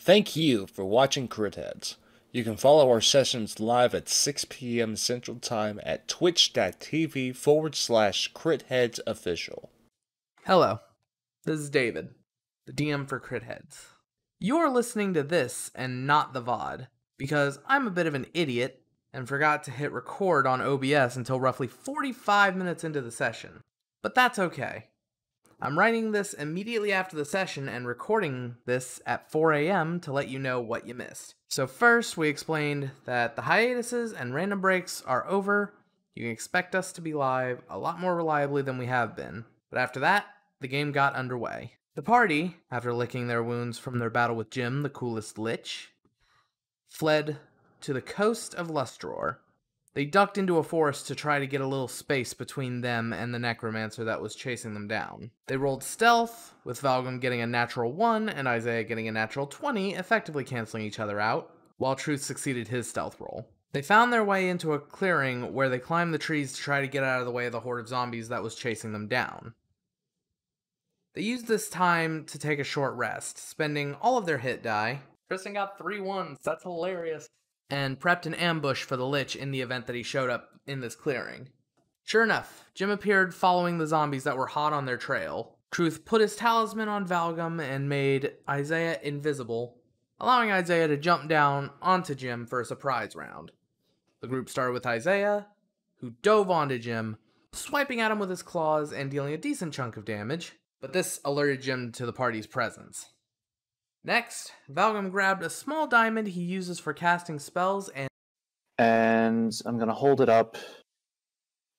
Thank you for watching Crit Heads. You can follow our sessions live at 6 p.m. Central Time at twitch.tv/CritHeadsOfficial. Hello, this is David, the DM for Crit Heads. You're listening to this and not the VOD, because I'm a bit of an idiot and forgot to hit record on OBS until roughly 45 minutes into the session. But that's okay. I'm writing this immediately after the session and recording this at 4 a.m. to let you know what you missed. So first, we explained that the hiatuses and random breaks are over. You can expect us to be live a lot more reliably than we have been. But after that, the game got underway. The party, after licking their wounds from their battle with Jim, the coolest lich, fled to the coast of Lustror. They ducked into a forest to try to get a little space between them and the necromancer that was chasing them down. They rolled stealth, with Valgum getting a natural 1 and Isaiah getting a natural 20, effectively canceling each other out, while Truth succeeded his stealth roll. They found their way into a clearing where they climbed the trees to try to get out of the way of the horde of zombies that was chasing them down. They used this time to take a short rest, spending all of their hit die. Kristen got 3 1s, that's hilarious. And prepped an ambush for the Lich in the event that he showed up in this clearing. Sure enough, Jim appeared following the zombies that were hot on their trail. Truth put his talisman on Valgum and made Isaiah invisible, allowing Isaiah to jump down onto Jim for a surprise round. The group started with Isaiah, who dove onto Jim, swiping at him with his claws and dealing a decent chunk of damage, but this alerted Jim to the party's presence. Next, Valgum grabbed a small diamond he uses for casting spells and I'm going to hold it up,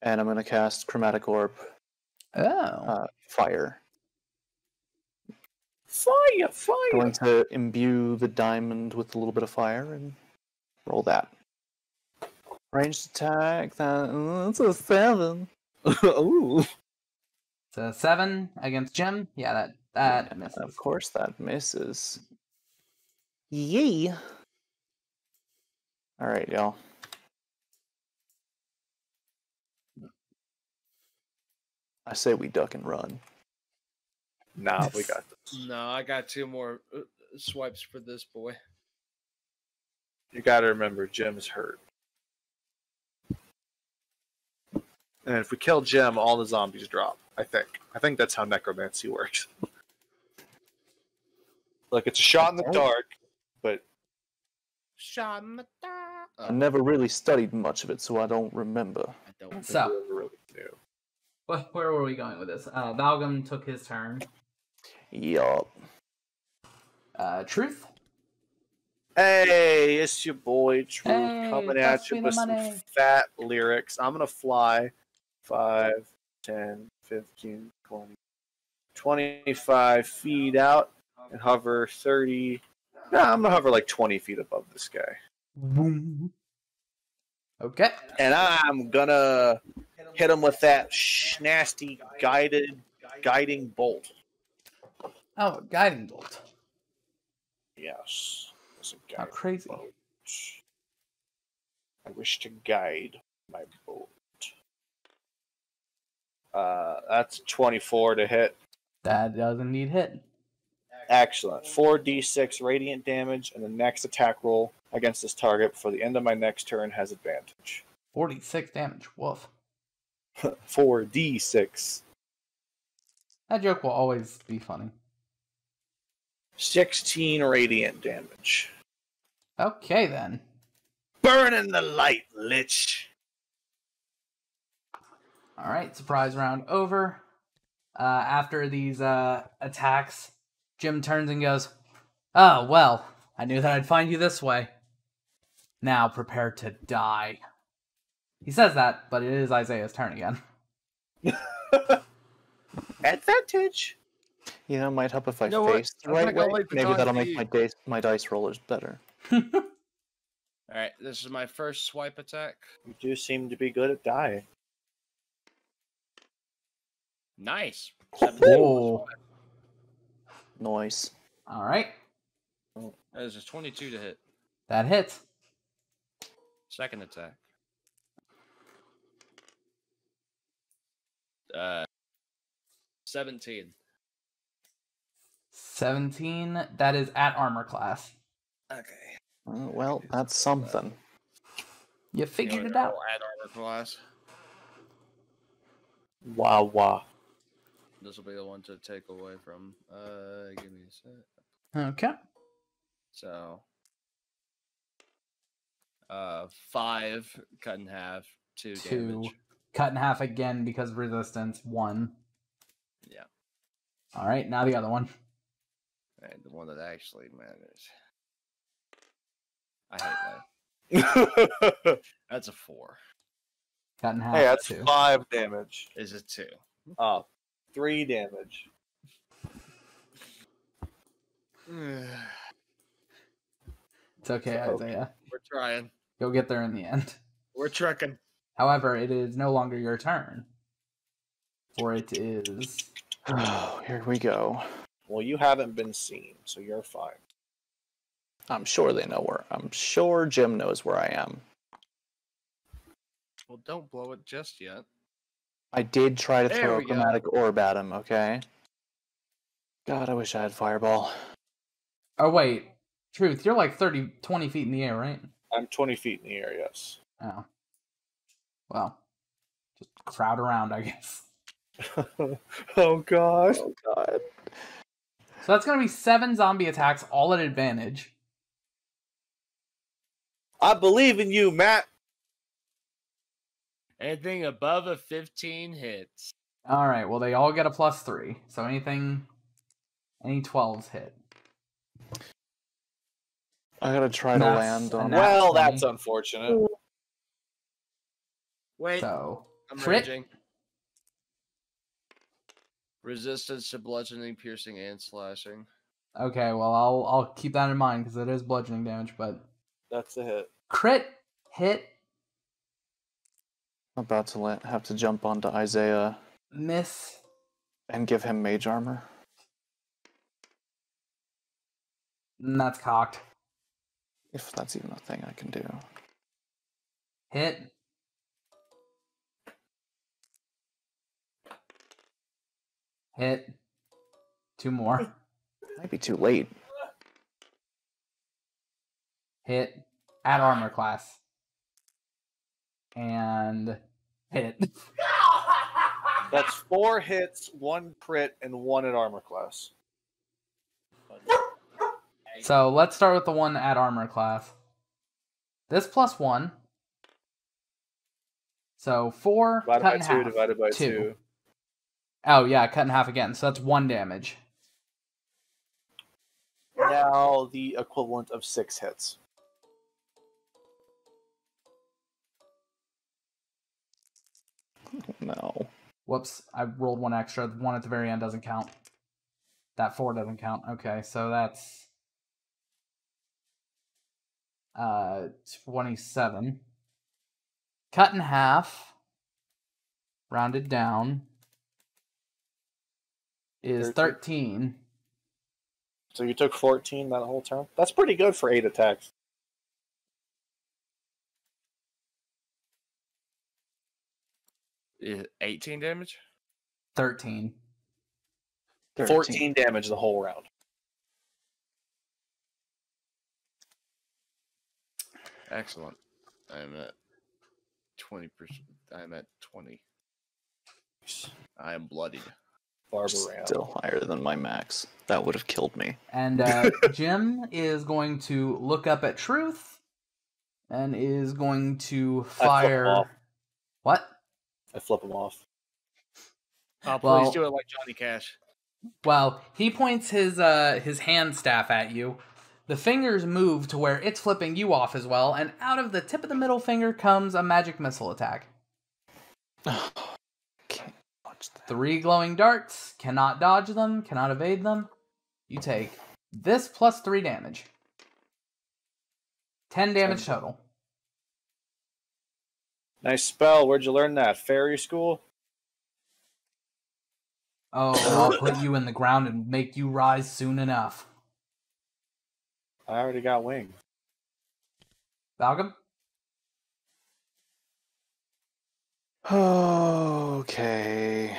and I'm going to cast Chromatic Orb. Fire. Fire! I'm going to imbue the diamond with a little bit of fire and roll that. Ranged attack, that's a 7. Ooh. It's a 7 against Jim. Yeah, that misses. Of course that misses. Yee! Alright, y'all. I say we duck and run. Nah, we got this. No, I got 2 more swipes for this boy. You gotta remember, Jim's hurt. And if we kill Jim, all the zombies drop, I think. I think that's how necromancy works. Like, it's a shot in the dark, but... Shot in the dark. I never really studied much of it, so I don't remember. I don't. So, really knew. where were we going with this? Valgum took his turn. Yup. Truth? Hey, it's your boy, Truth, Hey, coming at you with some fat lyrics. I'm gonna fly 5, 10, 15, 20, 25 feet out and hover 30. No, I'm gonna hover like 20 feet above this guy. Okay. And I'm gonna hit him with that nasty guiding bolt. Oh, guiding bolt. Yes. It's a How guiding crazy. bolt. I wish to guide my bolt. That's 24 to hit. That does indeed hit. Excellent. 4d6 radiant damage, and the next attack roll against this target before the end of my next turn has advantage. 46 damage. Woof. 4d6. That joke will always be funny. 16 radiant damage. Okay, then. Burn in the light, Lich. Alright, surprise round over. After these attacks, Jim turns and goes, "Oh, well, I knew that I'd find you this way. Now prepare to die." He says that, but it is Isaiah's turn again. Advantage. You know, it might help if I know face what? the I'm right not gonna way. wait for Maybe John that'll to make leave. my dice rollers better. Alright, this is my first swipe attack. You do seem to be good at dying. Nice. Oh. Noise. Alright, That is a 22 to hit. that hits. Second attack. 17. 17. That is at armor class. Okay. Well, that's something. You figured it out. Add armor class. Wow. This will be the one to take away from. Give me a sec. Okay. So, 5 cut in half, 2 2. damage. Cut in half again because resistance. 1. Yeah. All right, now the other one. Right, the one that actually matters. I hate that. That's a 4. Cut in half. Hey, that's 2. 5 damage. Is it 2? 3 damage. It's okay, Isaiah. We're trying. You'll get there in the end. We're trucking. However, it is no longer your turn. For it is... Oh, here we go. Well, you haven't been seen, so you're fine. I'm sure they know where. I'm sure Jim knows where I am. Well, don't blow it just yet. I did try to There throw a we go. chromatic orb at him, okay? God, I wish I had fireball. Oh, wait. Truth, you're like 20 feet in the air, right? I'm 20 feet in the air, yes. Oh. Well, just crowd around, I guess. Oh, God. Oh, God. So that's going to be 7 zombie attacks, all at advantage. I believe in you, Matt. Anything above a 15 hits. All right, well, they all get a +3. So any 12s hit. I gotta try to That's land a on. nat- Well, 20. that's unfortunate. Wait, So, I'm crit. raging. Resistance to bludgeoning, piercing, and slashing. Okay, well, I'll keep that in mind because it is bludgeoning damage, but That's a hit. crit hit, I'm about to have to jump onto Isaiah miss, and give him mage armor. and that's cocked. If that's even a thing I can do. Hit. Hit. 2 more. Might be too late. Hit. At armor class. And hit. That's 4 hits, 1 crit, and 1 at armor class. So let's start with the one at armor class. This +1. So 4 Divided cut by in 2, half. divided by 2. 2. Oh yeah, cut in half again. So that's 1 damage. Now the equivalent of 6 hits. No. Whoops, I rolled 1 extra. The one at the very end doesn't count. That 4 doesn't count. Okay, so that's 27. Cut in half, rounded down, is 13. So you took 14 that whole turn? That's pretty good for 8 attacks. Is it 18 damage? 13. 14 damage the whole round. Excellent. I'm at 20%. I'm at 20. I am bloodied. Barber round. Still higher than my max. That would have killed me. And Jim is going to look up at Truth and is going to I flip him fire. off. What? I flip him off. Oh, please Well- do it like Johnny Cash. Well, he points his hand staff at you. The fingers move to where it's flipping you off as well, and out of the tip of the middle finger comes a magic missile attack. Can't watch that. 3 glowing darts, cannot dodge them, cannot evade them. You take this plus 3 damage. 10 damage total. Nice spell. Where'd you learn that? Fairy school? Oh, I'll put you in the ground and make you rise soon enough. I already got wings. Falcon? Okay.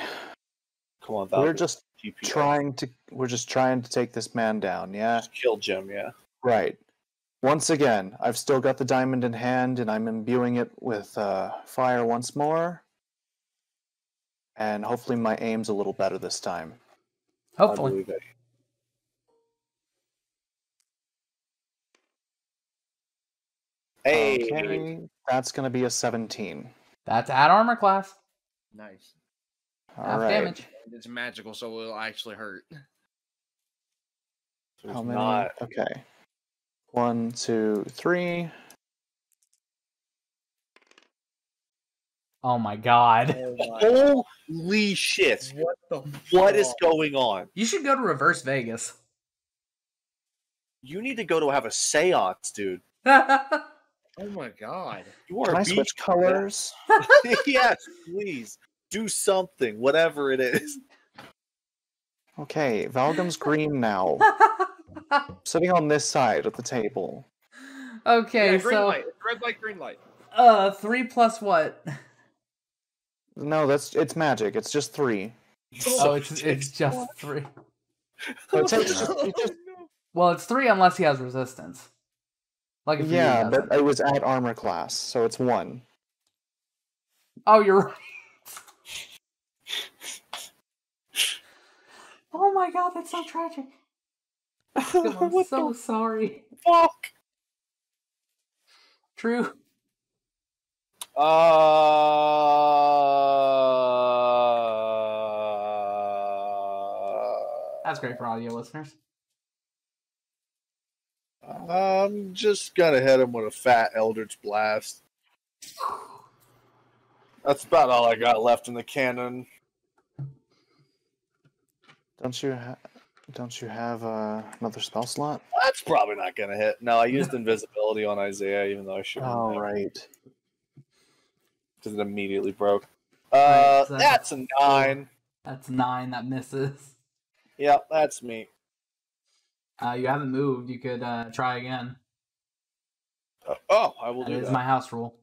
Come on, We're Falcon. just TP. We're just trying to take this man down, yeah? Just kill Jim, yeah. Right. Once again, I've still got the diamond in hand, and I'm imbuing it with fire once more. And hopefully my aim's a little better this time. I Hopefully. believe it. Hey, Okay, that's going to be a 17. That's at armor class. Nice. All Half right. damage. And it's magical, so it'll actually hurt. there's How many? not. Okay. 1, 2, 3. Oh my god. Holy shit! What the? What is going on? You should go to Reverse Vegas. You need to go to have a seance, dude. Oh my god! You are Can I beat- switch colors? Yes, please do something, whatever it is. Okay, Valgum's green now. Sitting on this side of the table. Okay, Yeah, green so light. Red light, green light. 3 plus what? No, it's magic. It's just 3. Oh, it's just 3. So it takes just Well, it's 3 unless he has resistance. Like if yeah, he but doesn't. it was at armor class, so it's 1. Oh, you're right. Oh my god, that's so tragic. I'm What so the sorry. fuck? True. That's great for audio listeners. I'm just gonna hit him with a fat Eldritch Blast. That's about all I got left in the cannon. Don't you have another spell slot? That's probably not gonna hit. No, I used invisibility on Isaiah, even though I shouldn't. Oh, have, right. because it immediately broke. Right, so That's a 9. That's 9. That misses. Yep, that's me. You haven't moved. You could try again. I will That do is that. my house rule.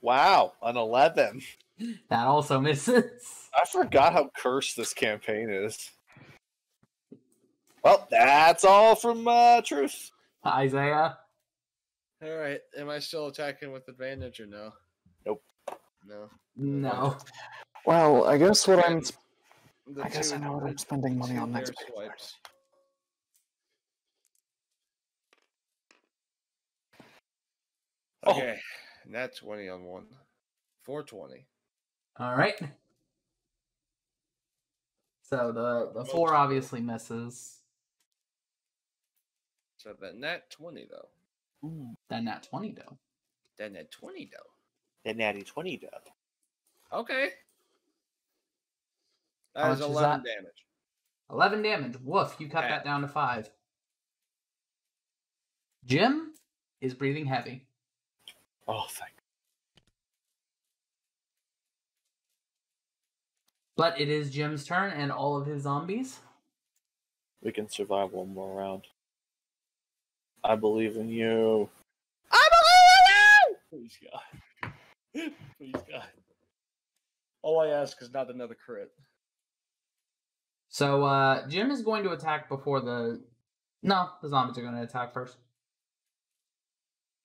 Wow, an 11. That also misses. I forgot how cursed this campaign is. Well, that's all from Truth. Isaiah. All right. Am I still attacking with advantage or no? Nope. No. No. Well, I guess what I'm. The I guess I two- know what the I'm spending money two on next. bear swipes. Oh. Okay, that's 20 on one. 420. All right. So the 4 obviously misses. So then that 20 though. Then that 20 though. Then that 20 though. The natty 20 though. Okay. How That is much is 11 that? damage. 11 damage. Woof. You cut that down to 5. Jim is breathing heavy. Oh, thank But it is Jim's turn and all of his zombies. We can survive one more round. I believe in you. Please God. Please God. All I ask is not another crit. So Jim is going to attack before the... No, the zombies are going to attack first.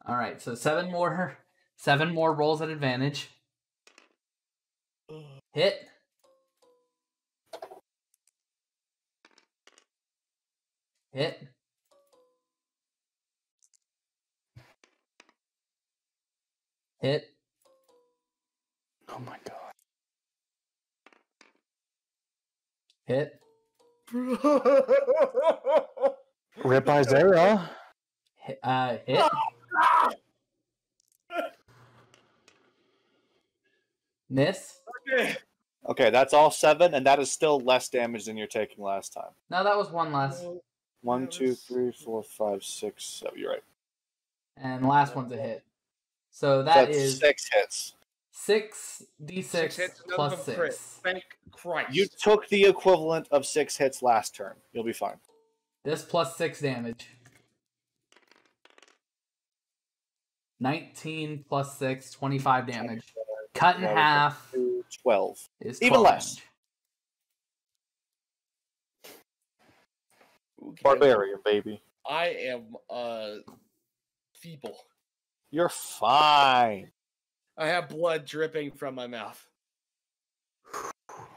Alright, so 7 more rolls at advantage. Hit. Hit. Hit. Oh my god. Hit. Rip Isaiah. Hit. Miss. Okay. Okay, that's all 7, and that is still less damage than you're taking last time. No, that was 1 less. 1, 2, 3, 4, 5, 6, 7. You're right. And the last one's a hit. So So that that's is 6 hits. 6d6 6 hits, none plus of them crit. 6. Thank Christ. You took the equivalent of 6 hits last turn. You'll be fine. This plus 6 damage. 19 plus 6, 25 damage. Cut in half 12. is 12 Even less. damage. Okay. Barbarian, baby. I am feeble. You're fine. I have blood dripping from my mouth.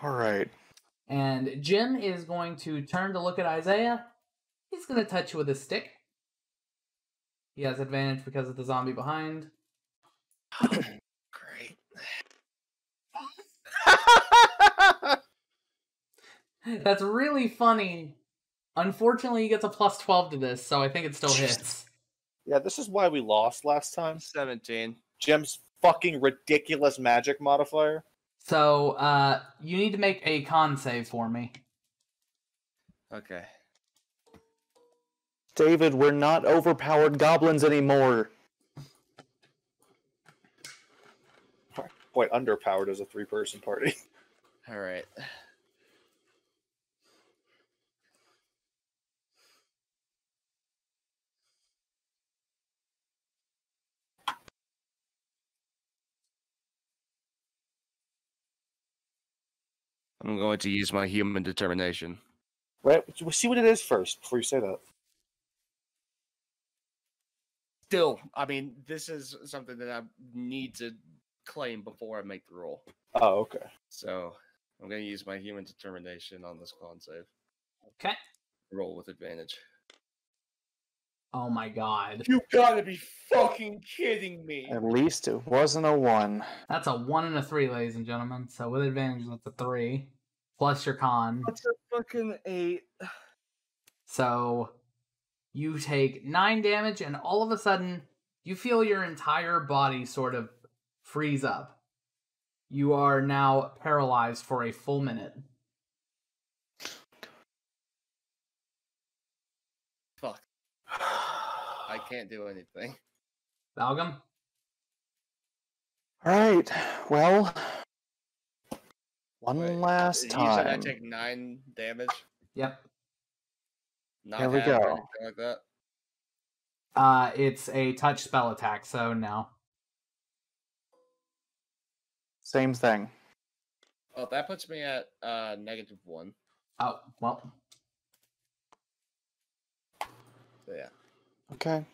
All right. And Jim is going to turn to look at Isaiah. He's going to touch you with his stick. He has advantage because of the zombie behind. Great. That's really funny. Unfortunately, he gets a plus 12 to this, so I think it still hits. Yeah, this is why we lost last time. 17. Jim's fucking ridiculous magic modifier. So, you need to make a con save for me. Okay. David, we're not overpowered goblins anymore. Quite underpowered as a 3-person party. All right. I'm going to use my human determination. Right? We'll see what it is first before you say that. Still, I mean, this is something that I need to claim before I make the roll. Oh, okay. So I'm going to use my human determination on this con save. Okay. Roll with advantage. Oh my god. You gotta be fucking kidding me. At least it wasn't a 1. That's a 1 and a 3, ladies and gentlemen. So with advantage, that's a 3. Plus your con. That's a fucking 8. So you take 9 damage, and all of a sudden, you feel your entire body sort of freeze up. You are now paralyzed for a full minute. Fuck. I can't do anything. Balgam? All right. Well, one Wait, last you said I time. take 9 damage? Yep. Not Here we half or go. anything like that? It's a touch spell attack, so no. Same thing. Oh, that puts me at -1. Oh, well. So yeah. Okay.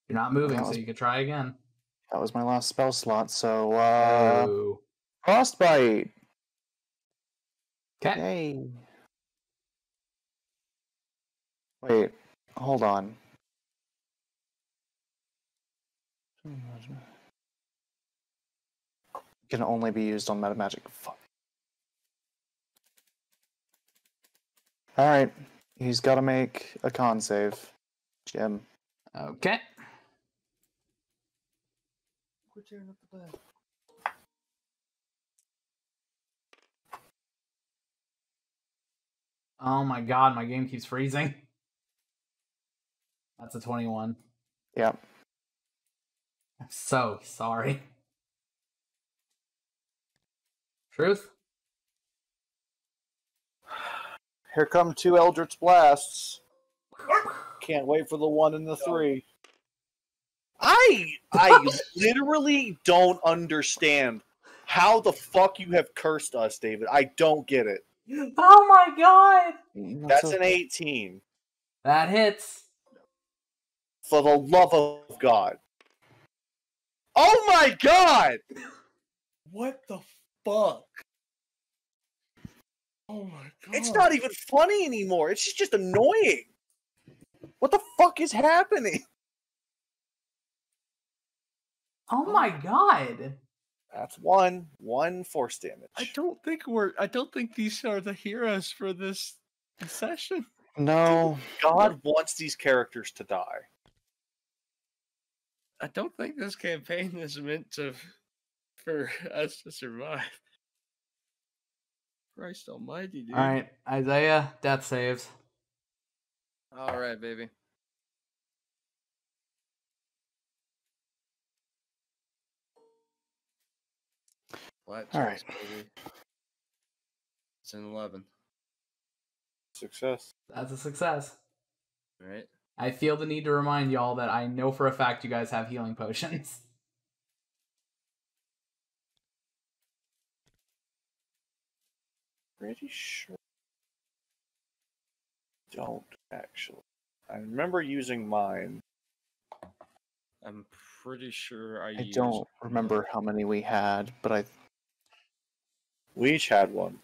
You're not moving, That so was- you could try again. That was my last spell slot. So, Oh. Frostbite. Okay. Yay. Wait, hold on. Can only be used on meta magic. Fuck. Alright, he's got to make a con save. Jim. Okay. Quit tearing up the bed. Oh my god, my game keeps freezing. That's a 21. Yep. I'm so sorry. Truth? Here come 2 Eldritch Blasts. Can't wait for the 1 and the 3. I literally don't understand how the fuck you have cursed us, David. I don't get it. Oh my god! That's an 18. That hits. For the love of God. Oh my god! What the fuck? Oh my god. It's not even funny anymore. It's just annoying. What the fuck is happening? Oh my god! That's one force damage. I don't think these are the heroes for this session. No. God wants these characters to die. I don't think this campaign is meant for us to survive. Christ almighty, dude. Alright, Isaiah, death saves. Alright, baby. Flat All chest, baby. It's an 11. Success. That's a success. Alright. I feel the need to remind y'all that I know for a fact you guys have healing potions. Pretty sure. Don't actually. I remember using mine. I'm pretty sure I I used. don't remember how many we had, but We each had one.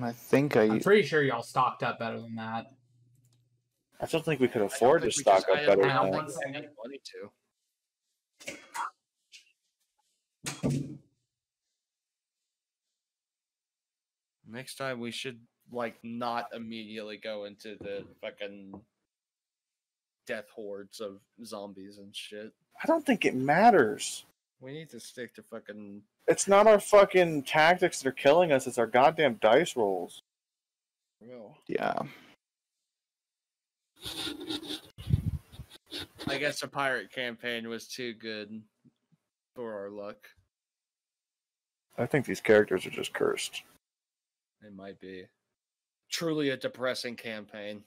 I think I'm pretty sure y'all stocked up better than that. I don't think we could I don't afford to think we stock just- up I better don't Hang on than one that. second. have money to. Next time we should not immediately go into the fucking death hordes of zombies and shit. I don't think it matters. We need to stick to fucking. It's not our fucking tactics that are killing us, it's our goddamn dice rolls. Well, yeah. I guess a pirate campaign was too good for our luck. I think these characters are just cursed. It might be truly a depressing campaign.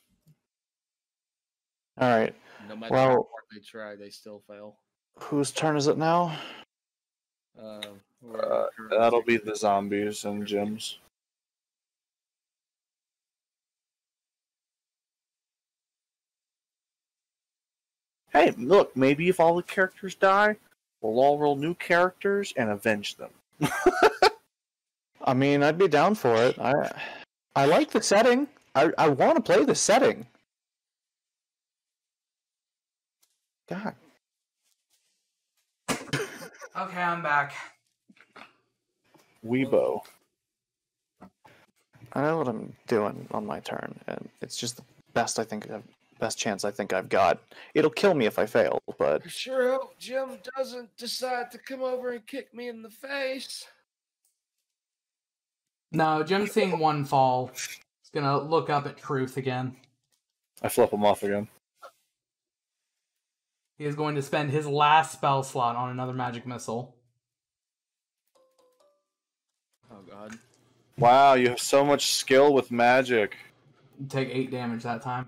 All right. No matter Well- how hard they try, they still fail. Whose turn is it now? That'll be the zombies and Jim's. Hey, look, maybe if all the characters die, we'll all roll new characters and avenge them. I mean, I'd be down for it. I like the setting. I want to play the setting. God. Okay, I'm back. Weibo. I know what I'm doing on my turn, and it's just the best chance I think I've got. It'll kill me if I fail, but I sure hope Jim doesn't decide to come over and kick me in the face. No, Jim's seeing one fall. He's gonna look up at Truth again. I flip them off again. He is going to spend his last spell slot on another magic missile. Oh god. Wow, you have so much skill with magic. Take 8 damage that time.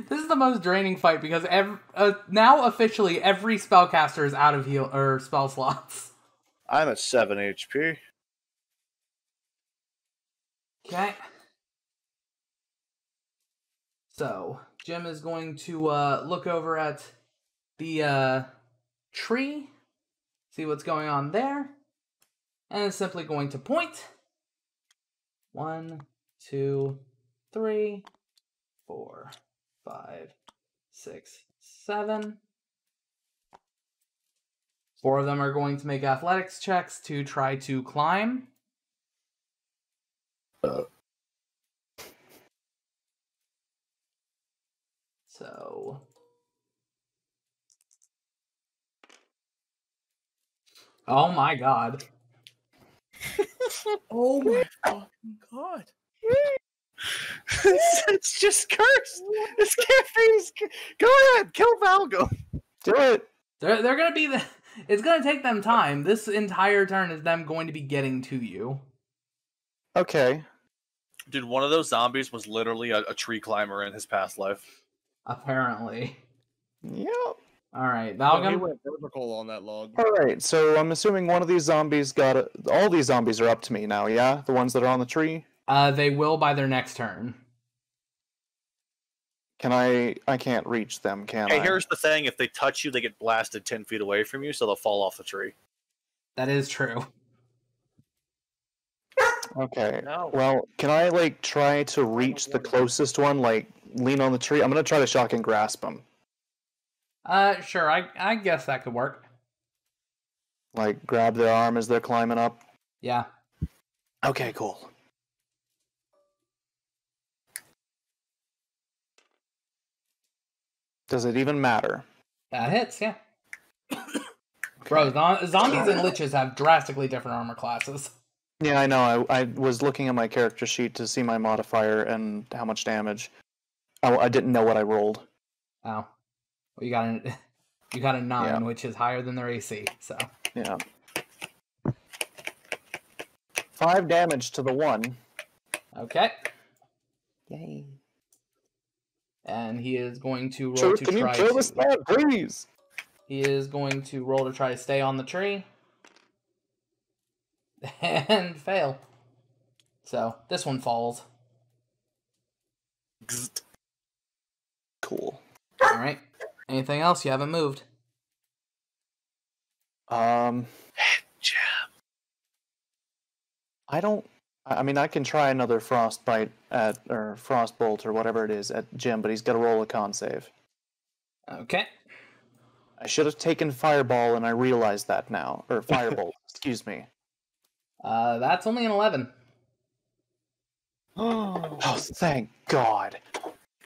This is the most draining fight because now officially every spellcaster is out of heal or spell slots. I'm at 7 HP. Okay. So, Jim is going to look over at the tree, see what's going on there, and is simply going to point. 1, 2, 3, 4, 5, 6, 7. 4 of them are going to make athletics checks to try to climb. So... Oh my god. Oh my fucking god. It's just cursed. This campaign's. Go ahead, kill Valgo. do it. They're gonna be the... It's gonna take them time. This entire turn is them going to be getting to you. Okay. Dude, one of those zombies was literally a tree climber in his past life. Apparently. Yep. Alright, He Valgum. went vertical on that log. All right. So I'm assuming one of these zombies all these zombies are up to me now. Yeah, the ones that are on the tree. They will by their next turn. Can I can't reach them, can Hey, I? here's the thing: if they touch you, they get blasted 10 feet away from you, so they'll fall off the tree. That is true. Okay. No. Well, can I try to reach the closest one, lean on the tree? I'm gonna try to shock and grasp them. Sure, I guess that could work. Grab their arm as they're climbing up. Yeah. Okay, cool. Does it even matter? That hits, yeah. Bro, zombies and liches have drastically different armor classes. Yeah, I know. I was looking at my character sheet to see my modifier and how much damage. I didn't know what I rolled. Oh. Well, you got a 9, Yeah. which is higher than their AC, so. Yeah. 5 damage to the one. Okay. Yay. And he is going to roll Truth, to can you try kill to... this man, please? He is going to roll to try to stay on the tree. and fail. So this one falls. Cool. All right. Anything else? You haven't moved. I don't. I mean, I can try another frostbite or frostbolt or whatever it is at Jim, but he's got to roll a con save. Okay. I should have taken fireball, and I realize that now. Or firebolt, excuse me. That's only an 11. Oh, thank God.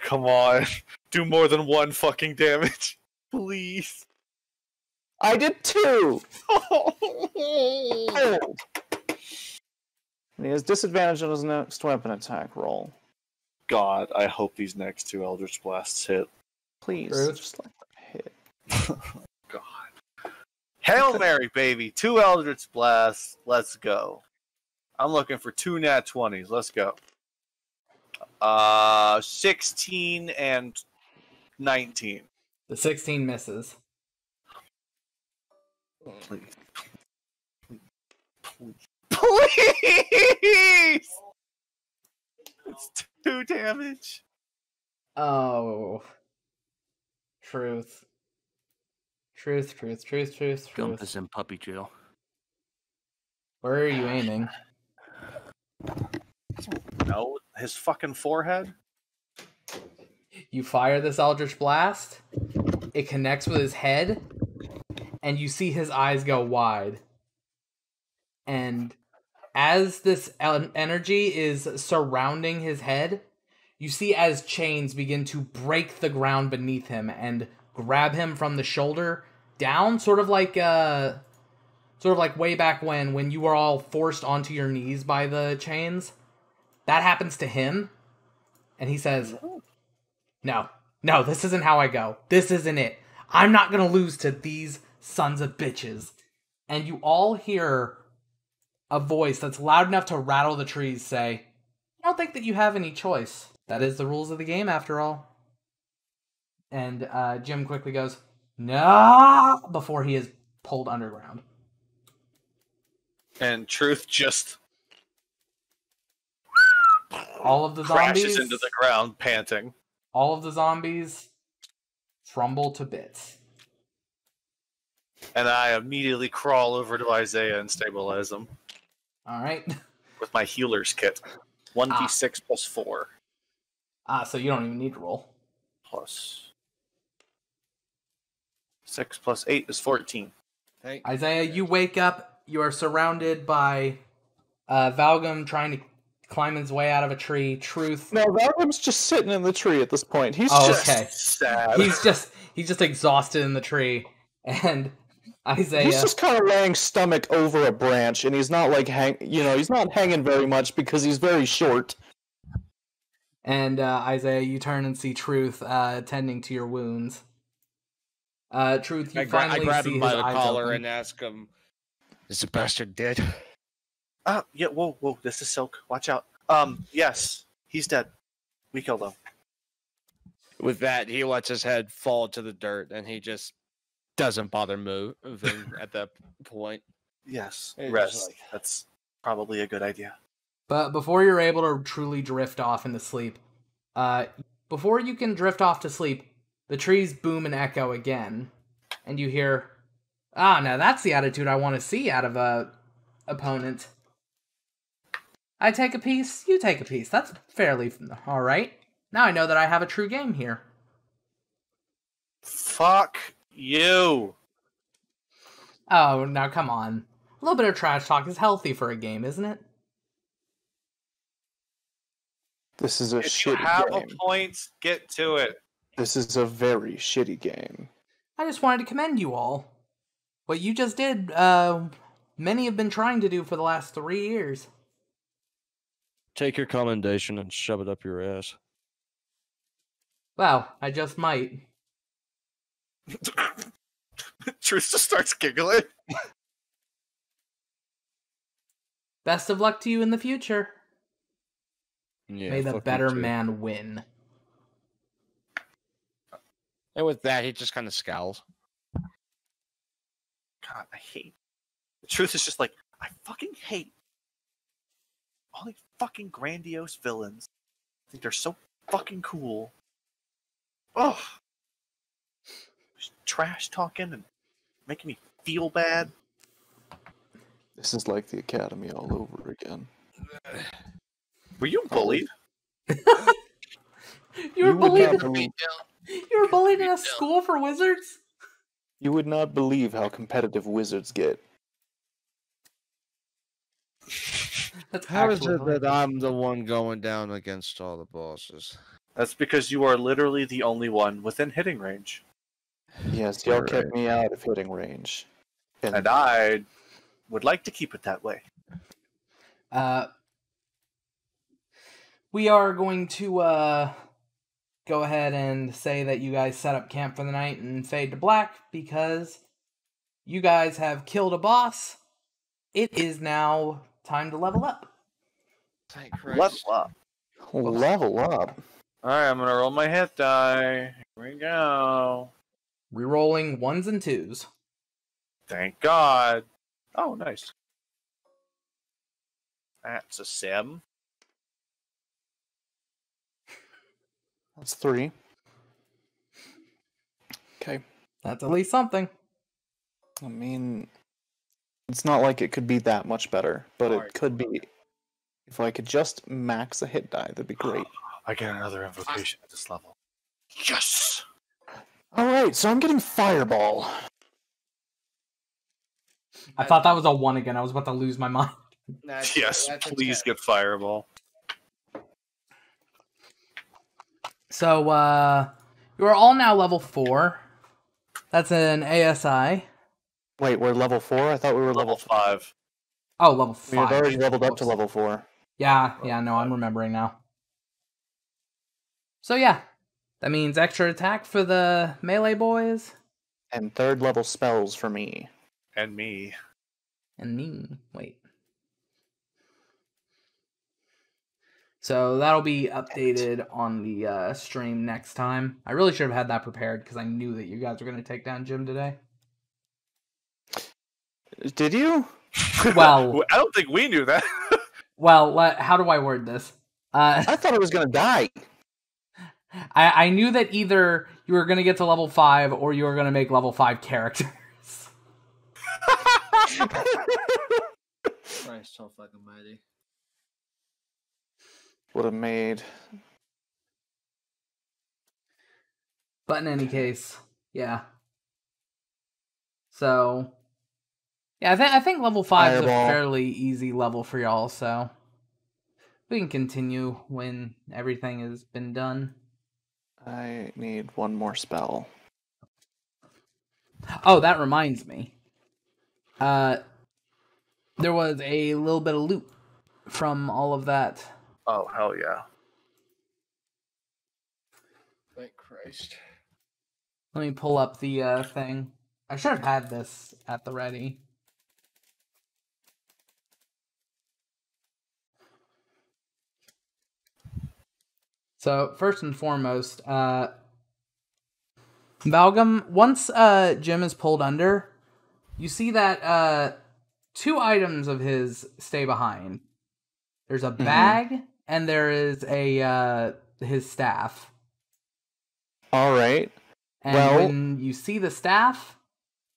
Come on. Do more than 1 fucking damage. Please. I did 2! Oh. And he has disadvantage on his next weapon attack roll. God, I hope these next 2 Eldritch Blasts hit. Please, Truth. just let them hit. God. Hail Mary, baby. 2 Eldritch Blasts. Let's go. I'm looking for 2 nat 20s. Let's go. 16 and 19. The 16 misses. Please. Please! It's 2 damage. Oh. Truth. Truth. Gump is in puppy jail. Where are you aiming? No, his fucking forehead. You fire this Eldritch Blast. It connects with his head. And you see his eyes go wide. And as this energy is surrounding his head, you see as chains begin to break the ground beneath him and grab him from the shoulder down, sort of like way back when you were all forced onto your knees by the chains. That happens to him, and he says, No, this isn't how I go. This isn't it. I'm not gonna lose to these sons of bitches. And you all hear a voice that's loud enough to rattle the trees say, I don't think that you have any choice. That is the rules of the game, after all. And Jim quickly goes, No! Before he is pulled underground. And Truth just All of the crashes zombies into the ground, panting. All of the zombies crumble to bits. And I immediately crawl over to Isaiah and stabilize him Alright. with my healer's kit. 1d6 plus 4. So you don't even need to roll. Plus 6 plus 8 is 14. Hey, Isaiah, you wake up. You are surrounded by Valgum trying to climb his way out of a tree. Truth. No, Valgum's just sitting in the tree at this point. He's Oh, just okay. Sad. He's just exhausted in the tree, and Isaiah. He's just kind of laying stomach over a branch, and he's not like he's not hanging very much because he's very short. And Isaiah, you turn and see Truth tending to your wounds. Truth, you finally I grab see him by his the eyes collar open. and ask him, "Is the bastard dead?" Yeah, whoa, this is Silk. Watch out. Yes, he's dead. We killed him. With that, he lets his head fall to the dirt, and he just doesn't bother moving at that point. Yes, It's rest. just like- That's probably a good idea. But before you're able to truly drift off into sleep, before you can drift off to sleep, the trees boom and echo again, and you hear, now that's the attitude I want to see out of a opponent. I take a piece, you take a piece. That's fairly all right. Now I know that I have a true game here. Fuck you. Oh, now come on. A little bit of trash talk is healthy for a game, isn't it? This is a If you shitty have game. a point, get to it. This is a very shitty game. I just wanted to commend you all. What you just did, many have been trying to do for the last 3 years. Take your commendation and shove it up your ass. Well, I just might. Truth just starts giggling. Best of luck to you in the future. Yeah, May the fuck you better too. man win. And with that, he just kind of scowls. God, I hate. The Truth is just like, I fucking hate all these fucking grandiose villains. I think they're so fucking cool. Oh, trash talking and making me feel bad. This is like the Academy all over again. Were you bullied? You were would bullied. not believe, You were bullied in a school for wizards. you would not believe how competitive wizards get. That's How is actually it that hilarious. I'm the one going down against all the bosses? That's because you are literally the only one within hitting range. Yes, y'all You're kept right. me out of hitting range. And I would like to keep it that way. We are going to go ahead and say that you guys set up camp for the night and fade to black because you guys have killed a boss. It is now time to level up. Thank Level Christ. up. Level up. Alright, I'm gonna roll my hit die. Here we go. Rerolling 1s and 2s. Thank God. Oh, nice. That's a 7. That's 3. Okay. That's at least something. I mean, it's not like it could be that much better, but Alright. it could be. If I could just max a hit die, that'd be great. I get another invocation at this level. Yes! Alright, so I'm getting Fireball. I thought that was a 1 again. I was about to lose my mind. Yes, please get Fireball. So, you are all now level 4. That's an ASI. Wait, we're level 4? I thought we were Level 5. Oh, level 5. We had already leveled up to Whoops. level 4. Yeah, no, I'm remembering now. So yeah, that means extra attack for the melee boys. And 3rd level spells for me. And me. And me. Wait. So that'll be updated on the stream next time. I really should have had that prepared because I knew that you guys were going to take down Jim today. Did you? Well, I don't think we knew that. how do I word this? I thought I was gonna die. I knew that either you were going to get to level 5 or you were going to make level 5 characters. Christ, so fucking mighty. Would have made. But in any case, yeah. So, yeah, I think level 5 is a Fireball. fairly easy level for y'all, so we can continue when everything has been done. I need one more spell. Oh, that reminds me. There was a little bit of loot from all of that. Oh, hell yeah. Thank Christ. Let me pull up the thing. I should have had this at the ready. So, first and foremost, Valgum, once Jim is pulled under, you see that 2 items of his stay behind. There's a bag, and there is a his staff. Alright. And Well- when you see the staff,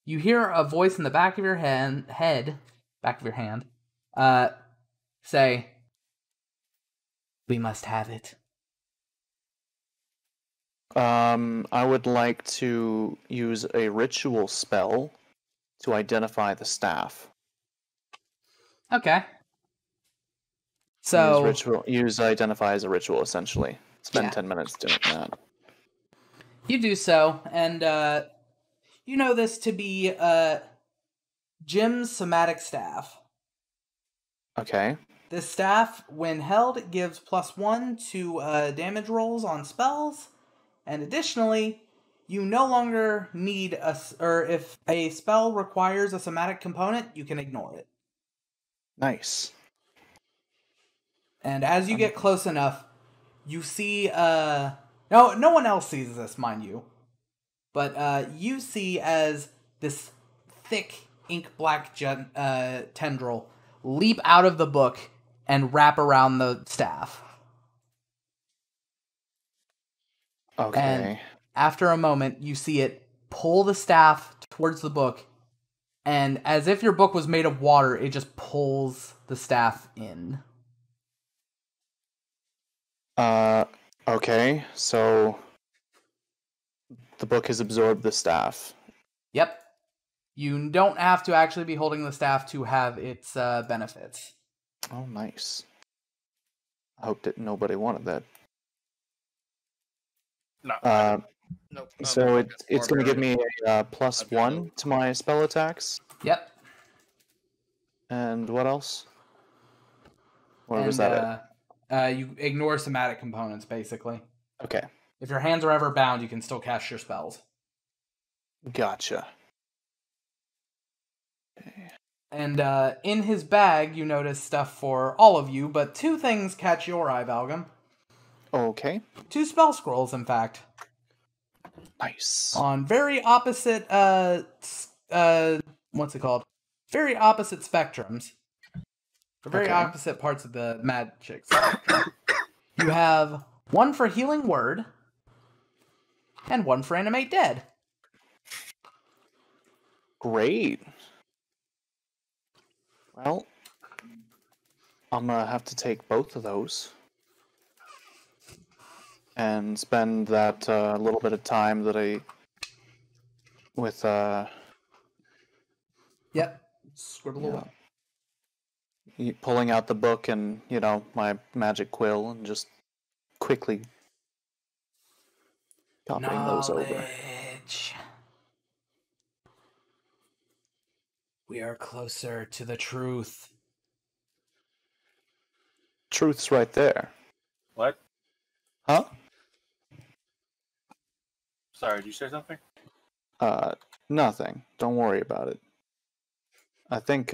you hear a voice in the back of your back of your hand, say, "We must have it." I would like to use a ritual spell to identify the staff. Okay. So Use identify as a ritual, essentially. Spend Yeah. 10 minutes doing that. you do so, and you know this to be Jim's somatic staff. Okay. This staff, when held, gives +1 to damage rolls on spells, and additionally, you no longer need or if a spell requires a somatic component, you can ignore it. Nice. And as you get close enough, you see no one else sees this, mind you. But you see as this thick ink black tendril leap out of the book and wrap around the staff. Okay. And after a moment, you see it pull the staff towards the book, and as if your book was made of water, it just pulls the staff in. Okay, so the book has absorbed the staff. Yep. You don't have to actually be holding the staff to have its benefits. Oh, nice. I hope that nobody wanted that. No. Nope. So it's going to give me a I've got +1 to my spell attacks. Yep. And what else? Or And was that you ignore somatic components, basically. it? Okay, If your hands are ever bound, you can still cast your spells. gotcha. And in his bag, you notice stuff for all of you, but 2 things catch your eye, Valgum. Okay, 2 spell scrolls, in fact. nice. On very opposite, what's it called? Very opposite spectrums. For very Okay. opposite parts of the magic spectrum. You have 1 for Healing Word, and 1 for Animate Dead. Great. Well, I'm gonna have to take both of those and spend that little bit of time that I with Yep. Scribble away. pulling out the book and my magic quill and just quickly copying those over. Knowledge. We are closer to the truth. Truth's right there. What? Huh? Sorry, did you say something? Nothing. Don't worry about it. I think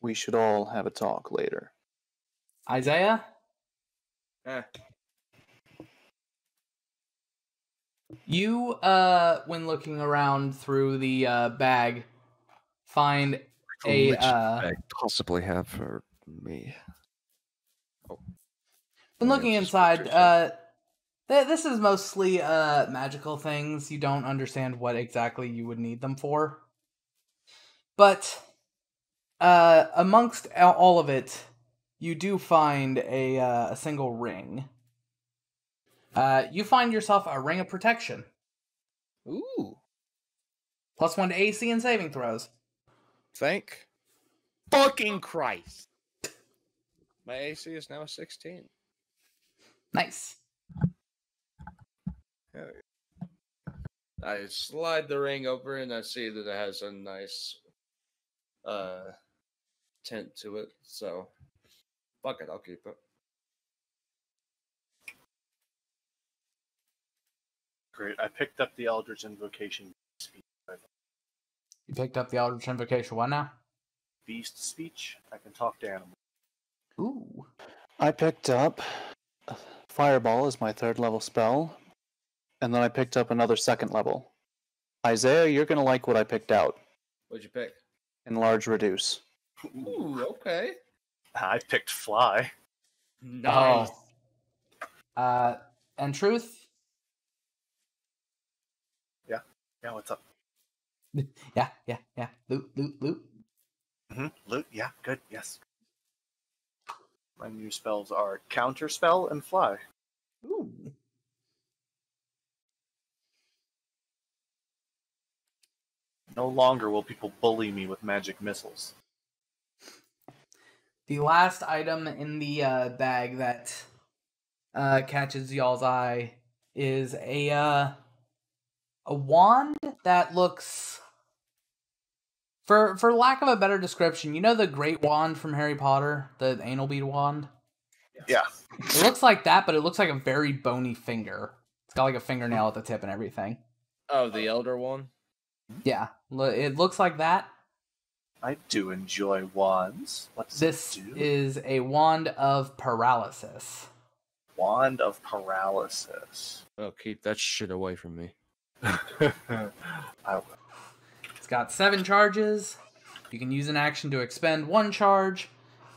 we should all have a talk later. Isaiah? Eh. You, when looking around through the bag, find a Which I possibly have for me. when looking Yeah, just inside, pictures. this is mostly magical things. You don't understand what exactly you would need them for. But amongst all of it, you do find a single ring. You find yourself a ring of protection. Ooh. +1 to AC and saving throws. Thank fucking Christ. My AC is now 16. Nice. Hell yeah. I slide the ring over and I see that it has a nice tint to it. So fuck it, I'll keep it. Great. I picked up the Eldritch Invocation speech. You picked up the Eldritch Invocation. What now? Beast speech. I can talk to animals. Ooh. I picked up Fireball as my 3rd level spell, and then I picked up another 2nd level. Isaiah, you're gonna like what I picked out. What'd you pick? Enlarge Reduce. Ooh, okay. I picked Fly. Nice. And Truth? Yeah, what's up? Yeah. Loot. Mm-hmm. Loot. Yeah, good. Yes. My new spells are Counterspell and Fly. Ooh. No longer will people bully me with magic missiles. The last item in the bag that catches y'all's eye is a wand that looks, for lack of a better description, you know the Great Wand from Harry Potter, the anal bead wand? Yeah. It looks like that, but it looks like a very bony finger. It's got like a fingernail at the tip and everything. Oh, the Elder one? Yeah, it looks like that. I do enjoy wands. What does This it do? is a wand of paralysis. Wand of Paralysis. Oh, keep that shit away from me. I will. It's got 7 charges. You can use an action to expend 1 charge,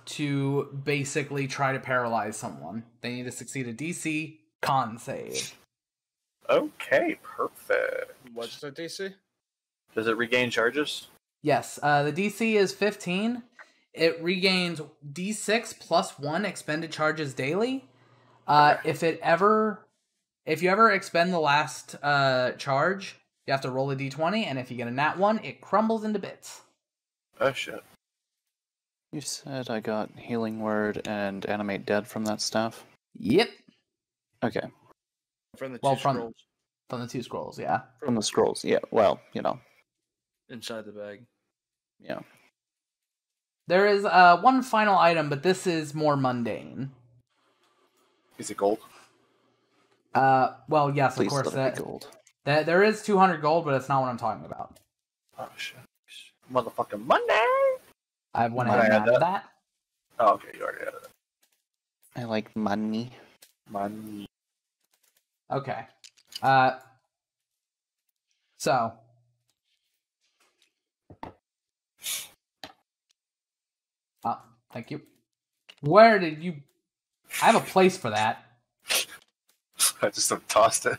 to basically try to paralyze someone. They need to succeed a DC con save. Okay, perfect. What's the DC? Does it regain charges? Yes, the DC is 15. It regains D6 plus 1 expended charges daily. If you ever expend the last charge, you have to roll a D20, and if you get a nat 1, it crumbles into bits. Oh shit. You said I got Healing Word and Animate Dead from that stuff? Yep. Okay. From the Well, two from- scrolls From the 2 scrolls, yeah. From the scrolls, yeah. Well, inside the bag. yeah. There is one final item, but this is more mundane. Is it gold? Well, yes, of Please course. let it be gold. There is 200 gold, but that's not what I'm talking about. Oh shit. Motherfucking Monday! I went Might ahead and I add added that. Oh, okay, you already had it. I like money. Money. Okay. So. Thank you. Where did you... I have a place for that. I just tossed it.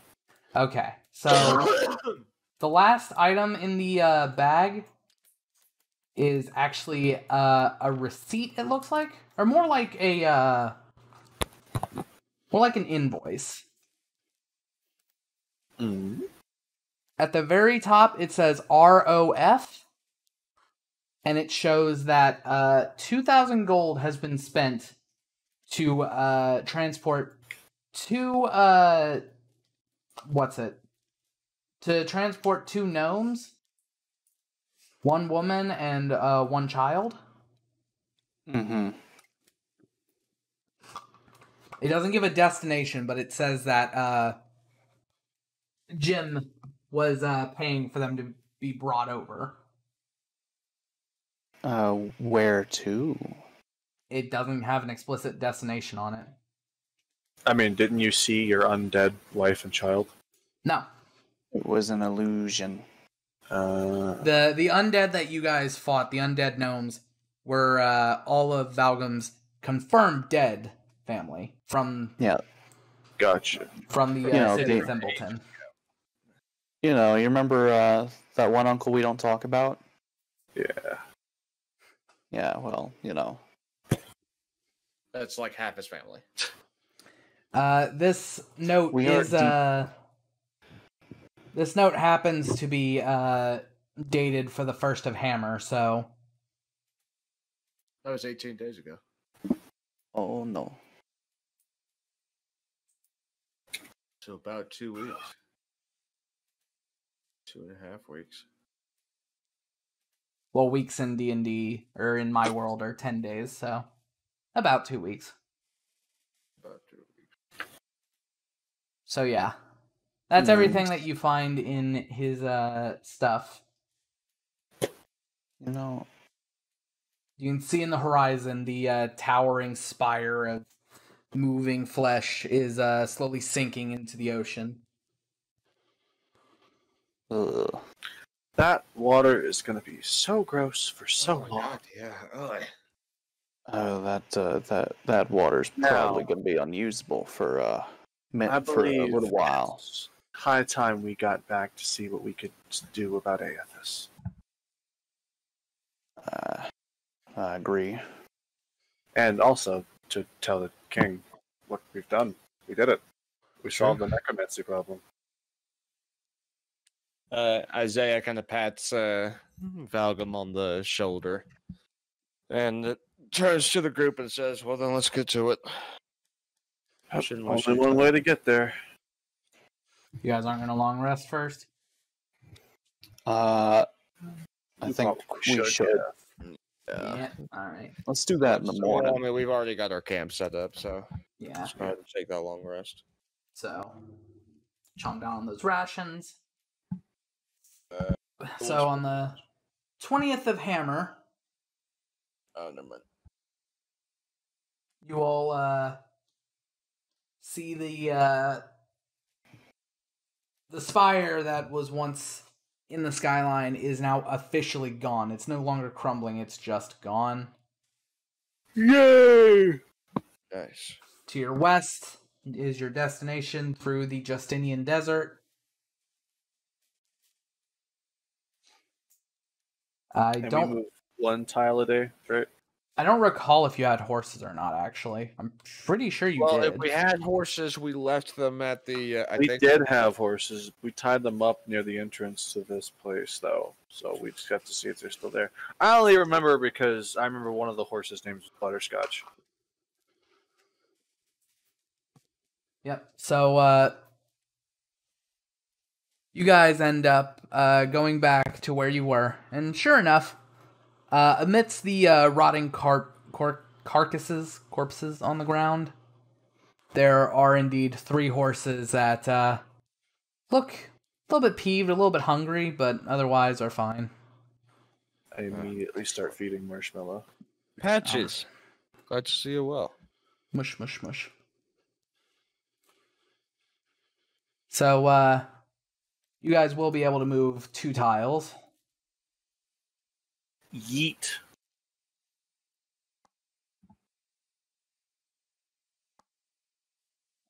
Okay, so the last item in the bag is actually a receipt, it looks like. Or more like a... more like an invoice. Mm. At the very top, it says ROF, and it shows that 2,000 gold has been spent to transport two to transport 2 gnomes, 1 woman, and 1 child. Mm-hmm. It doesn't give a destination, but it says that Jim was paying for them to be brought over. Where to? It doesn't have an explicit destination on it. I mean, didn't you see your undead wife and child? No. It was an illusion. The undead that you guys fought, the undead gnomes, were all of Valgum's confirmed dead family from Gotcha. from the city of Thimbleton. You remember that one uncle we don't talk about? Yeah. Yeah, well, That's like half his family. This note this note happens to be dated for the 1st of Hammer, so That was 18 days ago. Oh, no. So about 2 weeks. 2.5 weeks. well, weeks in D&D or in my world are 10 days, so about 2 weeks. About 2 weeks. So yeah. That's everything that you find in his stuff. You You can see in the horizon the towering spire of moving flesh is slowly sinking into the ocean. ugh. That water is going to be so gross for so my long. God, yeah. Ugh. That water's Now- probably going to be unusable for I for a believe little while. it's high time we got back to see what we could do about Aethys. I agree. And also to tell the king what we've done. We did it. We solved the necromancy problem. Isaiah kind of pats Valgum on the shoulder and turns to the group and says, "Well, then let's get to it." Shouldn't waste Only your one time. way to get there. You guys aren't going to long rest first? I We think probably we should. Yeah. Alright. Let's do that in the So, morning. I mean, we've already got our camp set up, so Yeah. let's go ahead and take that long rest. So, chomp down on those rations. Uh, So on the 20th of Hammer, Oh, never mind. you all see the spire that was once in the skyline is now officially gone. It's no longer crumbling, it's just gone. Yay! Nice. To your west is your destination through the Justinian Desert. And we move 1 tile a day, right? I don't recall if you had horses or not, actually. I'm pretty sure you Well, did. if we had horses, we left them at the. I We think did have horses. We tied them up near the entrance to this place, though. So we just got to see if they're still there. I only remember because I remember one of the horses' names was Butterscotch. Yep. So, you guys end up going back to where you were. And sure enough, amidst the rotting corpses on the ground, there are indeed 3 horses that look a little bit peeved, a little bit hungry, but otherwise are fine. I immediately start feeding Marshmallow. Patches. Glad to see you well. Mush, mush, mush. So, you guys will be able to move 2 tiles. Yeet.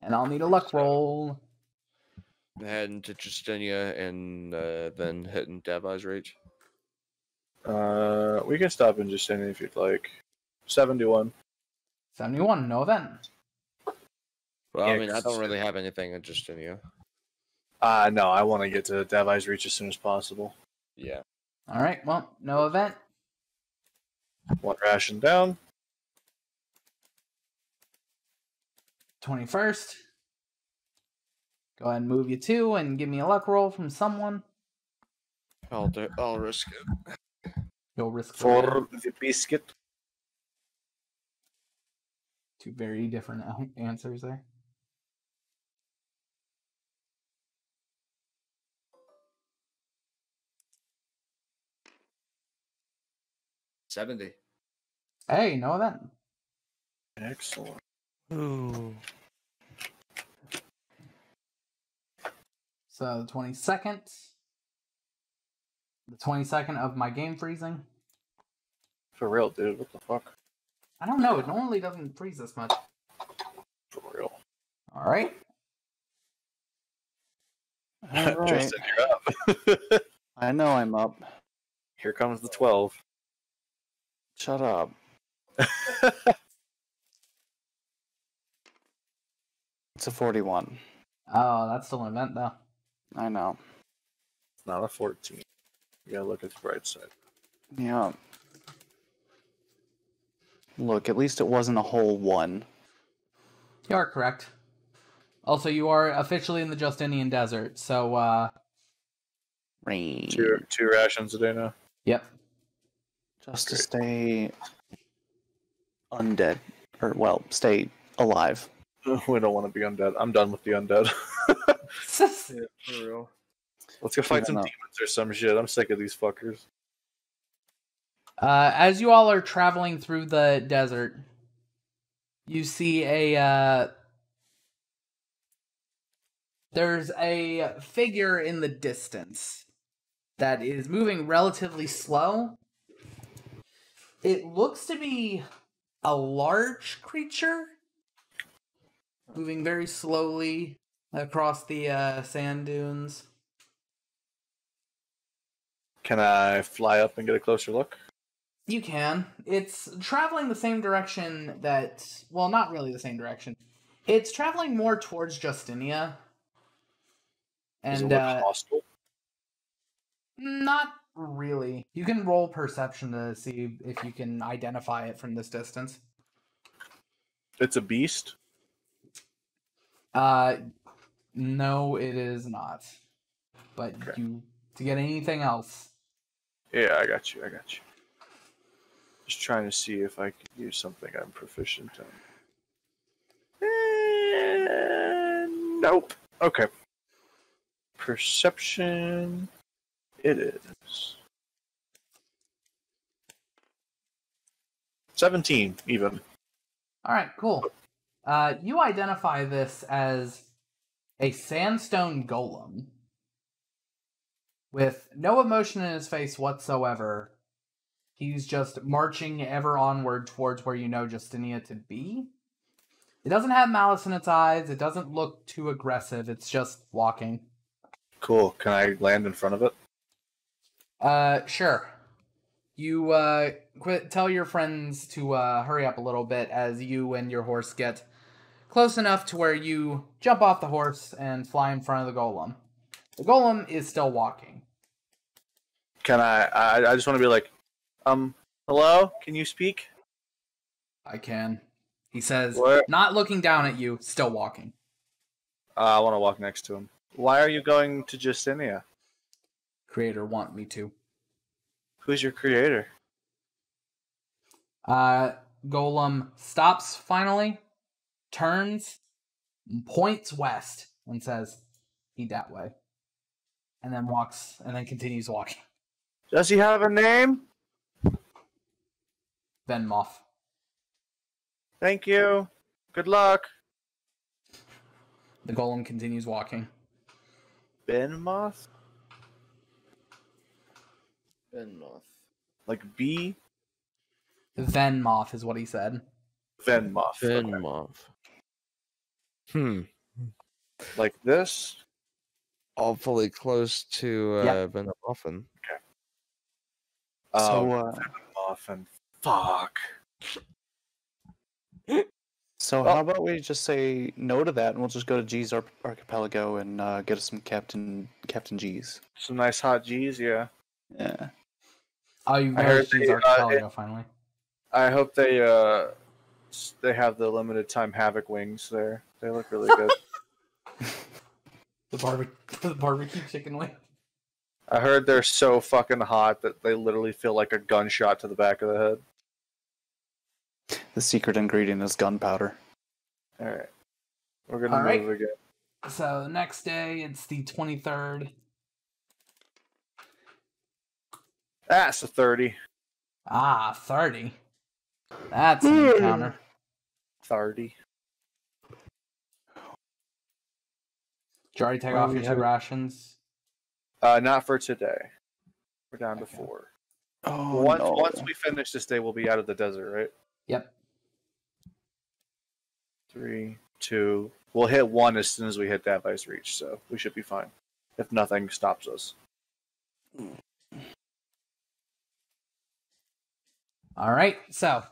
And I'll need a luck roll. Heading to Justinia and then hitting Devi's Reach. We can stop in Justinian if you'd like. 71. 71, no event. Well, Yeah, I mean, I 'cause don't it's- really have anything in Justinia. No, I want to get to Devi's Reach as soon as possible. Yeah. Alright, well, no event. 1 ration down. 21st. Go ahead and move you 2 and give me a luck roll from someone. I'll risk it. You'll risk For the biscuit. 2 very different answers there. $70. Hey, no event. Excellent. Ooh. So, the 22nd. The 22nd of my game freezing. For real, dude. What the fuck? I don't know, it normally doesn't freeze this much. For real. Alright. All right. Tristan, you're up. I know I'm up. Here comes the 12. Shut up. It's a 41. Oh, that's still an event, though. I know. It's not a 14. You gotta look at the bright side. Yeah. Look, at least it wasn't a whole 1. You are correct. Also, you are officially in the Justinian Desert, so, Range. 2 rations a day now. yep. Just to stay undead. Or, well, stay alive. We don't want to be undead. I'm done with the undead. Yeah, for real. Let's go fight some know. demons or some shit. I'm sick of these fuckers. As you all are traveling through the desert, you see there's a figure in the distance that is moving relatively slow. It looks to be a large creature, moving very slowly across the sand dunes. Can I fly up and get a closer look? You can. It's traveling the same direction that... Well, not really the same direction. It's traveling more towards Justinia. Does it And, look hostile? not really. You can roll perception to see if you can identify it from this distance. It's a beast. No, it is not. But Okay. to get anything else... Yeah, I got you. Just trying to see if I can use something I'm proficient in. Nope. Okay. Perception. It is 17 even. Alright, cool. You identify this as a sandstone golem with no emotion in his face whatsoever. He's just marching ever onward towards where you know Justinia to be. It doesn't have malice in its eyes. It doesn't look too aggressive. It's just walking. Cool. Can I land in front of it? Sure. You, tell your friends to, hurry up a little bit as you and your horse get close enough to where you jump off the horse and fly in front of the golem. The golem is still walking. Can I just want to be like, hello? Can you speak? I can. He says, What? not looking down at you, still walking. I want to walk next to him. Why are you going to Justinia? Creator want me to. Who's your creator? Golem stops finally, turns, points west, and says, "Heed that way." And then walks, and then continues walking. Does he have a name? Venmoth. Thank you. Good luck. The golem continues walking. Benmoth? Benmoth. Like B? Venmoth is what he said. Venmoth. Venmoth. Like this? Awfully close to Yeah. Venomoffen. Venmoth and fuck. So how about we just say no to that, and we'll just go to G's Archipelago and get us some Captain G's. Some nice hot G's, yeah. Yeah. Oh, you I heard managed to use they, Archipelago finally. I hope they have the limited time Havoc wings there. They look really good. The barbecue chicken wing. I heard they're so fucking hot that they literally feel like a gunshot to the back of the head. The secret ingredient is gunpowder. Alright. We're gonna All right. move again. So the next day, it's the 23rd. That's a 30. 30. That's an encounter. 30. Did you already take Oh, off your we 2 have it. rations? Not for today. We're down to Okay. 4. Oh, Once we finish this day, we'll be out of the desert, right? Yep. 3, 2. We'll hit 1 as soon as we hit that vice reach, so we should be fine. If nothing stops us. All right. So,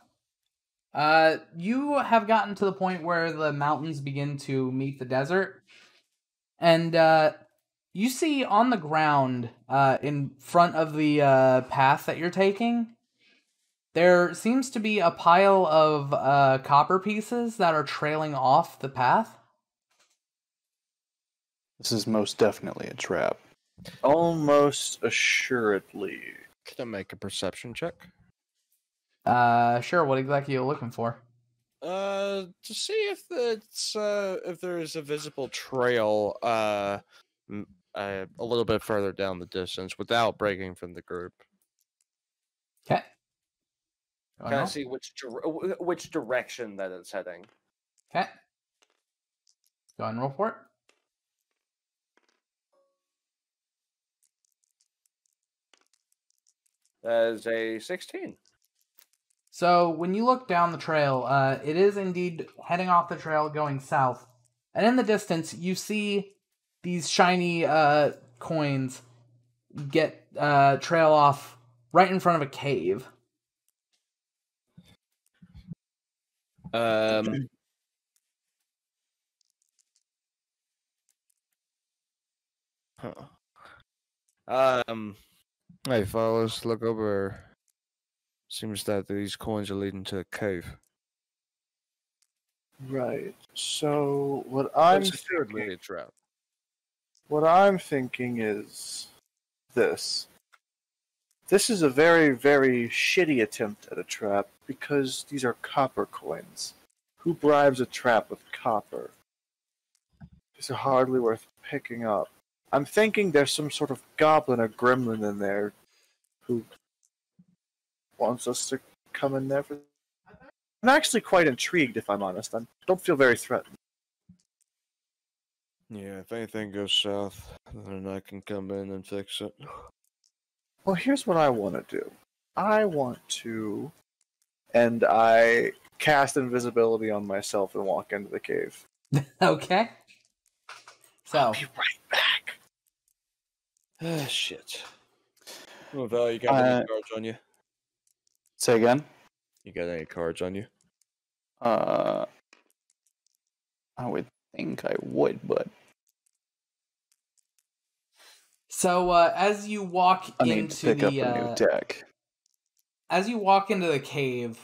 you have gotten to the point where the mountains begin to meet the desert, and you see on the ground, in front of the path that you're taking, there seems to be a pile of copper pieces that are trailing off the path. This is most definitely a trap. Almost assuredly. Can I make a perception check? Sure. What exactly are you looking for? To see if if there is a visible trail a little bit further down the distance without breaking from the group. Okay. Kind of see which direction that it's heading. Okay. Go ahead and roll for it. That is a 16. So when you look down the trail, it is indeed heading off the trail going south. And in the distance, you see these shiny coins get trail off right in front of a cave. Hey, fellas, look over. Seems that these coins are leading to a cave. Right. So what I'm Assuredly thinking, a trap. what I'm thinking is this. This is a very, very shitty attempt at a trap because these are copper coins. Who bribes a trap with copper? These are hardly worth picking up. I'm thinking there's some sort of goblin or gremlin in there who wants us to come in there for... I'm actually quite intrigued, if I'm honest. I don't feel very threatened. Yeah, if anything goes south, then I can come in and fix it. Well, here's what I want to do. I want to, and I cast invisibility on myself and walk into the cave. Okay. I'll So be right back. Ah, shit. Well, Val, you got any cards on you? Say again. You got any cards on you? I would think I would, but as you walk I need to pick up a new deck. as you walk into the cave,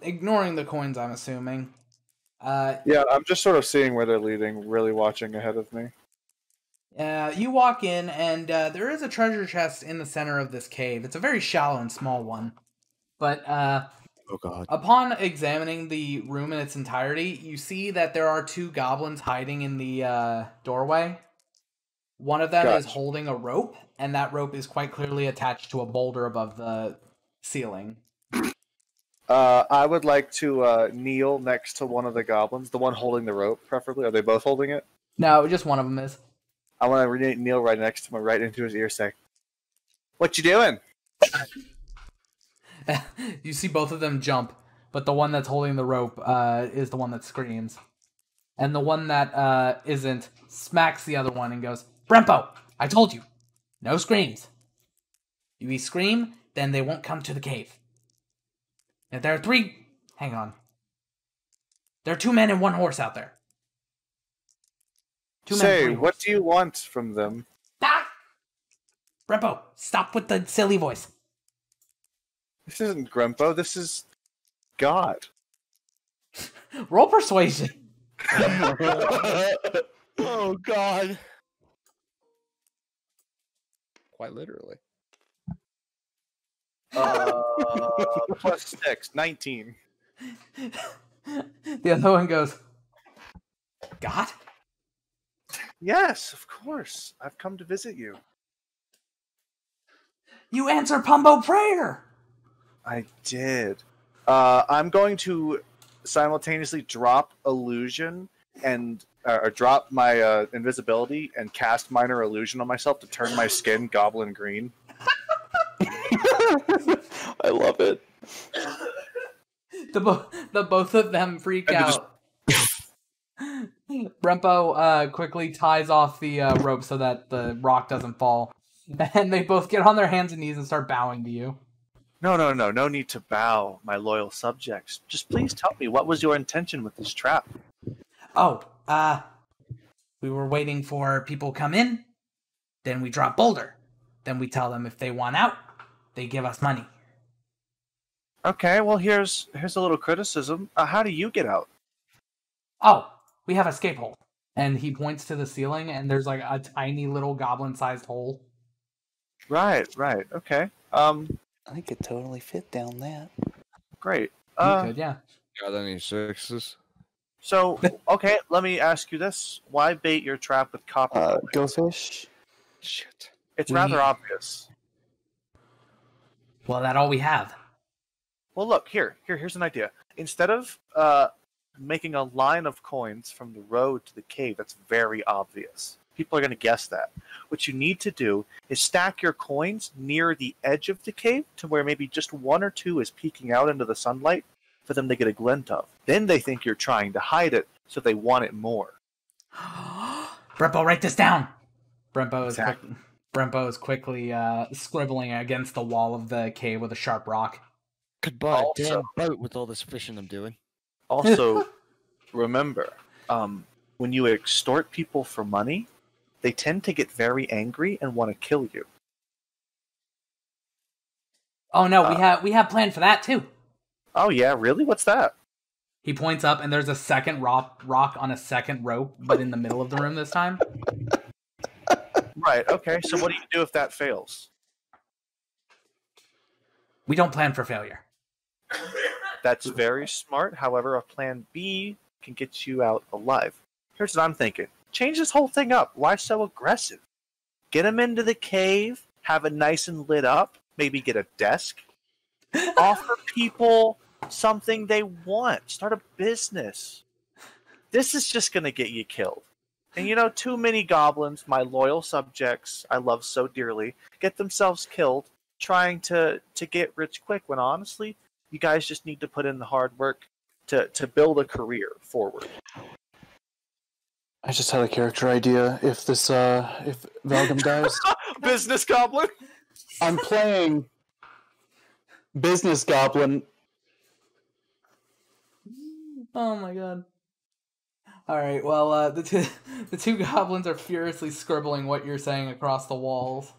ignoring the coins, I'm assuming. Yeah, I'm just sort of seeing where they're leading, really watching ahead of me. You walk in, and there is a treasure chest in the center of this cave. It's a very shallow and small one. But Oh god. upon examining the room in its entirety, you see that there are two goblins hiding in the doorway. One of them is Gotcha. holding a rope, and that rope is quite clearly attached to a boulder above the ceiling. I would like to kneel next to one of the goblins, the one holding the rope, preferably. Are they both holding it? No, just one of them is. I want to kneel right next to him, right into his ear, say, "What you doing?" You see both of them jump, but the one that's holding the rope is the one that screams. And the one that isn't smacks the other one and goes, "Brempo, I told you, no screams. You scream, then they won't come to the cave. If there are three... Hang on. There are 2 men and 1 horse out there. 2 men, Say, 3 what horse. do you want from them? Ah! Brempo, stop with the silly voice. This isn't Grumpo, this is God. Roll persuasion. Oh god. Quite literally. Plus 6, 19. The other one goes, God? Yes, of course. I've come to visit you. You answer Pumbo prayer. I did. I'm going to simultaneously drop illusion and or drop my invisibility and cast minor illusion on myself to turn my skin goblin green. I love it. The both of them freak out. Brempo quickly ties off the rope so that the rock doesn't fall. And they both get on their hands and knees and start bowing to you. No need to bow, my loyal subjects. Just please tell me, what was your intention with this trap? Oh, we were waiting for people come in. Then we drop boulder. Then we tell them if they want out, they give us money. Okay, well here's a little criticism. How do you get out? Oh, we have escape hole. And he points to the ceiling, and there's like a tiny little goblin-sized hole. Right, okay. I could totally fit down that. Great. You could, yeah. Got any sixes? So, okay, let me ask you this. Why bait your trap with copper? Go fish. Shit. It's rather obvious. Well, that's all we have. Well, look, here's an idea. Instead of making a line of coins from the road to the cave, that's very obvious. People are going to guess that. What you need to do is stack your coins near the edge of the cave to where maybe just 1 or 2 is peeking out into the sunlight for them to get a glint of. Then they think you're trying to hide it, so they want it more. Brempo, write this down. Brempo Exactly. is quickly scribbling against the wall of the cave with a sharp rock. Could buy Also- a damn boat with all this fishing I'm doing. Also, remember, when you extort people for money, they tend to get very angry and want to kill you. Oh no, we have planned for that too. Oh yeah, really? What's that? He points up, and there's a second rock on a second rope, but in the middle of the room this time. Right, okay, so what do you do if that fails? We don't plan for failure. That's very smart. However, a plan B can get you out alive. Here's what I'm thinking. Change this whole thing up. Why so aggressive? Get them into the cave, have it nice and lit up, maybe get a desk. Offer people something they want. Start a business. This is just going to get you killed. And you know, too many goblins, my loyal subjects, I love so dearly, get themselves killed trying to get rich quick when honestly, you guys just need to put in the hard work to build a career forward. I just had a character idea. If Valgum dies, Business goblin. I'm playing Business Goblin. Oh my god. Alright, well, the two goblins are furiously scribbling what you're saying across the walls.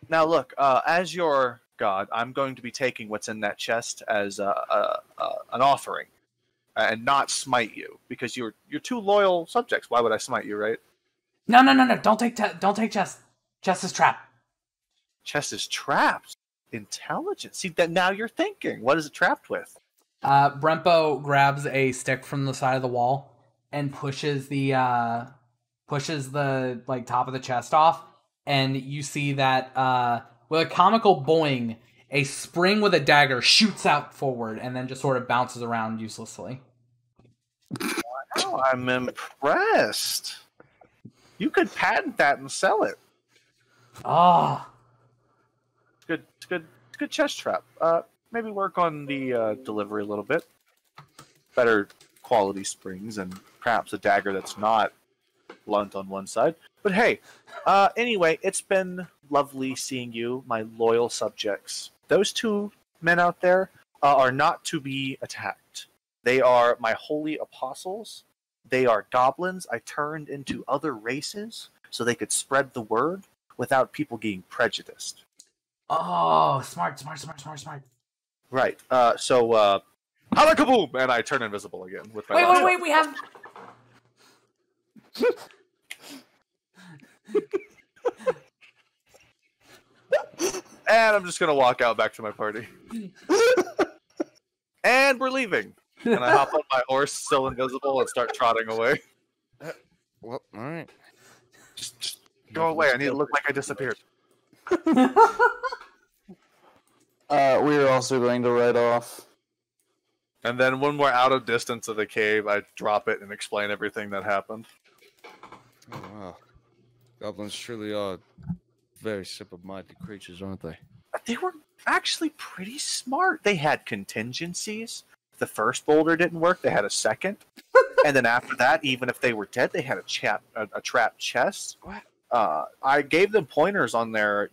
Now look, as your god, I'm going to be taking what's in that chest as an offering, and not smite you because you're two loyal subjects. Why would I smite you, right? No. Don't take chest. Chest is trapped. Chest is trapped. Intelligence. See that now you're thinking. What is it trapped with? Brempo grabs a stick from the side of the wall and pushes the like top of the chest off, and you see that with a comical boing, a spring with a dagger shoots out forward and then just sort of bounces around uselessly. Wow, I'm impressed. You could patent that and sell it. Ah, It's good chest trap. Maybe work on the delivery a little bit. Better quality springs and perhaps a dagger that's not blunt on one side. But hey, anyway, it's been lovely seeing you, my loyal subjects. Those two men out there are not to be attacked. They are my holy apostles. They are goblins I turned into other races so they could spread the word without people getting prejudiced. oh, smart. Right. So, halakaboom! And I turn invisible again with my Wait, we have... And I'm just gonna walk out back to my party. And we're leaving. And I hop on my horse, still invisible, and start trotting away. Well, all right. Just go away. I need to look like I disappeared. We're also going to ride off. And then when we're out of distance of the cave, I drop it and explain everything that happened. Oh, wow. Goblins truly are very simple-minded creatures, aren't they? They were actually pretty smart. They had contingencies. The first boulder didn't work. They had a second. And then after that, even if they were dead, they had a trapped chest. I gave them pointers on their,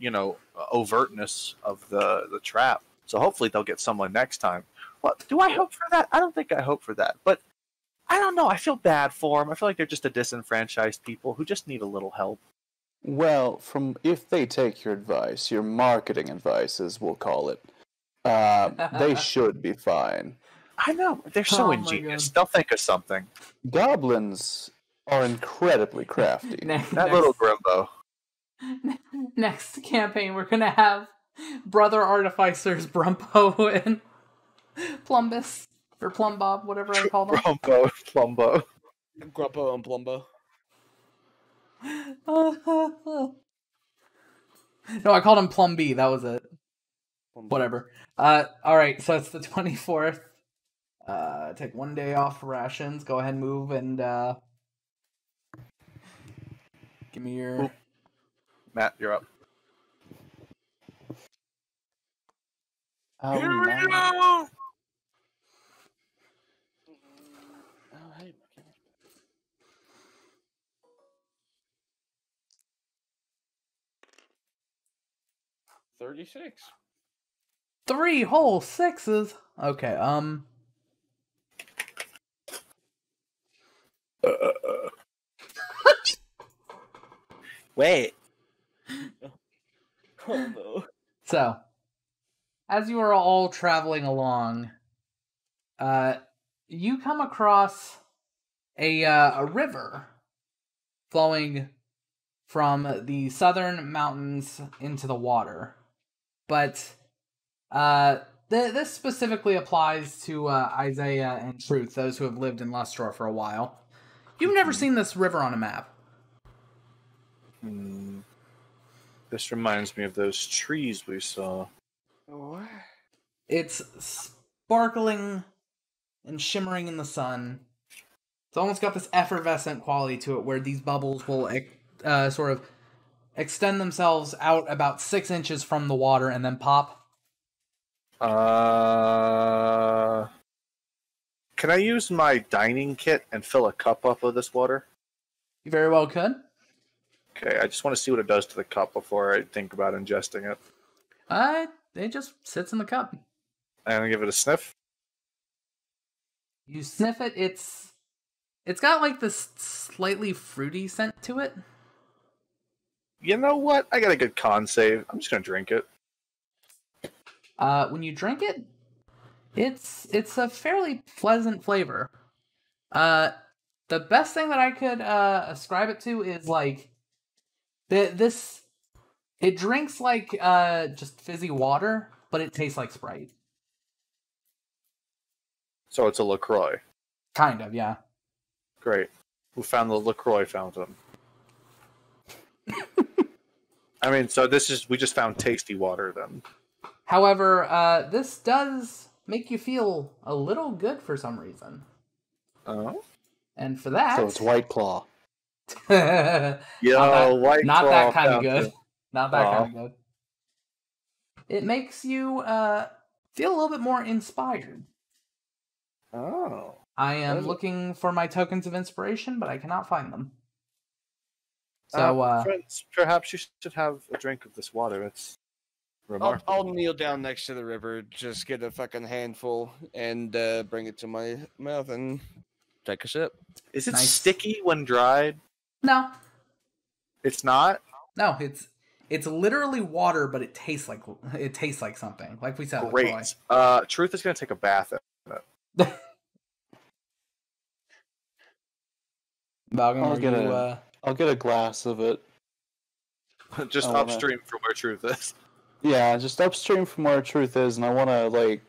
overtness of the trap. So hopefully they'll get someone next time. Well, do I hope for that? I don't think I hope for that. But I don't know. I feel bad for them. I feel like they're just a disenfranchised people who just need a little help. Well, if they take your advice, your marketing advices, we'll call it, they should be fine. I know. They're so Oh my ingenious. God. They'll think of something. Goblins are incredibly crafty. That little Grimbo. Next campaign, we're gonna have Brother Artificers Brumpo and Plumbus, or Plumbob, whatever I call them. Plumbo. Grumpo and Plumbo. No, I called him Plum B, that was it. Whatever. Alright, so it's the 24th. Take 1 day off for rations. Go ahead and move and give me your... Oop. Matt, you're up. Here we go! Oh, hey. 36. 3 whole 6s? Okay, Wait. Oh, no. So, as you are all traveling along, you come across a river flowing from the southern mountains into the water. But this specifically applies to Isaiah and Truth, those who have lived in Lustra for a while. You've never seen this river on a map. This reminds me of those trees we saw. What? It's sparkling and shimmering in the sun. It's almost got this effervescent quality to it where these bubbles will sort of extend themselves out about 6 inches from the water and then pop. Can I use my dining kit and fill a cup up with this water? You very well could. Okay, I just want to see what it does to the cup before I think about ingesting it. It just sits in the cup. And I give it a sniff. You sniff it, it's got like this slightly fruity scent to it. You know what? I got a good con save. I'm just gonna drink it. When you drink it, it's a fairly pleasant flavor. The best thing that I could ascribe it to is like this. It drinks like just fizzy water, but it tastes like Sprite. So it's a LaCroix. Kind of, yeah. Great. Who found the LaCroix fountain? I mean, so we just found tasty water then. However, this does make you feel a little good for some reason. Oh? And for that... So it's White Claw. Yo, White not Claw that kind of fountain. good. Not that kind of good. It makes you feel a little bit more inspired. Oh. I am looking for my tokens of inspiration, but I cannot find them. So, friends, perhaps you should have a drink of this water. It's remarkable. I'll kneel down next to the river, just get a fucking handful, and bring it to my mouth and take a sip. Is it Nice. sticky when dried? no, It's not? no, it's literally water, but it tastes like something. Like we said, LaCroix. Great. Truth is going to take a bath in it. Balgam, I'll get a glass of it. Just I wanna- upstream from where Truth is. Yeah, just upstream from where Truth is, and I want to, like...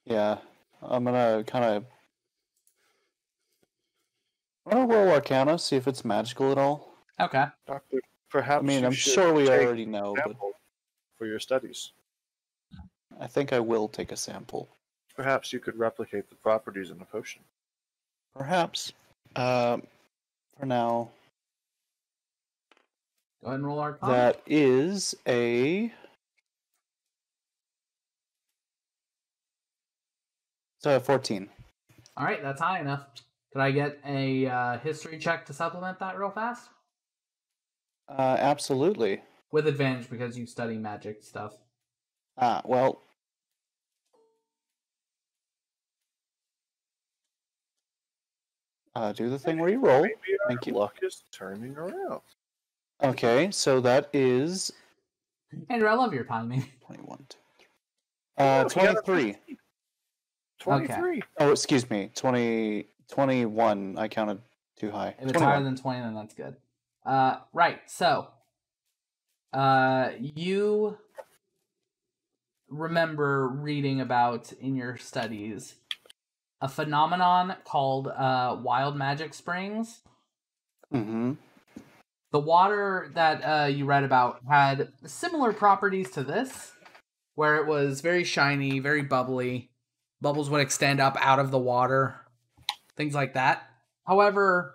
Yeah, I'm gonna kind of... I'm gonna roll Arcana, see if it's magical at all. okay. Doctor, perhaps I mean, you I'm should sure we take already know, a but sample for your studies. I think I will take a sample. Perhaps you could replicate the properties in a potion. Perhaps. For now, Go ahead and roll Arcana. that is a... So, 14. All right, that's high enough. Could I get a history check to supplement that real fast? Absolutely. With advantage because you study magic stuff. Well... do the thing where you roll. Maybe our Thank you. luck is turning around. Okay, so that is Andrew, I love your timing. 21. Oh, he got a 23. 23. Oh, excuse me. 21. I counted too high. If it's 21. higher than 20, then that's good. Right, so you remember reading about in your studies a phenomenon called wild magic springs. Mm-hmm. The water that you read about had similar properties to this, where it was very shiny, very bubbly. Bubbles would extend up out of the water, things like that. However,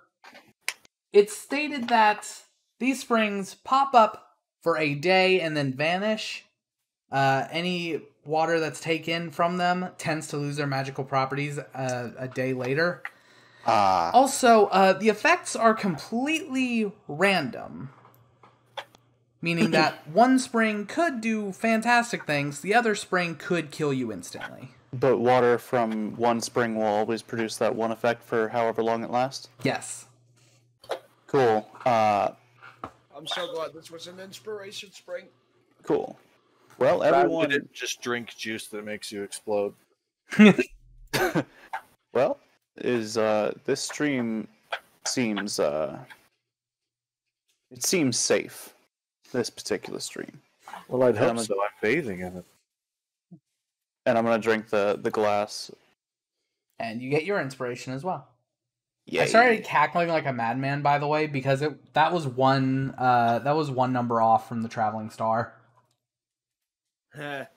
it's stated that these springs pop up for a day and then vanish. Any water that's taken from them tends to lose their magical properties a day later. Also, the effects are completely random. Meaning that one spring could do fantastic things, the other spring could kill you instantly. But water from one spring will always produce that one effect for however long it lasts? Yes. Cool. I'm so glad this was an inspiration spring. Cool. Well, Everyone everyone... didn't just drink juice that makes you explode. Well, this stream seems, it seems safe. This particular stream. Well, I'd hope I'm a- so. I'm bathing in it. And I'm gonna drink the glass. And you get your inspiration as well. Yeah. I started cackling like a madman, by the way, because that was one number off from the traveling star. The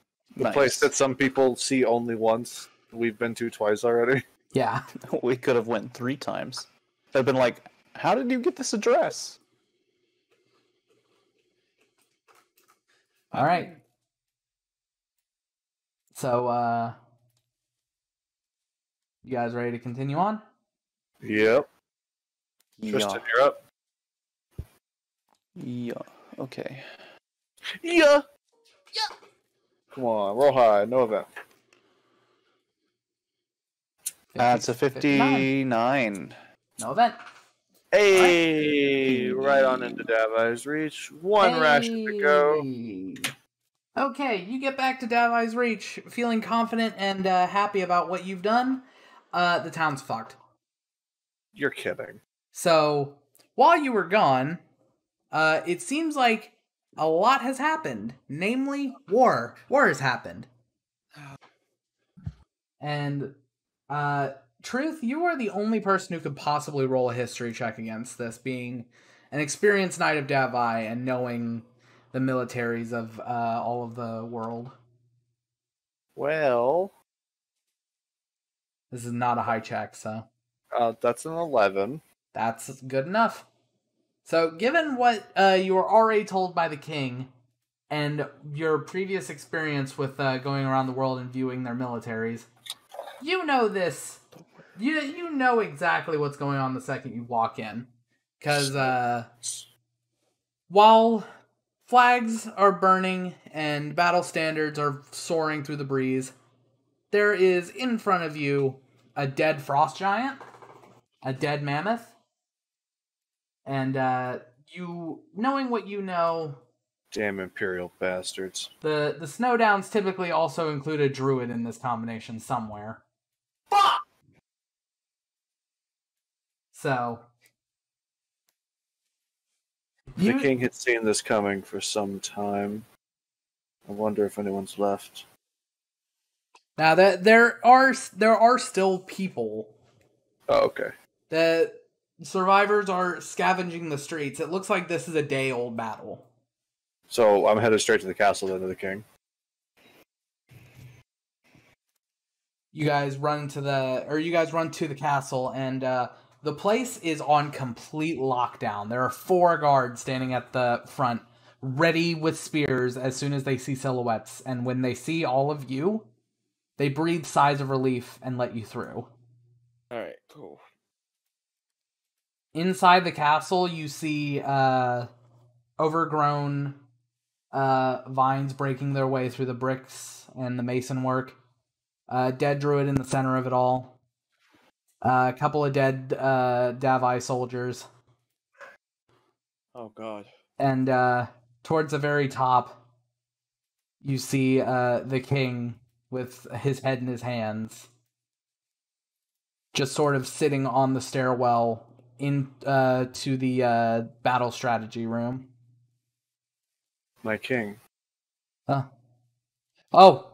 place that some people see only once. We've been to twice already. Yeah. We could have went 3 times. They've been like, how did you get this address? All right. So, you guys ready to continue on? Yep. Yeah. Tristan, you're up. Yeah. Okay. Yeah. Come on, roll high. No event. That's a 59. No event. Hey, right on into Davi's reach. One ration to go. Hey. Okay, you get back to Davi's Reach feeling confident and happy about what you've done. The town's fucked. You're kidding. So, while you were gone, it seems like a lot has happened. Namely, war. War has happened. And, Truth, you are the only person who could possibly roll a history check against this, being an experienced Knight of Davi and knowing the militaries of all of the world. Well, This is not a high check, so that's an 11. that's good enough. So, given what you were already told by the king and your previous experience with going around the world and viewing their militaries, you know this. You know exactly what's going on the second you walk in. Because while flags are burning and battle standards are soaring through the breeze, there is in front of you a dead frost giant, a dead mammoth, and you, knowing what you know, Damn Imperial bastards. the Snowdowns typically also include a druid in this combination somewhere. Fuck! So, The king had seen this coming for some time. I wonder if anyone's left. now that there are still people. Oh, okay. The survivors are scavenging the streets. It looks like this is a day-old battle. So I'm headed straight to the castle then to the king. You guys run to the castle, and the place is on complete lockdown. There are 4 guards standing at the front, ready with spears as soon as they see silhouettes. And when they see all of you, they breathe sighs of relief and let you through. Alright, cool. Inside the castle, you see overgrown vines breaking their way through the bricks and the mason work. Dead druid in the center of it all. A couple of dead Davi soldiers. Oh god. And towards the very top, you see the king with his head in his hands, just sort of sitting on the stairwell to the battle strategy room. My king. Oh,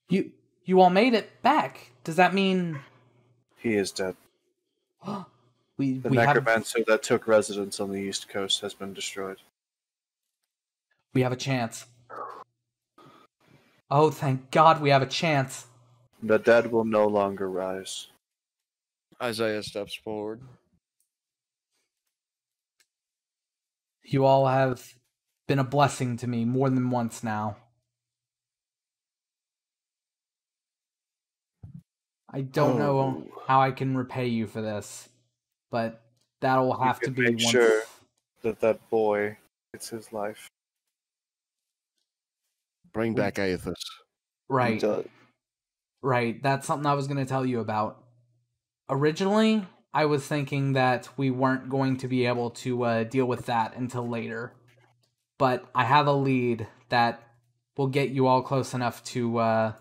you all made it back. Does that mean He is dead. we The have necromancer that took residence on the East Coast has been destroyed. a chance? Oh, thank God we have a chance. The dead will no longer rise. Isaiah steps forward. You all have been a blessing to me more than once now. I don't know how I can repay you for this, but that will have to can be make once. sure that boy gets his life. Bring back Aethys. Right. Right. That's something I was going to tell you about. Originally, I was thinking that we weren't going to be able to deal with that until later. But I have a lead that will get you all close enough to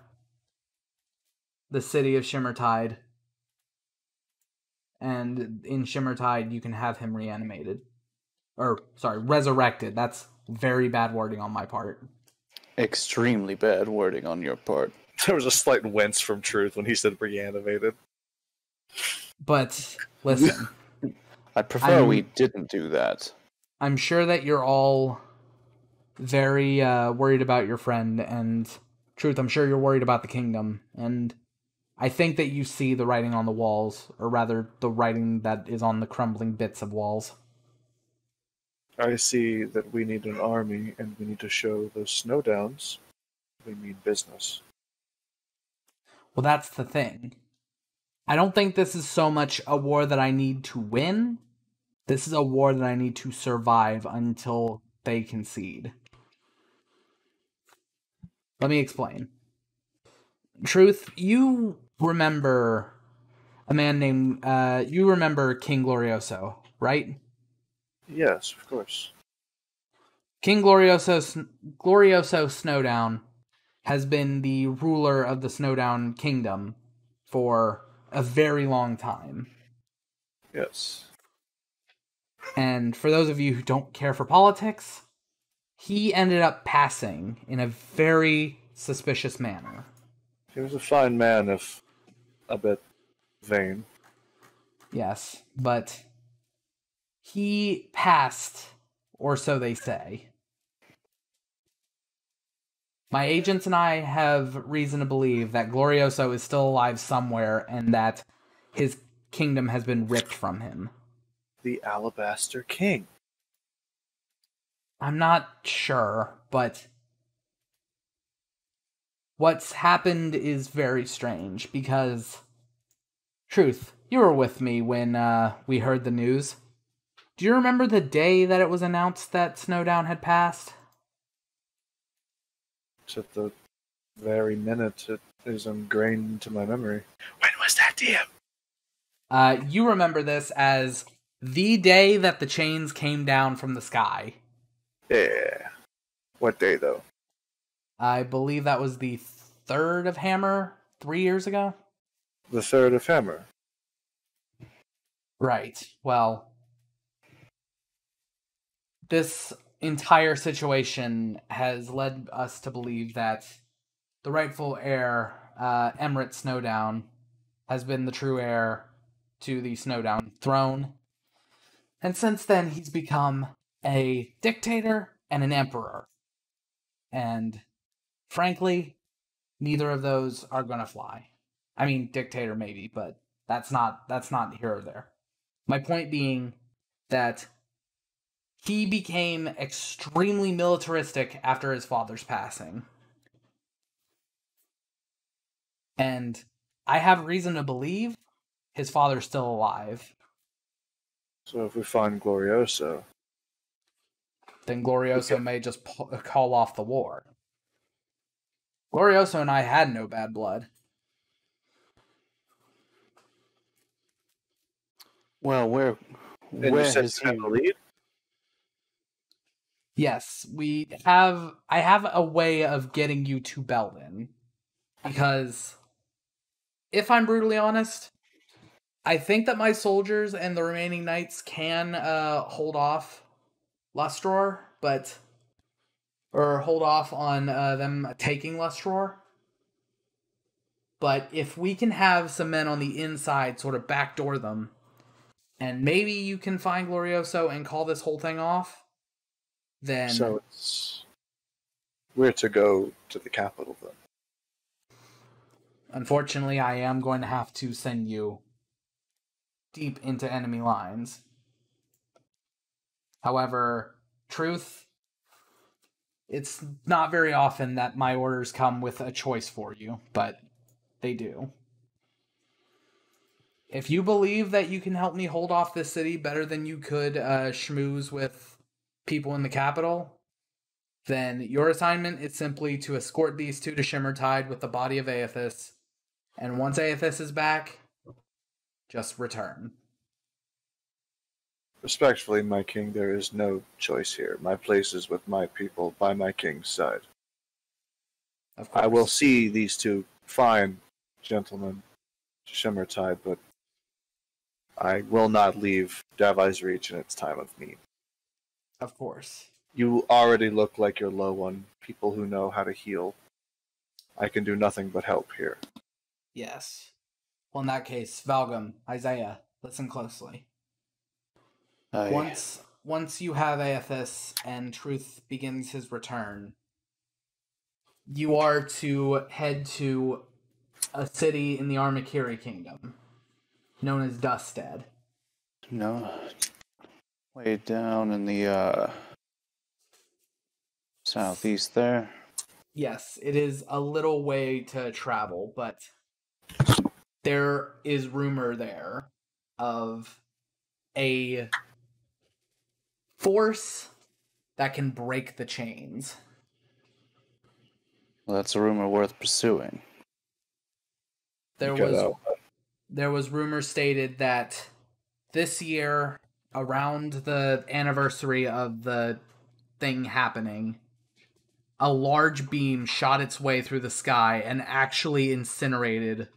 the city of Shimmertide. And in Shimmertide, you can have him reanimated. Resurrected. That's very bad wording on my part. Extremely bad wording on your part. There was a slight wince from Truth when he said reanimated. But, listen. I prefer we didn't do that. I'm sure that you're all very worried about your friend, and Truth, I'm sure you're worried about the kingdom, and I think that you see the writing on the walls, or rather, the writing that is on the crumbling bits of walls. I see that we need an army, and we need to show those snowdowns we mean business. Well, that's the thing. I don't think this is so much a war that I need to win. This is a war that I need to survive until they concede. Let me explain. Truth, you remember a man named, you remember King Glorioso, right? Yes, of course. King Glorioso Snowdown has been the ruler of the Snowdown Kingdom for a very long time. Yes. And for those of you who don't care for politics, he ended up passing in a very suspicious manner. He was a fine man, if a bit vain. Yes, but he passed, or so they say. My agents and I have reason to believe that Glorioso is still alive somewhere and that his kingdom has been ripped from him. The Alabaster King. I'm not sure, but what's happened is very strange because, Truth, you were with me when we heard the news. Do you remember the day that it was announced that Snowdown had passed? To the very minute it is ingrained into my memory. When was that, DM? You remember this as the day that the chains came down from the sky. Yeah. What day, though? I believe that was the 3rd of Hammer 3 years ago. The 3rd of Hammer. Right. Well, this entire situation has led us to believe that the rightful heir, Emirate Snowdown, has been the true heir to the Snowdown throne. And since then, he's become a dictator and an emperor. And frankly, neither of those are gonna fly. I mean, dictator maybe, but that's not here or there. My point being that he became extremely militaristic after his father's passing. And I have reason to believe his father's still alive. So if we find Glorioso... Then Glorioso may just call off the war. Glorioso and I had no bad blood. Well, where And you said has you have he? the lead? Yes, I have a way of getting you to Belden. Because, if I'm brutally honest, I think that my soldiers and the remaining knights can hold off Lustror, or hold off on them taking Lustror. But if we can have some men on the inside sort of backdoor them, and maybe you can find Glorioso and call this whole thing off, then... So we're to go to the capital, then. Unfortunately, I am going to have to send you deep into enemy lines. However, Truth, it's not very often that my orders come with a choice for you, but they do. If you believe that you can help me hold off this city better than you could schmooze with people in the capital, then your assignment is simply to escort these two to Shimmertide with the body of Aethys, and once Aethys is back, just return. Respectfully, my king, there is no choice here. My place is with my people, by my king's side. Of course. I will see these two fine gentlemen to Shimmertide, but I will not leave Davi's Reach in its time of need. Of course. You already look like you're low on people who know how to heal. I can do nothing but help here. Yes. Well, in that case, Valgum, Isaiah, listen closely. Once you have Aethys and Truth begins his return, you are to head to a city in the Armakiri Kingdom, known as Duststead. No. Way down in the southeast there. Yes, it is a little way to travel, but there is rumor there of a force that can break the chains. Well, that's a rumor worth pursuing. There was rumors stated that this year, around the anniversary of the thing happening, a large beam shot its way through the sky and actually incinerated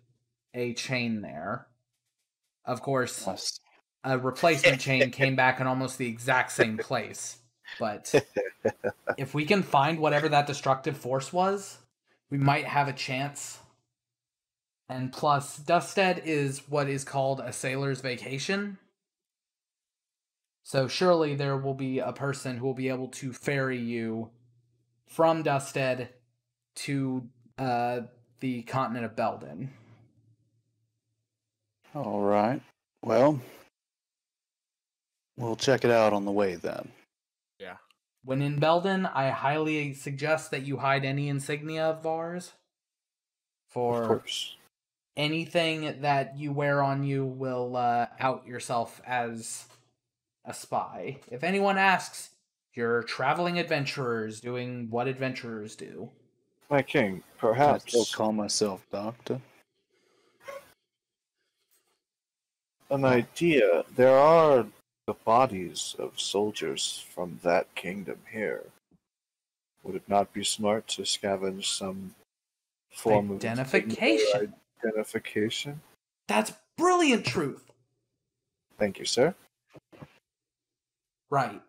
a chain there. Of course, Yes. a replacement chain came back in almost the exact same place. But if we can find whatever that destructive force was, we might have a chance. And plus, Dusted is what is called a sailor's vacation. So surely there will be a person who will be able to ferry you from Dusted to the continent of Belden. All right. Well, we'll check it out on the way then. When in Belden, I highly suggest that you hide any insignia of ours. Of For course. anything that you wear on you will out yourself as a spy. If anyone asks, you're traveling adventurers doing what adventurers do. My king, I still perhaps call myself Doctor. an idea. There are the bodies of soldiers from that kingdom here. Would it not be smart to scavenge some form Identification. of identification? That's brilliant truth. Thank you, sir. Right.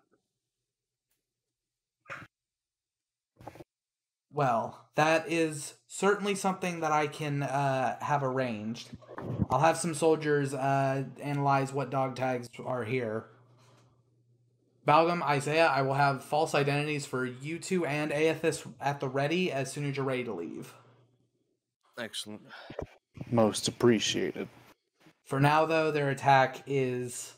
Well, that is certainly something that I can have arranged. I'll have some soldiers analyze what dog tags are here. Balgam, Isaiah, I will have false identities for you two and Aethys at the ready as soon as you're ready to leave. Excellent. Most appreciated. For now, though, their attack is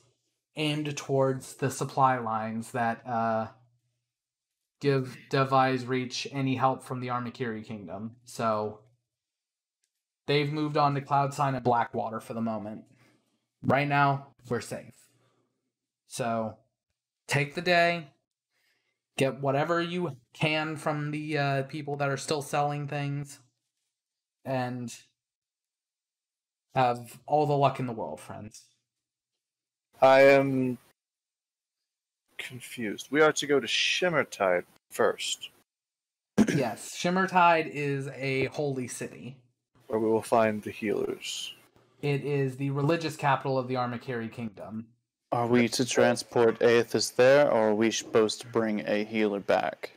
aimed towards the supply lines that give Device Reach any help from the Armakiri Kingdom. So they've moved on to Cloud Sign and Blackwater for the moment. Right now, we're safe. So take the day, get whatever you can from the people that are still selling things, and have all the luck in the world, friends. I am confused. We are to go to Shimmertide first, Yes, Shimmertide is a holy city. where we will find the healers. It is the religious capital of the Armakiri Kingdom. Are we to transport Aethys there, or are we supposed to bring a healer back?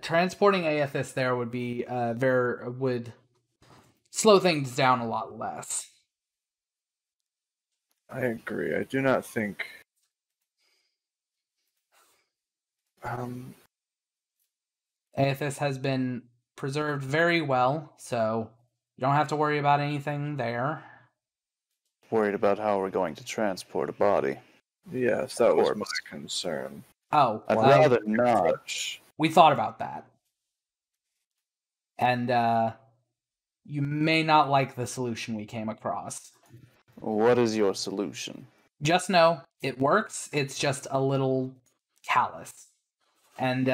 Transporting Aethys there would be would slow things down a lot less. I agree. I do not think. Aethys has been preserved very well, so you don't have to worry about anything there. Worried about how we're going to transport a body. Yes, that was my Corpse. concern. Oh, I'd well, rather not. we thought about that. And you may not like the solution we came across. What is your solution? Just know it works. It's just a little callous. And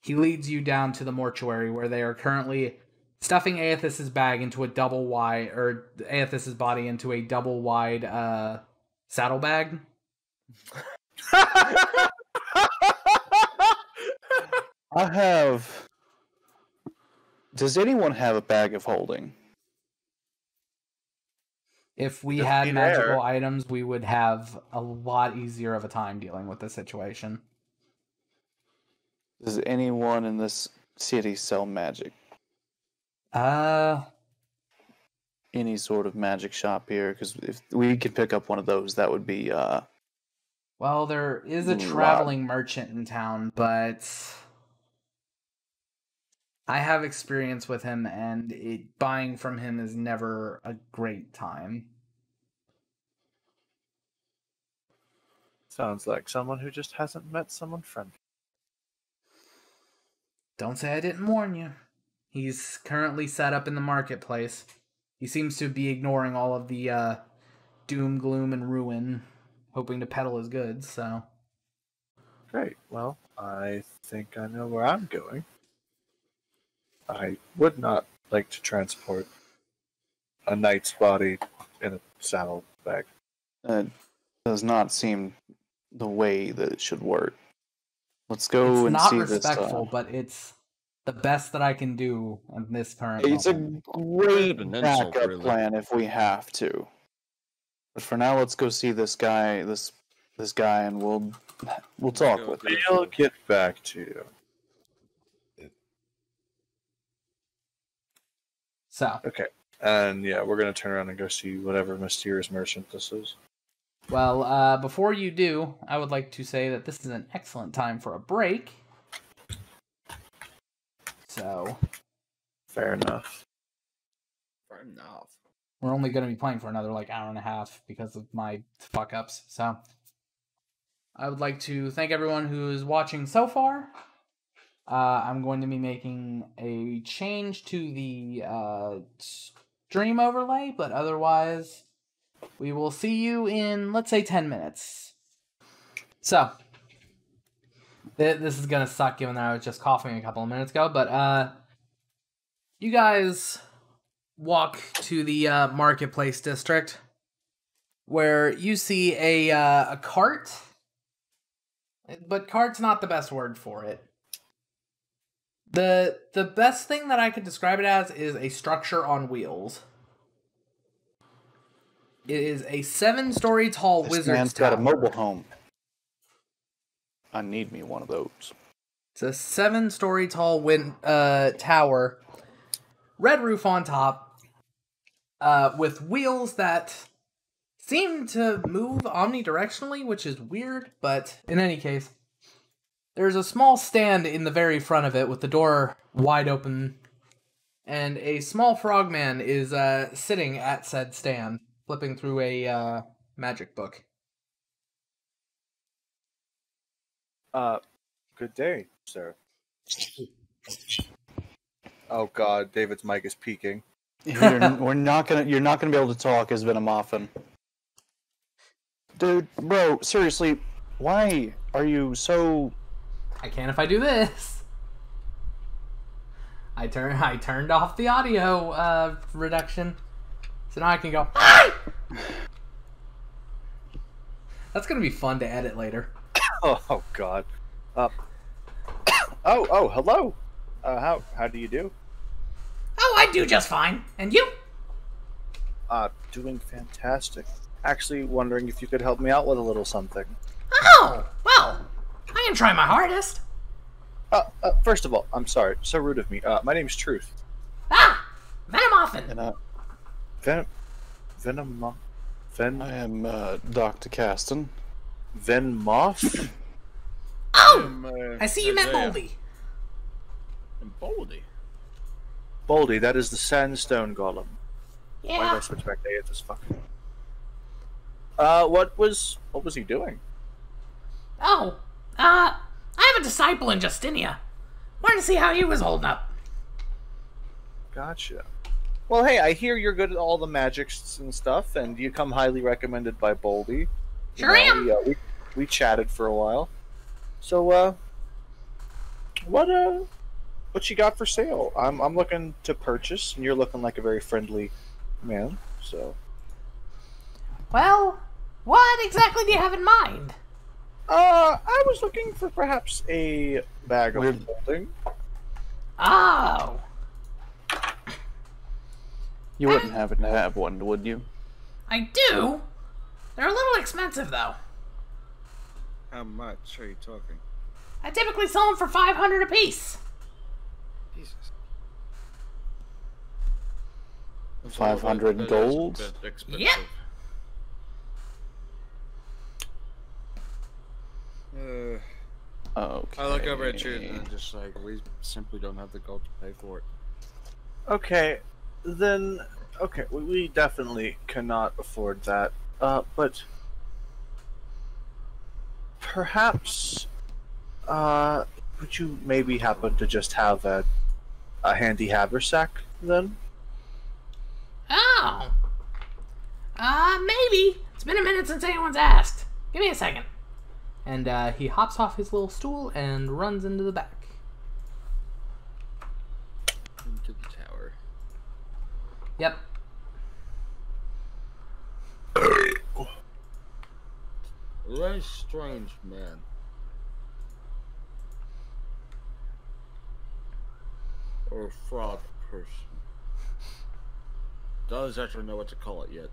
he leads you down to the mortuary where they are currently stuffing Aethys's bag into a double wide, or Aethys's body into a double wide saddlebag. I have. Does anyone have a bag of holding? If we Just had be magical there. items, we would have a lot easier of a time dealing with this situation. Does anyone in this city sell magic? Any sort of magic shop here? Because if we could pick up one of those, that would be Well, there is a Lot. traveling merchant in town, but I have experience with him, and buying from him is never a great time. Sounds like someone who just hasn't met someone friendly. Don't say I didn't warn you. He's currently set up in the marketplace. He seems to be ignoring all of the doom, gloom, and ruin, hoping to peddle his goods, so... Great. Well, I think I know where I'm going. I would not like to transport a knight's body in a saddlebag. That does not seem the way that it should work. Let's go It's and not see respectful, this. but it's the best that I can do in this current It's moment. a great An insult, backup really. plan if we have to. But for now, let's go see this guy. This guy, and we'll talk go with do him. We'll get back to you. So, Okay. And yeah, we're going to turn around and go see whatever mysterious merchant this is. well, before you do, I would like to say that this is an excellent time for a break. So, Fair enough. Fair enough. we're only going to be playing for another, hour and a half because of my fuck-ups. So, I would like to thank everyone who's watching so far. I'm going to be making a change to the stream overlay, but otherwise, we will see you in, let's say, 10 minutes. So, this is going to suck given that I was just coughing a couple of minutes ago, but you guys walk to the marketplace district where you see a cart, but cart's not the best word for it. The best thing that I could describe it as is a structure on wheels. It is a 7-story tall This wizard's man's tower. got a mobile home. I need me one of those. It's a 7-story tall tower, red roof on top, with wheels that seem to move omnidirectionally, which is weird, but in any case, there's a small stand in the very front of it with the door wide open, and a small frogman is sitting at said stand, flipping through a magic book. Good day, sir. Oh God, David's mic is peaking. You're not gonna be able to talk as Venomoffin. Dude, bro, seriously, why are you so... I can if I do this. I turned off the audio reduction, so now I can go. Hi! That's gonna be fun to edit later. Oh God. Oh, hello. How do you do? Oh, I do just fine. And you? Doing fantastic. Actually, wondering if you could help me out with a little something. Oh, well, I can try my hardest. First of all, I'm sorry, so rude of me. My name's Truth. Ah, Venomoffin. And Venom. I am Dr. Caston. Venmoff? Oh, I see you meant Boldy. Boldy. Boldy, that is the sandstone golem. Why did I Yeah. switch back to this fucking? What was he doing? Oh, I have a disciple in Justinia. Wanted to see how he was holding up. Gotcha. Well, hey, I hear you're good at all the magics and stuff, and you come highly recommended by Boldy. Sure am. We chatted for a while. So, what you got for sale? I'm looking to purchase, and you're looking like a very friendly man. So, Well, what exactly do you have in mind? I was looking for perhaps a bag of holding. Oh, You wouldn't happen to have one, would you? I do. They're a little expensive, though. How much are you talking? I typically sell them for 500 apiece. Jesus. 500 gold? Yep. Okay. I look over at you and I'm just like, we simply don't have the gold to pay for it. Okay, then. Okay, we definitely cannot afford that. But Perhaps, would you maybe happen to just have a handy haversack then? Oh. Maybe. It's been a minute since anyone's asked. Give me a second. And he hops off his little stool and runs into the back. Into the tower. Yep. Very strange man. Or a fraud person. Doesn't actually know what to call it yet.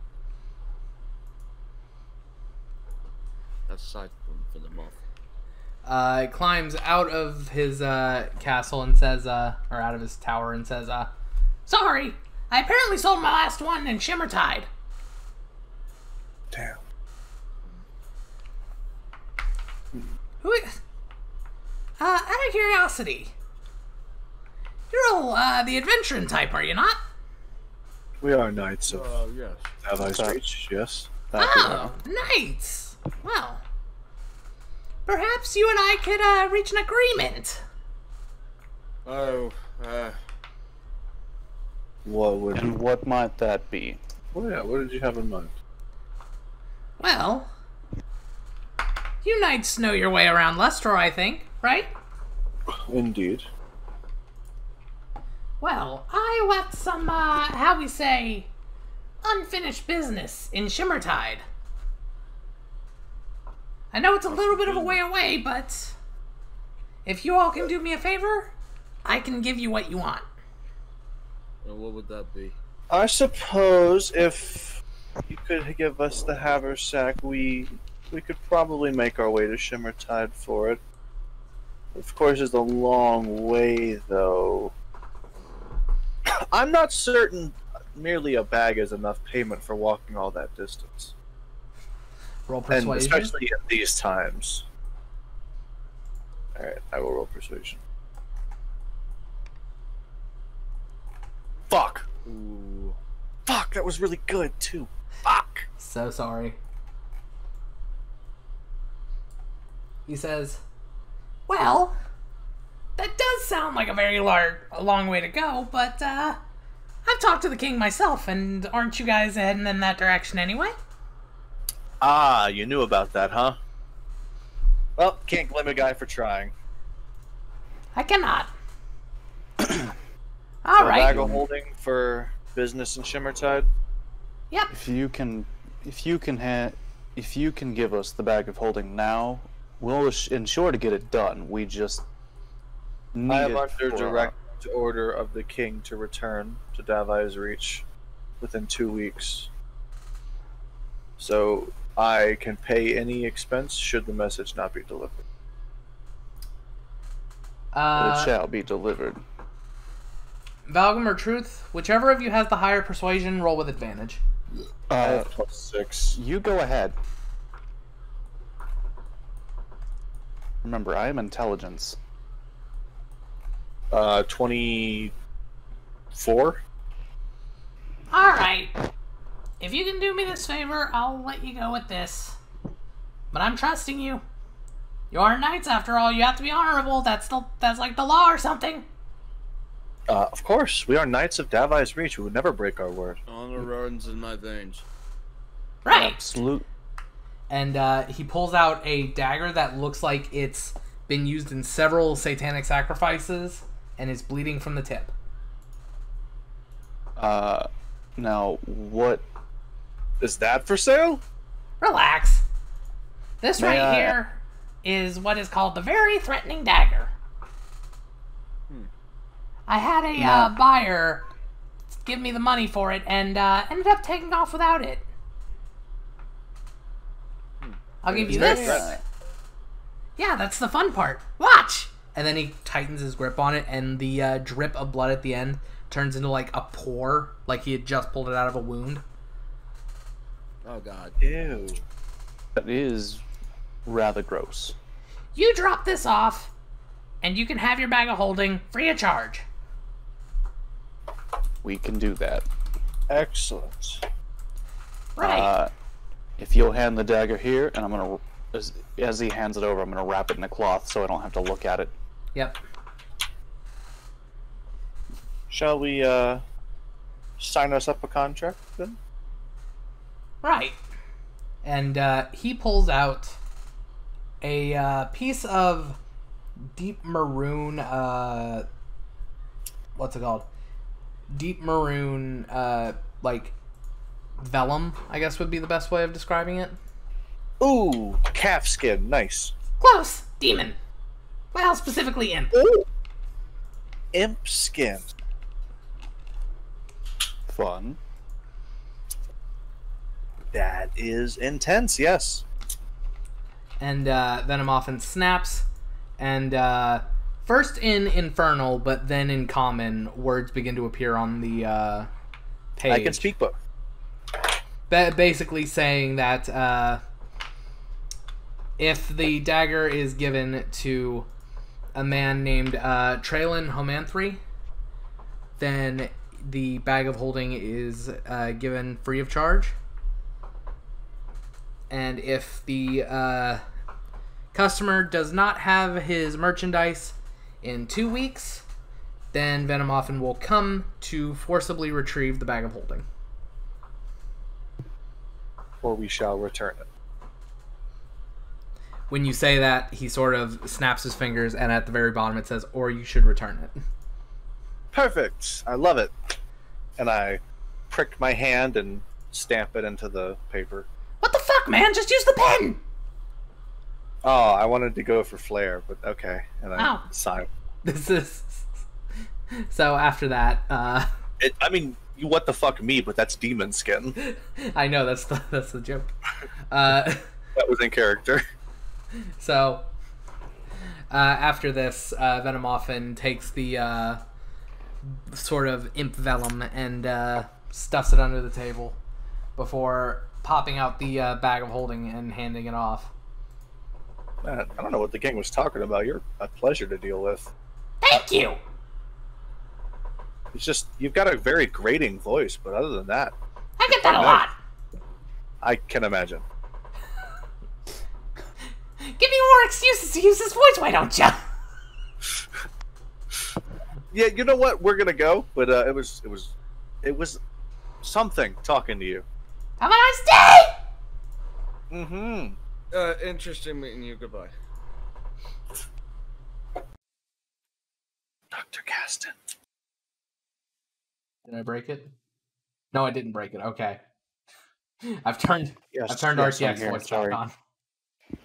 That's aside from the month. Climbs out of his castle and says, or out of his tower and says, sorry, I apparently sold my last one in Shimmertide. Damn. Out of curiosity, you're all the adventuring type, are you not? We are knights of Yes. Allies Reach, yes. Oh, knights. Well, perhaps you and I could reach an agreement. Oh, And what might that be? Oh yeah, what did you have in mind? Well, you knights know your way around Leicester, I think, right? Indeed. Well, I left some, how we say, unfinished business in Shimmertide. I know it's a little bit of a way away, but if you all can do me a favor, I can give you what you want. and what would that be? I suppose if you could give us the haversack, we could probably make our way to Shimmertide for it. Of course, it's a long way, though. I'm not certain merely a bag is enough payment for walking all that distance. Roll And persuasion. especially at these times. Alright, I will roll persuasion. Fuck! Ooh. Fuck, that was really good, too. Fuck! So sorry. He says, well, that does sound like a long way to go, but, I've talked to the king myself, and aren't you guys heading in that direction anyway? Ah, you knew about that, huh? Well, can't blame a guy for trying. I cannot. So Alright. bag of holding for business in Shimmertide? Yep. If you can give us the bag of holding now, we'll ensure to get it done. We just need I am it under for, direct order of the king to return to Davi's Reach within 2 weeks. So I can pay any expense should the message not be delivered. but it shall be delivered. Valgum or Truth, whichever of you has the higher persuasion, roll with advantage. I have +6. You go ahead. Remember, I am intelligence. 24? Alright. If you can do me this favor, I'll let you go with this. But I'm trusting you. You are knights after all, you have to be honorable. That's like the law or something. Of course, we are knights of Davi's Reach. We would never break our word. Honor runs in my veins. Right. Absolute. And he pulls out a dagger that looks like it's been used in several satanic sacrifices and is bleeding from the tip. Now, what? Is that for sale? Relax. This May right I- here is what is called the very threatening dagger. I had a Now- buyer give me the money for it and ended up taking off without it. I'll give you very this. threatening. Yeah, that's the fun part. Watch! And then he tightens his grip on it, and the drip of blood at the end turns into like a pour, like he had just pulled it out of a wound. Oh god. Ew. That is rather gross. You drop this off, and you can have your bag of holding free of charge. We can do that. Excellent. Right. If you'll hand the dagger here, and I'm gonna as he hands it over, I'm going to wrap it in a cloth so I don't have to look at it. Yep. Shall we sign us up a contract then? Right. And he pulls out a piece of deep maroon, what's it called? Deep maroon, like, vellum, I guess would be the best way of describing it. Ooh, calf skin, nice. Close! Demon! Well, specifically imp. Ooh. Imp skin. Fun. That is intense, yes. And Venom often snaps, and first in Infernal, but then in Common, words begin to appear on the page. I can speak both. Basically saying that if the dagger is given to a man named Traylon Homanthry, then the bag of holding is given free of charge. And if the customer does not have his merchandise in 2 weeks, then Venomoffen will come to forcibly retrieve the bag of holding. Or we shall return it. When you say that, he sort of snaps his fingers, and at the very bottom it says, or you should return it. Perfect. I love it. And I prick my hand and stamp it into the paper. What the fuck, man? Just use the pen! Oh, I wanted to go for flair, but okay. And I sign. This is... So after that, I mean, you what the fuck me, but that's demon skin. I know, that's the joke. That was in character. So, after this, Venomoffen takes the sort of imp vellum and stuffs it under the table before popping out the bag of holding and handing it off. Man, I don't know what the gang was talking about. You're a pleasure to deal with. Thank you! It's just, you've got a very grating voice, but other than that... I get that a lot! I can imagine. Give me more excuses to use this voice, why don't ya? Yeah, you know what? We're gonna go, but it was something talking to you. Have a nice day! Mm-hmm. Interesting meeting you. Goodbye. Dr. Gaston. Did I break it? No, I didn't break it. Okay. I've turned Yes, RTX I'm here, voice sorry. back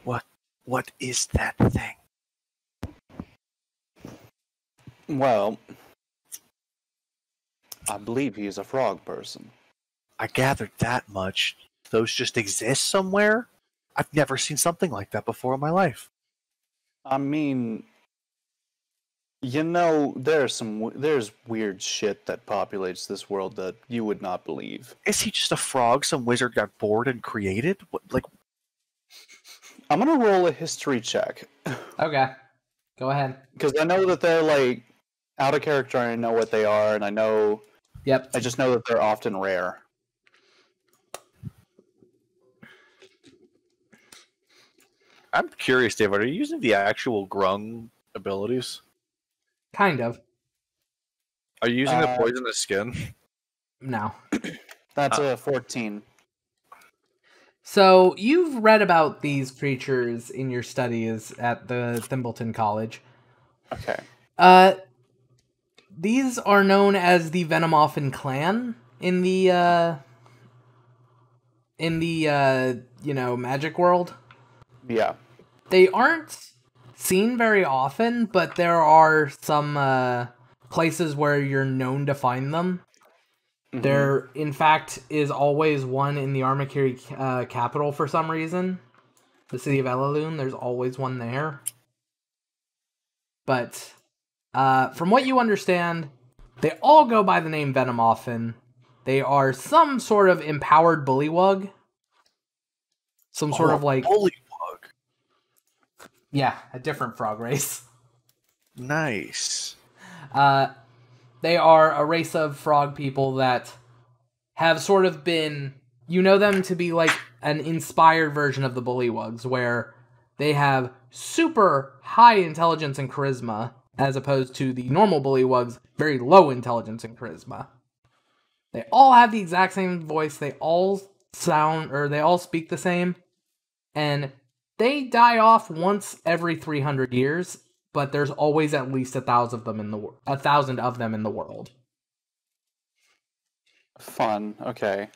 on. What is that thing? Well, I believe he's a frog person. I gathered that much. Those just exist somewhere? I've never seen something like that before in my life. I mean, you know, there's weird shit that populates this world that you would not believe. Is he just a frog some wizard got bored and created? What, like, I'm gonna roll a history check. Okay. Go ahead. Because I know that they're, like, out of character, and I know what they are, and Yep. I just know that they're often rare. I'm curious, David, are you using the actual grung abilities? Kind of. Are you using the poisonous skin? No. That's a 14. So, you've read about these creatures in your studies at the Thimbleton College. Okay. These are known as the Venomoffen clan in the magic world. Yeah. They aren't seen very often, but there are some places where you're known to find them. Mhm. There, in fact, is always one in the Armakiri capital for some reason. The city of Elaloon, there's always one there. But from what you understand, they all go by the name Venomoffen. They are some sort of empowered bullywug. Some sort of like... Bullywug. Yeah, a different frog race. Nice. They are a race of frog people that have sort of been you know them to be like an inspired version of the Bullywugs, where they have super high intelligence and charisma, as opposed to the normal Bullywugs, very low intelligence and charisma. They all have the exact same voice, they all speak the same, and they die off once every 300 years, but there's always at least 1,000 of them in the world. Fun. Okay.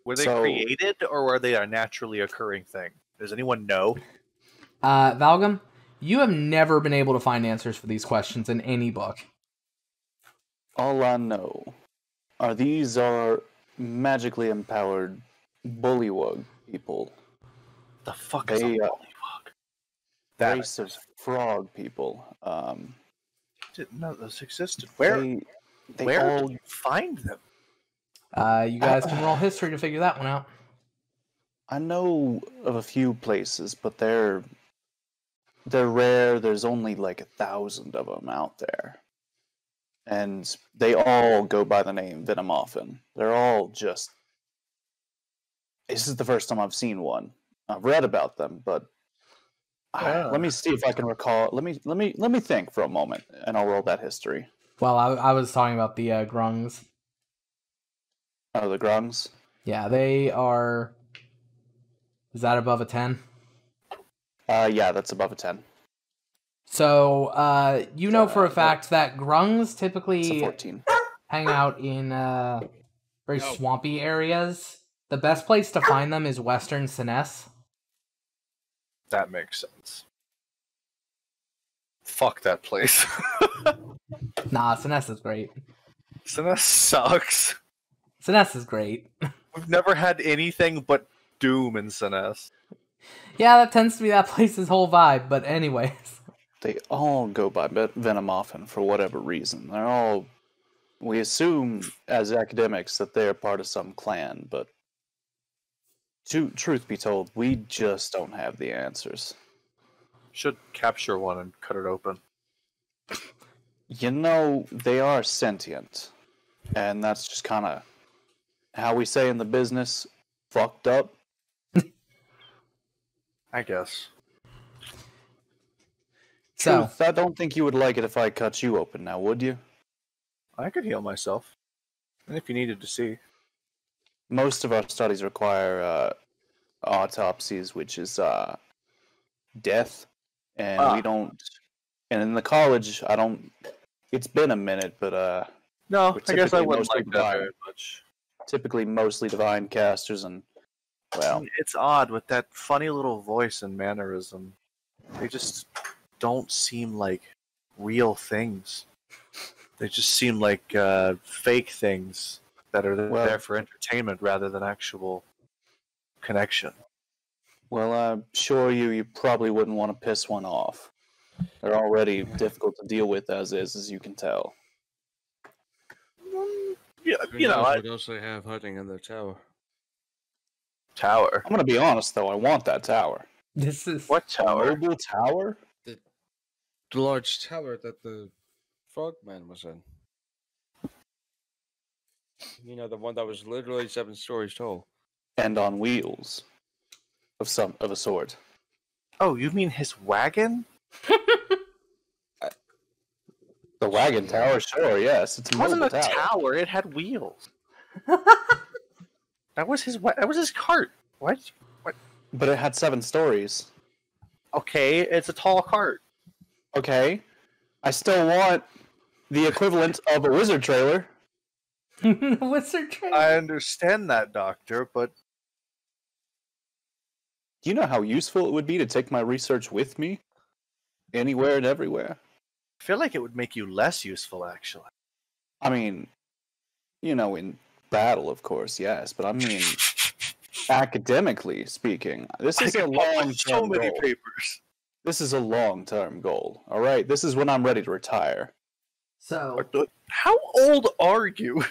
Were they created, or were they a naturally occurring thing? Does anyone know? Valgum, you have never been able to find answers for these questions in any book. All I know are these are magically empowered bullywug people. The fuck is a bullywug? That race of frog people. Didn't know those existed. Where did you find them? You guys can roll history to figure that one out. I know of a few places, but they're rare. There's only like 1,000 of them out there. And they all go by the name Venomophon. They're all just... This is the first time I've seen one. I've read about them, but let me see if I can recall. Let me think for a moment, and I'll roll that history. Well, I was talking about the grungs. Oh, the grungs? Yeah, they are... Is that above a 10? Yeah, that's above a 10. So, you know for a fact that grungs typically 14. hang out in very swampy areas. The best place to find them is Western Sinnes. That makes sense. Fuck that place. Nah, Sinnes is great. Sinnes sucks. Sinnes is great. We've never had anything but doom in Sinnes. Yeah, that tends to be that place's whole vibe, but anyways. They all go by Venomophon for whatever reason. They're all... We assume, as academics, that they're part of some clan, but... Truth be told, we just don't have the answers. Should capture one and cut it open. You know, they are sentient. And that's just kind of how we say in the business, fucked up. I guess. So, Truth, I don't think you would like it if I cut you open now, would you? I could heal myself. And if you needed to see. Most of our studies require autopsies, which is death. And we don't... And in the college, I don't... It's been a minute, but... No, I guess I wouldn't mostly like that very much. Typically mostly divine casters and... Well... It's odd with that funny little voice and mannerism. They just don't seem like real things. They just seem like fake things that are there for entertainment rather than actual connection. Well, I'm sure you probably wouldn't want to piss one off. They're already difficult to deal with as is, as you can tell. Yeah, what else they have hiding in their tower? Tower. I'm gonna be honest though, I want that tower. this is... What tower? Mobile tower? The large tower that the frogman was in. You know, the one that was literally 7 stories tall. And on wheels. Of a sort. Oh, you mean his wagon? The wagon tower, sure, yes. It's a It wasn't mobile a tower. tower, it had wheels. That was his cart. What? But it had 7 stories. Okay, it's a tall cart. Okay. I still want the equivalent of a wizard trailer. Wizard trailer. I understand that, Doctor, but Do you know how useful it would be to take my research with me? Anywhere and everywhere. I feel like it would make you less useful, actually. I mean, in battle, of course, yes, but I mean, academically speaking, this is a long-term goal. papers. This is a long-term goal, all right? This is when I'm ready to retire. So, How old are you?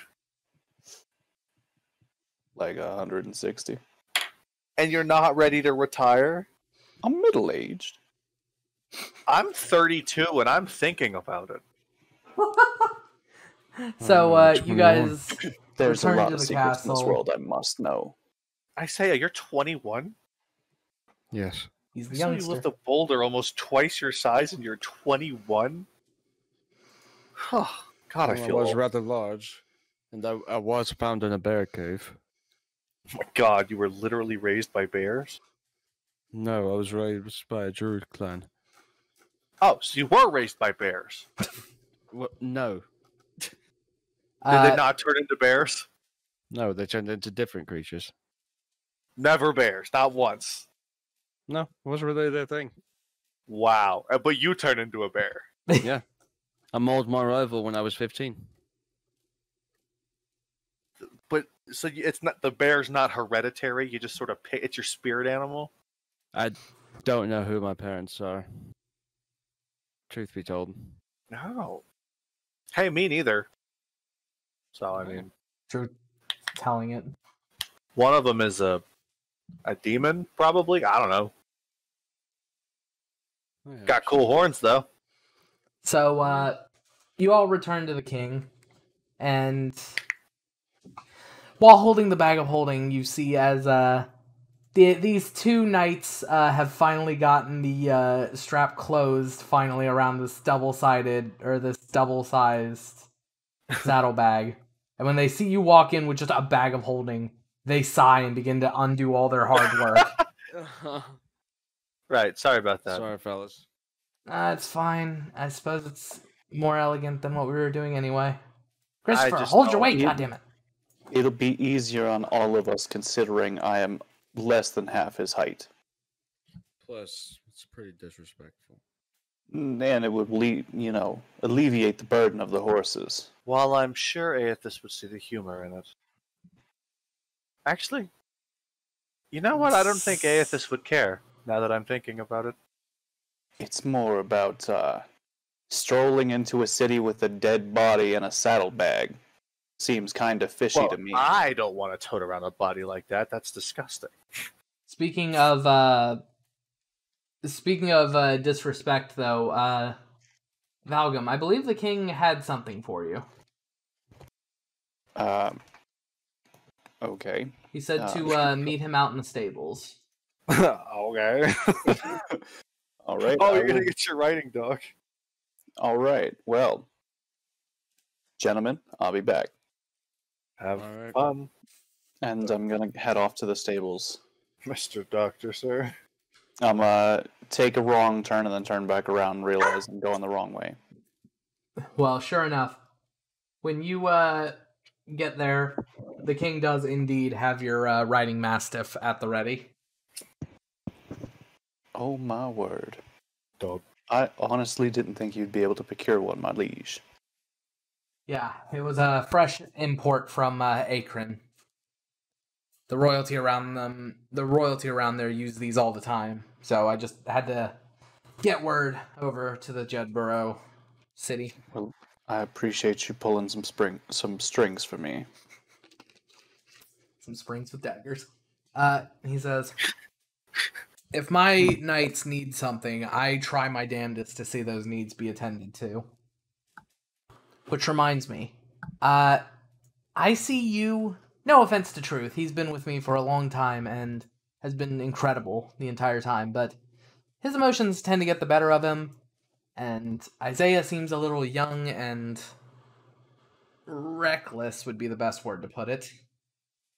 Like 160. And you're not ready to retire? I'm middle-aged. I'm 32 and I'm thinking about it. you guys... There's a return lot to of the secrets in this castle. world I must know. Isaiah, you're 21? Yes. He's the So you youngster. lift a boulder almost twice your size and you're 21? God, I Well, feel was old. rather large, and I was found in a bear cave. Oh my God, you were literally raised by bears? No, I was raised by a druid clan. Oh, so you were raised by bears. No. Did Uh, they not turn into bears? No, they turned into different creatures. Never bears, not once. No, it wasn't really their thing. Wow. But you turned into a bear. Yeah. I mauled my rival when I was 15. But so it's not, the bear's not hereditary. You just sort of pick, it's your spirit animal. I don't know who my parents are. Truth be told. No. Hey, me neither. So I mean, True, telling it. one of them is a demon, probably. I don't know. Got cool horns though. So, you all return to the king, and while holding the bag of holding, you see as these two knights have finally gotten the strap closed finally around this this double-sized saddlebag. And when they see you walk in with just a bag of holding, they sigh and begin to undo all their hard work. Right. Sorry about that. Sorry, fellas. It's fine. I suppose it's more elegant than what we were doing anyway. Christopher, just hold your don't- weight, goddammit. It'll be easier on all of us considering I am less than half his height. Plus, it's pretty disrespectful. And it would, alleviate the burden of the horses. While I'm sure Aethys would see the humor in it. Actually, you know what? I don't think Aethys would care, now that I'm thinking about it. It's more about strolling into a city with a dead body and a saddlebag. Seems kind of fishy Well, to me. I don't want to tote around a body like that. That's disgusting. Speaking of disrespect, though, Valgum, I believe the king had something for you. Okay. He said to meet him out in the stables. Okay. All right. Oh, you're gonna get your writing, dog. All right. Well, gentlemen, I'll be back. Have All right. fun, And I'm going to head off to the stables. Mr. Doctor, sir. I'm take a wrong turn and then turn back around and realize I'm going the wrong way. Well, sure enough, when you get there, the king does indeed have your riding mastiff at the ready. Oh my word. Dog. I honestly didn't think you'd be able to procure one, my liege. Yeah, it was a fresh import from Akron. The royalty around there use these all the time. So I just had to get word over to the Jedburgh city. Well, I appreciate you pulling some strings for me. Some springs with daggers. He says, if my knights need something, I try my damnedest to see those needs be attended to. Which reminds me, I see you. No offense to Truth, he's been with me for a long time and has been incredible the entire time, but his emotions tend to get the better of him, and Isaiah seems a little young and reckless would be the best word to put it.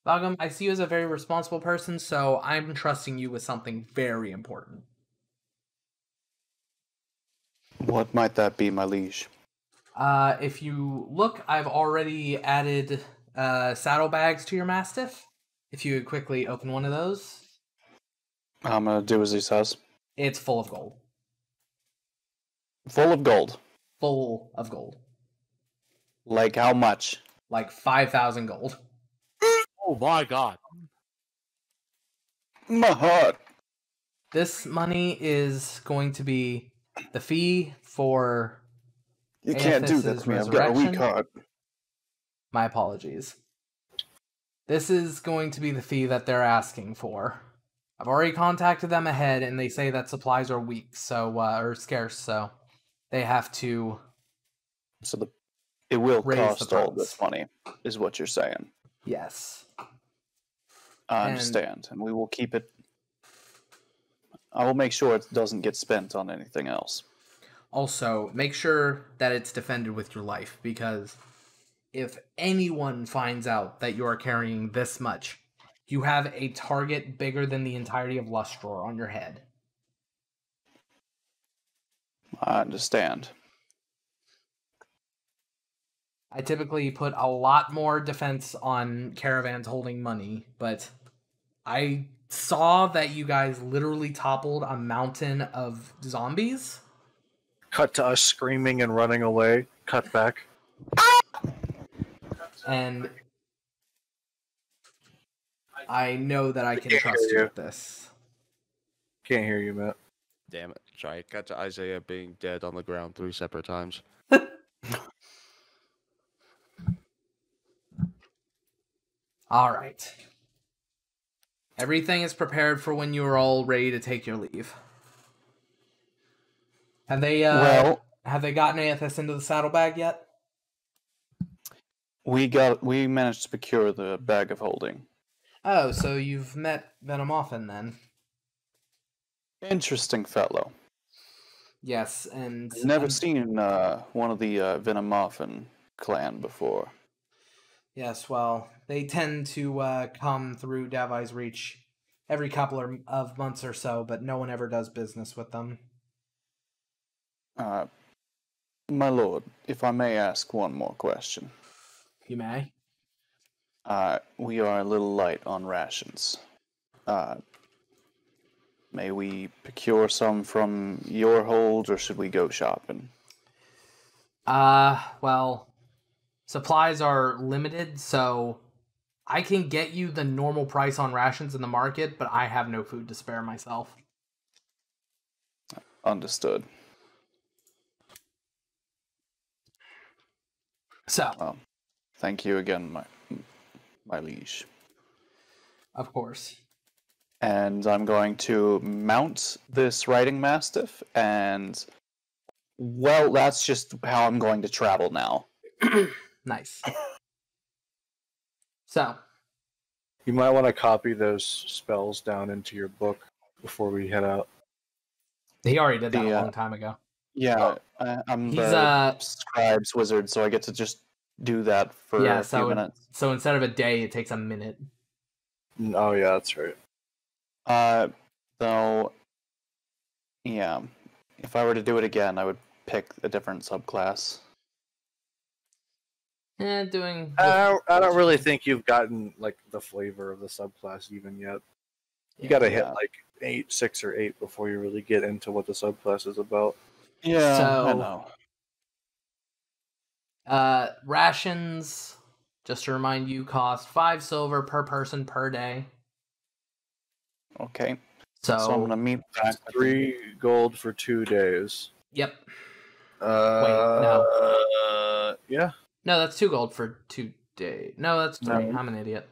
Valgum, I see you as a very responsible person, so I'm trusting you with something very important. What might that be, my liege? If you look, I've already added saddlebags to your Mastiff. If you would quickly open one of those. I'm gonna do as he says. It's full of gold. Full of gold. Full of gold. Like how much? Like 5,000 gold. Oh my god. My heart. This money is going to be the fee for... You can't do that Aethys's to me. I've got a weak resurrection? heart. My apologies. This is going to be the fee that they're asking for. I've already contacted them ahead, and they say that supplies are weak, or scarce, so they have to So it will raise cost the all price. this money, is what you're saying. Yes. I And- understand, and we will keep it. I will make sure it doesn't get spent on anything else. Also, make sure that it's defended with your life, because if anyone finds out that you are carrying this much, you have a target bigger than the entirety of Lustror on your head. I understand. I typically put a lot more defense on caravans holding money, but I saw that you guys literally toppled a mountain of zombies. Cut to us screaming and running away. Cut back. And I know that I can can't trust hear you you. with this. Can't hear you, Matt. Damn it. Sorry, cut to Isaiah being dead on the ground 3 separate times. All right. Everything is prepared for when you are all ready to take your leave. Have they gotten Aethys into the saddlebag yet? We managed to procure the bag of holding. Oh, so you've met Venomoffin then? Interesting fellow. Yes, and Never seen one of the Venomoffin clan before. yes, well, they tend to come through Davai's Reach every couple of months or so, but no one ever does business with them. My lord, if I may ask one more question. You may. We are a little light on rations. May we procure some from your hold, or should we go shopping? Well, supplies are limited, so I can get you the normal price on rations in the market, but I have no food to spare myself. Understood. So, Thank you again, my liege. of course. And I'm going to mount this riding mastiff, and well, that's just how I'm going to travel now. Nice. So, You might want to copy those spells down into your book before we head out. he already did that a The, long time ago. Yeah, I'm He's, the scribe's wizard, so I get to just do that for Yeah, a few minutes. so instead of a day, it takes a minute. Oh yeah, that's right. Though, yeah, if I were to do it again, I would pick a different subclass. Doing... I don't really think you've gotten like the flavor of the subclass even yet. You got to hit Yeah. like 6 or 8 before you really get into what the subclass is about. Yeah, So- I know. Rations, just to remind you, cost 5 silver per person per day. Okay, So, so I'm gonna meet back. 3 gold for 2 days. Yep. No. Yeah. No, that's 2 gold for 2 days. No, that's 3. No. I'm an idiot.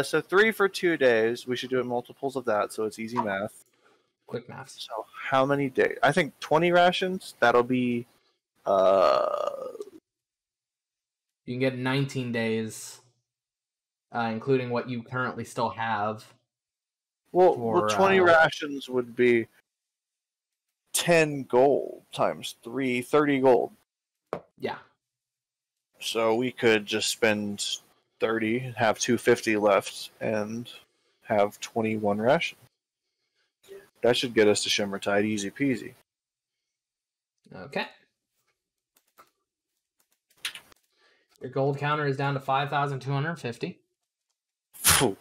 So 3 for 2 days. We should do it multiples of that, so it's easy math. Quick maths. So how many days? I think 20 rations. That'll be. You can get 19 days, including what you currently still have. Well, 20 rations would be 10 gold times 3, 30 gold. Yeah. So we could just spend 30, have 250 left, and have 21 rations. That should get us to Shimmertide easy peasy. Okay. Your gold counter is down to 5,250. Phew.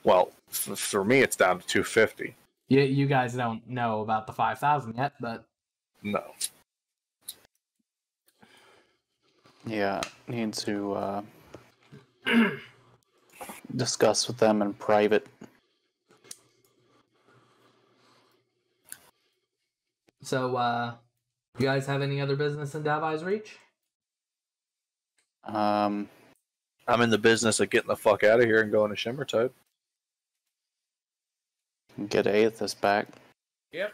Well, for me, it's down to 250. You guys don't know about the 5,000 yet, but No. Yeah, need to discuss with them in private. so you guys have any other business in Davai's Reach? Um, I'm in the business of getting the fuck out of here and going to Shimmertide. get Aethys back. Yep.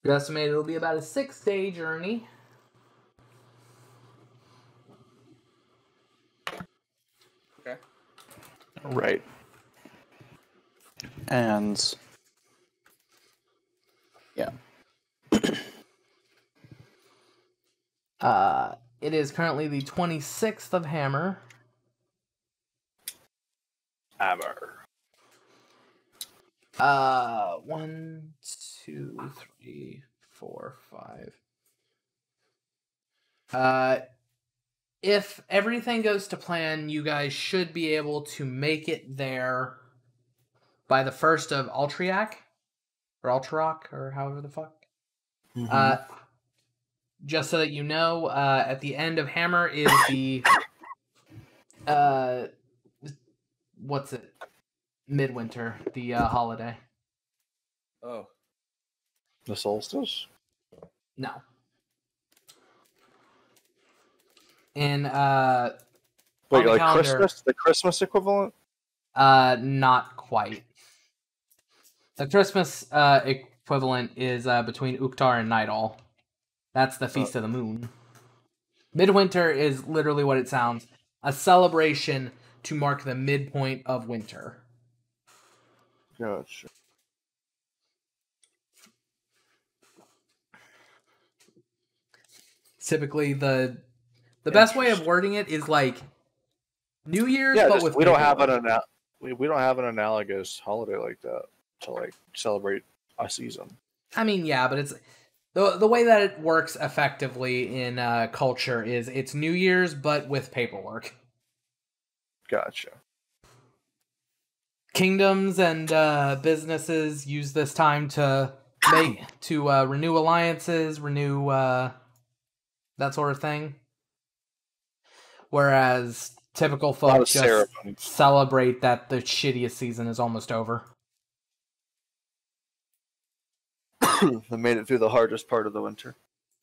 You estimate it'll be about a 6-day journey. Right. And yeah. It is currently the 26th of Hammer. Hammer. 1, 2, 3, 4, 5. If everything goes to plan, you guys should be able to make it there by the 1st of Altriac, or Altrock, or however the fuck. Just so that you know, at the end of Hammer is the what's it? Midwinter, the holiday. Oh. The solstice? No. In Wait, on the like calendar, Christmas? The Christmas equivalent? not quite. The Christmas equivalent is between Uktar and Nightall. That's the Feast of the Moon. Midwinter is literally what it sounds. A celebration to mark the midpoint of winter. Gotcha. Typically, the best way of wording it is like New Year's, Yeah, but just, with we don't have paperwork. we don't have an analogous holiday like that to like celebrate a season. I mean, yeah, but it's the way that it works effectively in culture is it's New Year's, but with paperwork. Gotcha. Kingdoms and businesses use this time to renew alliances, renew that sort of thing. Whereas typical A lot folk of just ceremonies. celebrate that the shittiest season is almost over. They made it through the hardest part of the winter.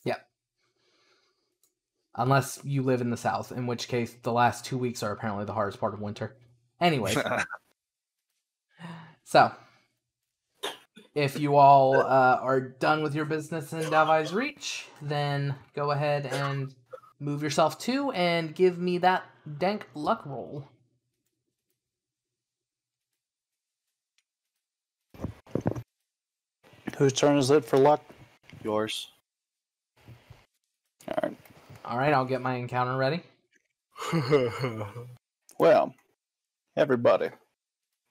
Yep. Unless you live in the South, in which case the last 2 weeks are apparently the hardest part of winter. Anyways. So, if you all are done with your business in Davai's Reach, then go ahead and move yourself to and give me that dank luck roll. Whose turn is it for luck? Yours. All right. Alright, I'll get my encounter ready. Well, everybody,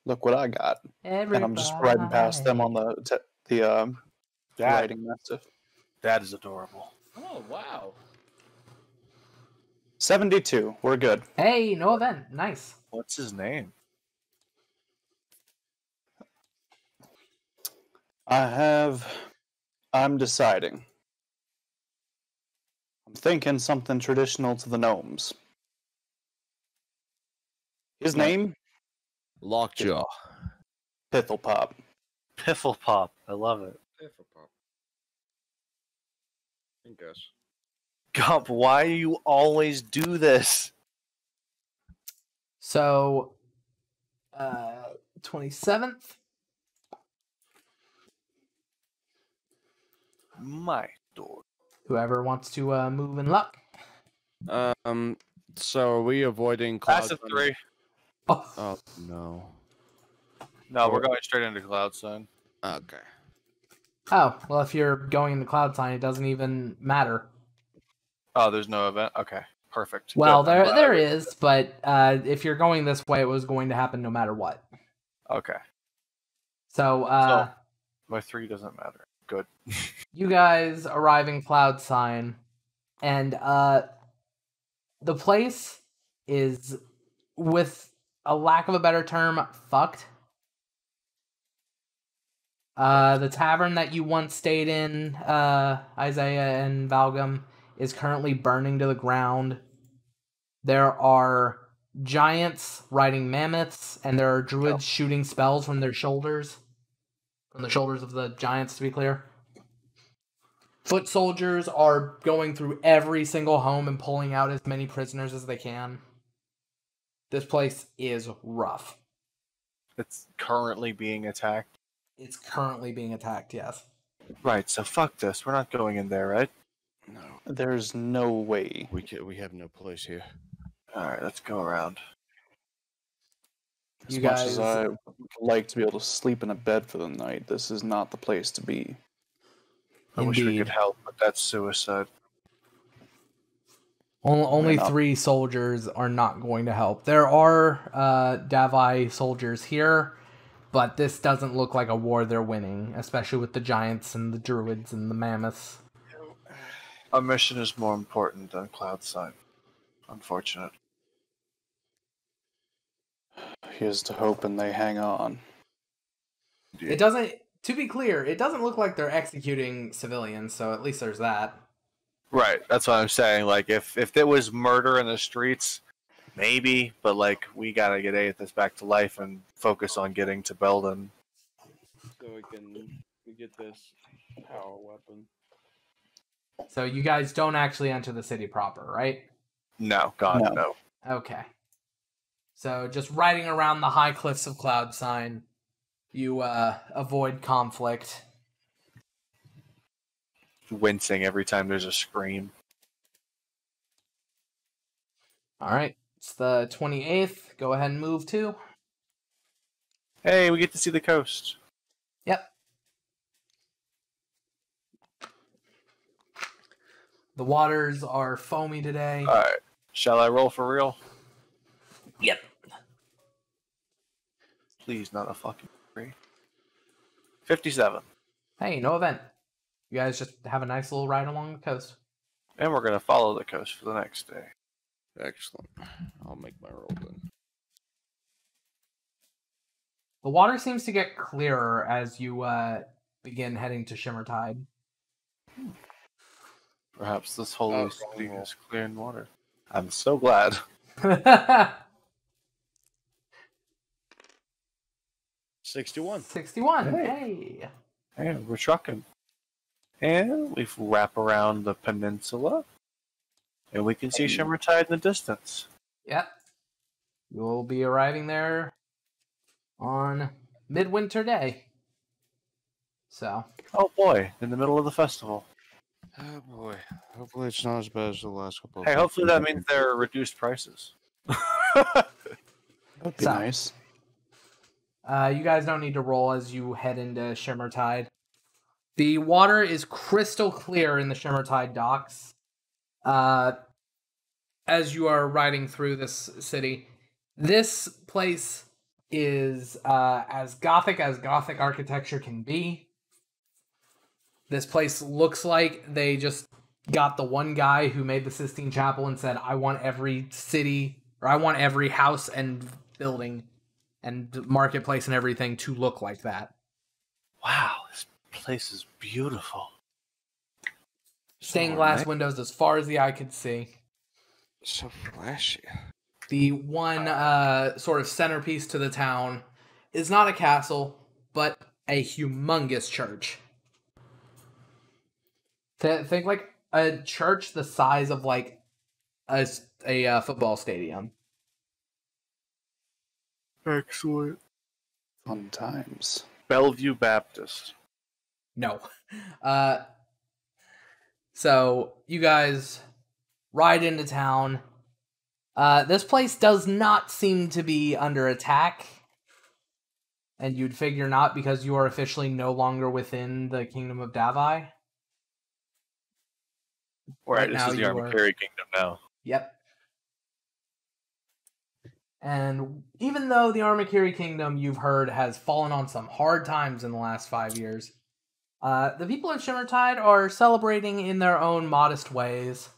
look what I got. And I'm just riding past them on the riding mastiff. That is adorable. Oh, wow. 72. We're good. Hey, no event. Nice. What's his name? I'm deciding. I'm thinking something traditional to the gnomes. His name? Lockjaw. Pifflepop. Pifflepop. I love it. I guess. Gump, why do you always do this? So, 27th. My door. Whoever wants to move in luck. So are we avoiding cloud? Passive 3. Oh, Oh no. No, we're going straight into Cloud Sun. Okay. oh, well, if you're going in the cloud sign, it doesn't even matter. Oh, there's no event? Okay. Perfect. Well, Good. I'm glad there I- is, but if you're going this way, it was going to happen no matter what. Okay. So, My 3 doesn't matter. Good. you guys arrive in Cloud Sign, and the place is, with a lack of a better term, fucked. The tavern that you once stayed in, Isaiah and Valgum, is currently burning to the ground. There are giants riding mammoths, and there are druids shooting spells from their shoulders. From the shoulders of the giants, to be clear. Foot soldiers are going through every single home and pulling out as many prisoners as they can. This place is rough. It's currently being attacked. It's currently being attacked, yes. Right, so fuck this. We're not going in there, right? No. There's no way. We have no place here. Alright, let's go around. As You much as guys- I would like to be able to sleep in a bed for the night, this is not the place to be. I wish we Indeed. could help, but that's suicide. Only Enough. 3 soldiers are not going to help. There are Davai soldiers here, but this doesn't look like a war they're winning, especially with the giants and the druids and the mammoths. Our mission is more important than Cloud Sign. Unfortunate. Here's to hoping they hang on. It doesn't, to be clear, it doesn't look like they're executing civilians, so at least there's that. Right, that's what I'm saying. Like, if there was murder in the streets, maybe, but like, we gotta get Aethys back to life and focus on getting to Belden. So we can get this power weapon. So you guys don't actually enter the city proper, right? No, God, No. no. Okay. So just riding around the high cliffs of Cloud Sign, you avoid conflict. Wincing every time there's a scream. All right. It's the 28th. Go ahead and move to. Hey, we get to see the coast. Yep. The waters are foamy today. Alright, shall I roll for real? Yep. Please, not a fucking 3. 57. Hey, no event. You guys just have a nice little ride along the coast. And we're gonna follow the coast for the next day. Excellent. I'll make my roll then. The water seems to get clearer as you begin heading to Shimmertide. Perhaps this holy Oh, city wrong roll. is clear in water. I'm so glad. 61. 61. Hey. Hey. And we're trucking. And we wrap around the peninsula. And we can see Shimmertide in the distance. Yep. You will be arriving there on Midwinter Day. So, Oh boy, in the middle of the festival. Oh boy. Hopefully it's not as bad as the last couple of Hey, times. hopefully that means there are reduced prices. That'd be So- nice. you guys don't need to roll as you head into Shimmertide. The water is crystal clear in the Shimmertide docks. As you are riding through this city, this place is as Gothic architecture can be. This place looks like they just got the one guy who made the Sistine Chapel and said, I want every city, or I want every house and building and marketplace and everything to look like that. Wow, this place is beautiful. Stained So glass nice. windows as far as the eye could see. So flashy. The one sort of centerpiece to the town is not a castle, but a humongous church. Think like a church the size of like a football stadium. Excellent. Fun times. Bellevue Baptist. No. So you guys ride into town. This place does not seem to be under attack. And you'd figure not, because you are officially no longer within the Kingdom of Davai. Right, Right this now is the you are- Armacarry Kingdom now. Yep. And even though the Armakiri Kingdom, you've heard, has fallen on some hard times in the last 5 years, the people of Shimmertide are celebrating in their own modest ways.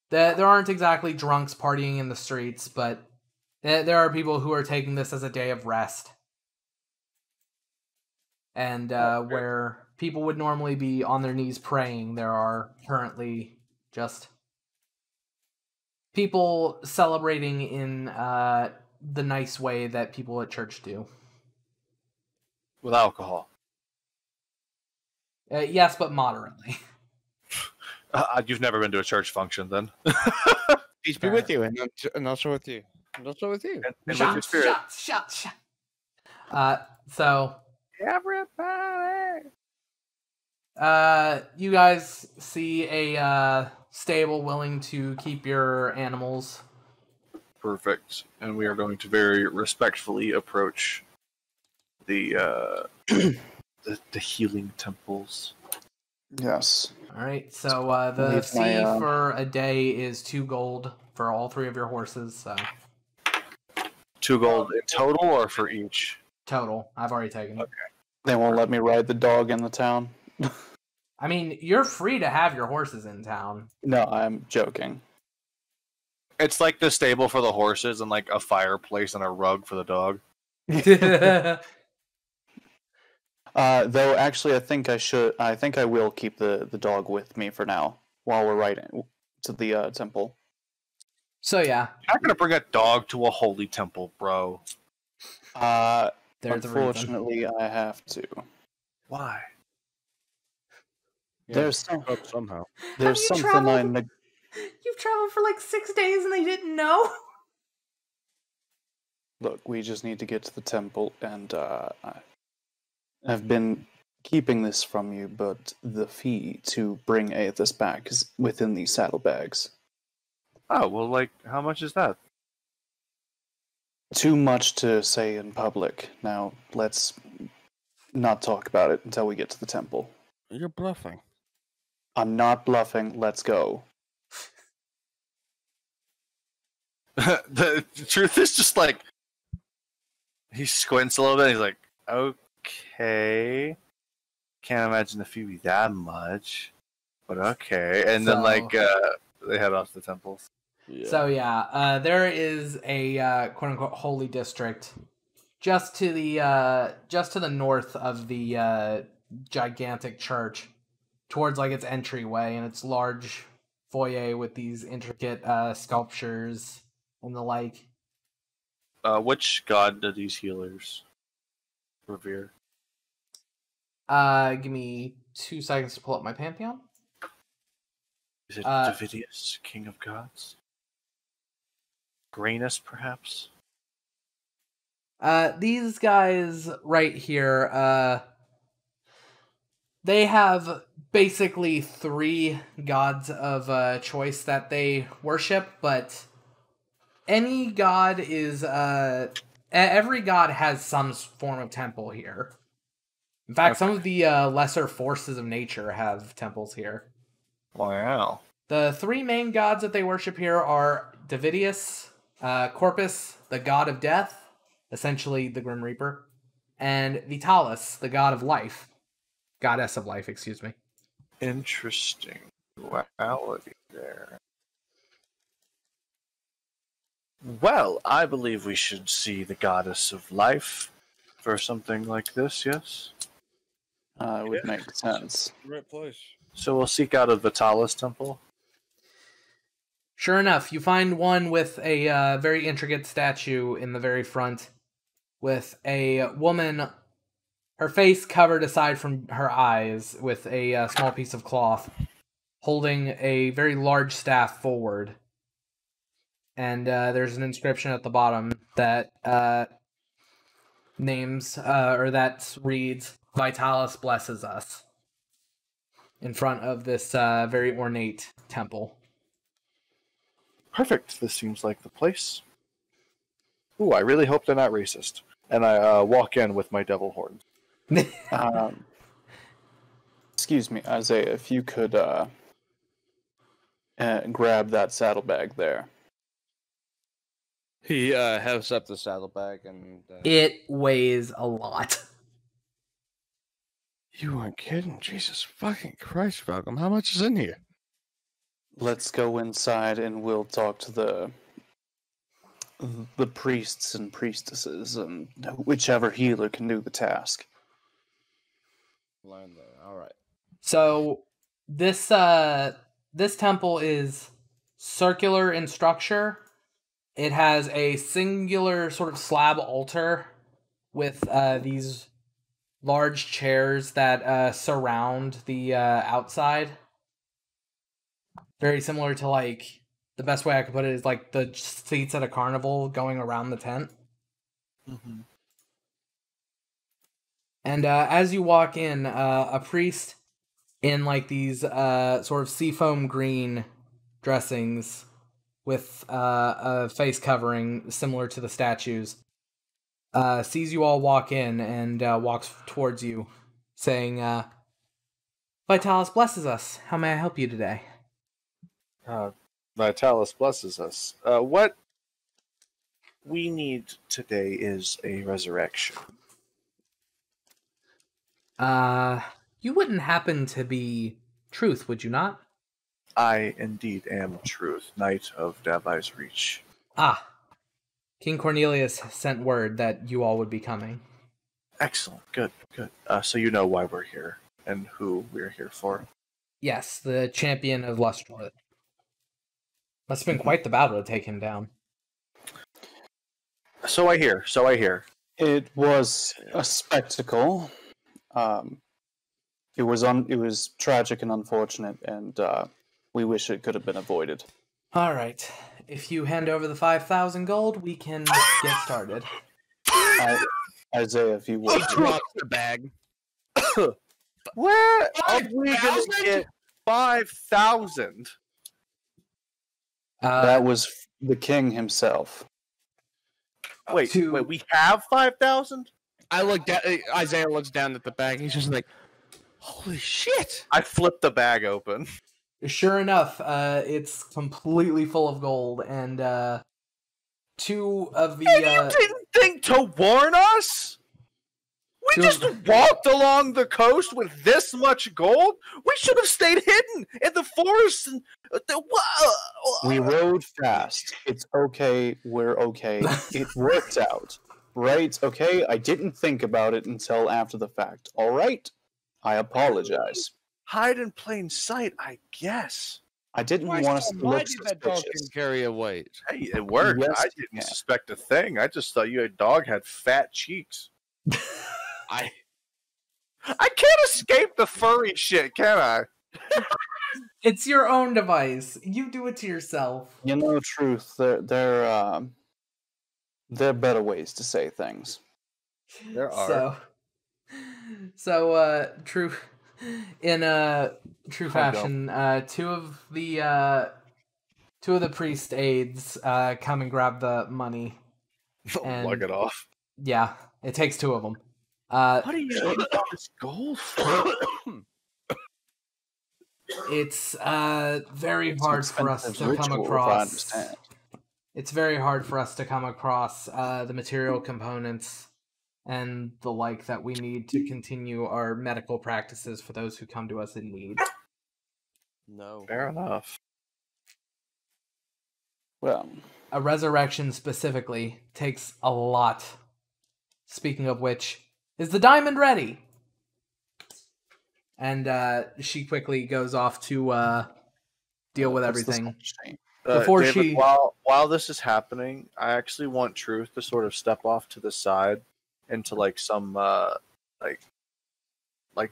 There aren't exactly drunks partying in the streets, but there are people who are taking this as a day of rest. And where people would normally be on their knees praying, there are currently just people celebrating in the nice way that people at church do. With alcohol. Yes, but moderately. You've never been to a church function then. Peace be with you, and also with you. And also with you. And with your Shots, spirit. shots. So Everybody! you guys see a stable willing to keep your animals. Perfect. And we are going to very respectfully approach the the healing temples. Yes. All right, so the Leave fee my, for a day is 2 gold for all 3 of your horses. So 2 gold in total, or for each? total, I've already taken it. They won't let me ride the dog in the town. I mean, you're free to have your horses in town. No, I'm joking. It's like the stable for the horses and like a fireplace and a rug for the dog. Though actually, I think I should. I think I will keep the dog with me for now while we're riding to the temple. So yeah, You're not gonna bring a dog to a holy temple, bro. there's a reason. Unfortunately, I have to. Why? There's some, somehow. there's Have you something I traveled? You've traveled for like 6 days and they didn't know. look. We just need to get to the temple, and I've been keeping this from you, but the fee to bring Aethys back is within these saddlebags. Oh, well, like, how much is that? Too much to say in public. Now, let's not talk about it until we get to the temple. You're bluffing. I'm not bluffing. Let's go. The truth is just like, he squints a little bit. He's like, okay. Can't imagine the fee be that much. But okay. And then, like, they head off to the temples. Yeah. So yeah, there is a quote unquote holy district just to the north of the gigantic church, towards like its entryway and its large foyer with these intricate sculptures and the like. Which god do these healers revere? Give me 2 seconds to pull up my pantheon. Is it Davidius, king of gods? Grainus, perhaps? These guys right here, they have basically 3 gods of choice that they worship, but any god is every god has some form of temple here. In fact, some of the lesser forces of nature have temples here. Wow. The 3 main gods that they worship here are Davidius, Corpus, the god of death, essentially the Grim Reaper, and Vitalis, the god of life. Goddess of life, excuse me. Interesting duality there. Well, I believe we should see the goddess of life for something like this, yes? It would make sense. Right place. So we'll seek out a Vitalis temple. Sure enough, you find one with a very intricate statue in the very front, with a woman, her face covered aside from her eyes with a small piece of cloth, holding a very large staff forward. And there's an inscription at the bottom that that reads, Vitalis blesses us, in front of this very ornate temple. Perfect. This seems like the place. Ooh, I really hope they're not racist. And I walk in with my devil horns. Excuse me, Isaiah, if you could grab that saddlebag there. He hefts up the saddlebag and. It weighs a lot. You aren't kidding. Jesus fucking Christ, Falcom. How much is in here? Let's go inside and we'll talk to the priests and priestesses and whichever healer can do the task. Line there. All right. So this temple is circular in structure. It has a singular sort of slab altar with these large chairs that surround the outside. Very similar to, like, the best way I could put it is like the seats at a carnival going around the tent. Mm-hmm. And as you walk in, a priest in like these sort of seafoam green dressings with a face covering similar to the statues, sees you all walk in and walks towards you, saying, Vitalis blesses us. How may I help you today? Vitalis blesses us. What we need today is a resurrection. You wouldn't happen to be Truth, would you not? I indeed am Truth, Knight of Davi's Reach. Ah, King Cornelius sent word that you all would be coming. Excellent. Good. So you know why we're here and who we're here for. Yes, the champion of Lustwood. Must have been quite the battle to take him down. So I hear. It was a spectacle. It was tragic and unfortunate, and we wish it could have been avoided. All right. If you hand over the 5,000 gold, we can get started. Isaiah, if you would. Drop the bag. Where are we going to get 5,000? That was the king himself. Wait, we have 5,000? I looked at Isaiah looks down at the bag. He's just like, "Holy shit!" I flipped the bag open. Sure enough, it's completely full of gold, and two of the. And you didn't think to warn us? We just walked along the coast with this much gold? We should have stayed hidden in the forest. And we rode fast. It's okay. We're okay. It worked out. Right? Okay? I didn't think about it until after the fact. All right? I apologize. Hide in plain sight, I guess. I didn't want us to look that dog suspicious. can carry a weight. Hey, it worked. Yes, I you didn't can. suspect a thing. I just thought your dog had fat cheeks. I can't escape the furry shit, can I? It's your own device. You do it to yourself. You know, Truth, there are better ways to say things. There are. So, true. In true fashion, two of the priest aides come and grab the money. And, Lug it off. Yeah, it takes two of them. What are you getting all this gold for? It's very hard for us to expensive come ritual, if I across. understand. It's very hard for us to come across the material components and the like that we need to continue our medical practices for those who come to us in need. no. Fair enough. Well, A resurrection specifically takes a lot. Speaking of which, is the diamond ready? And she quickly goes off to deal with what's the everything. such thing? Before David, she- while this is happening, I actually want Truth to sort of step off to the side into like some like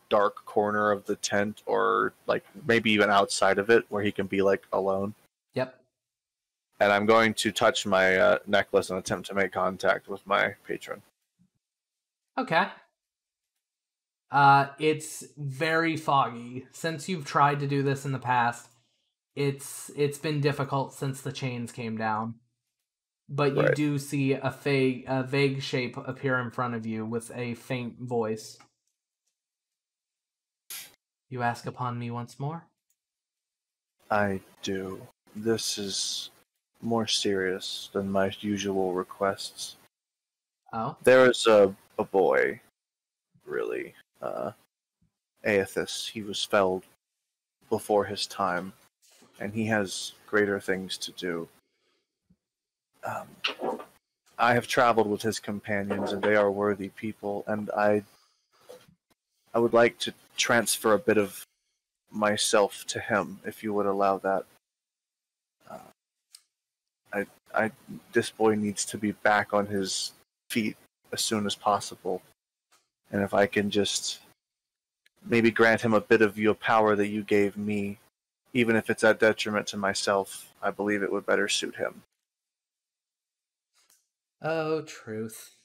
dark corner of the tent, or like maybe even outside of it where he can be like alone. Yep. And I'm going to touch my necklace and attempt to make contact with my patron. Okay. It's very foggy. Since you've tried to do this in the past, it's been difficult since the chains came down. But you Right. do see a vague shape appear in front of you with a faint voice. You ask upon me once more? I do. This is more serious than my usual requests. Oh? There is a boy, really, Aethys. He was felled before his time, and he has greater things to do. I have traveled with his companions, and they are worthy people, and I would like to transfer a bit of myself to him, if you would allow that. This boy needs to be back on his feet as soon as possible, and if I can just maybe grant him a bit of your power that you gave me, even if it's at detriment to myself, I believe it would better suit him. Oh, Truth.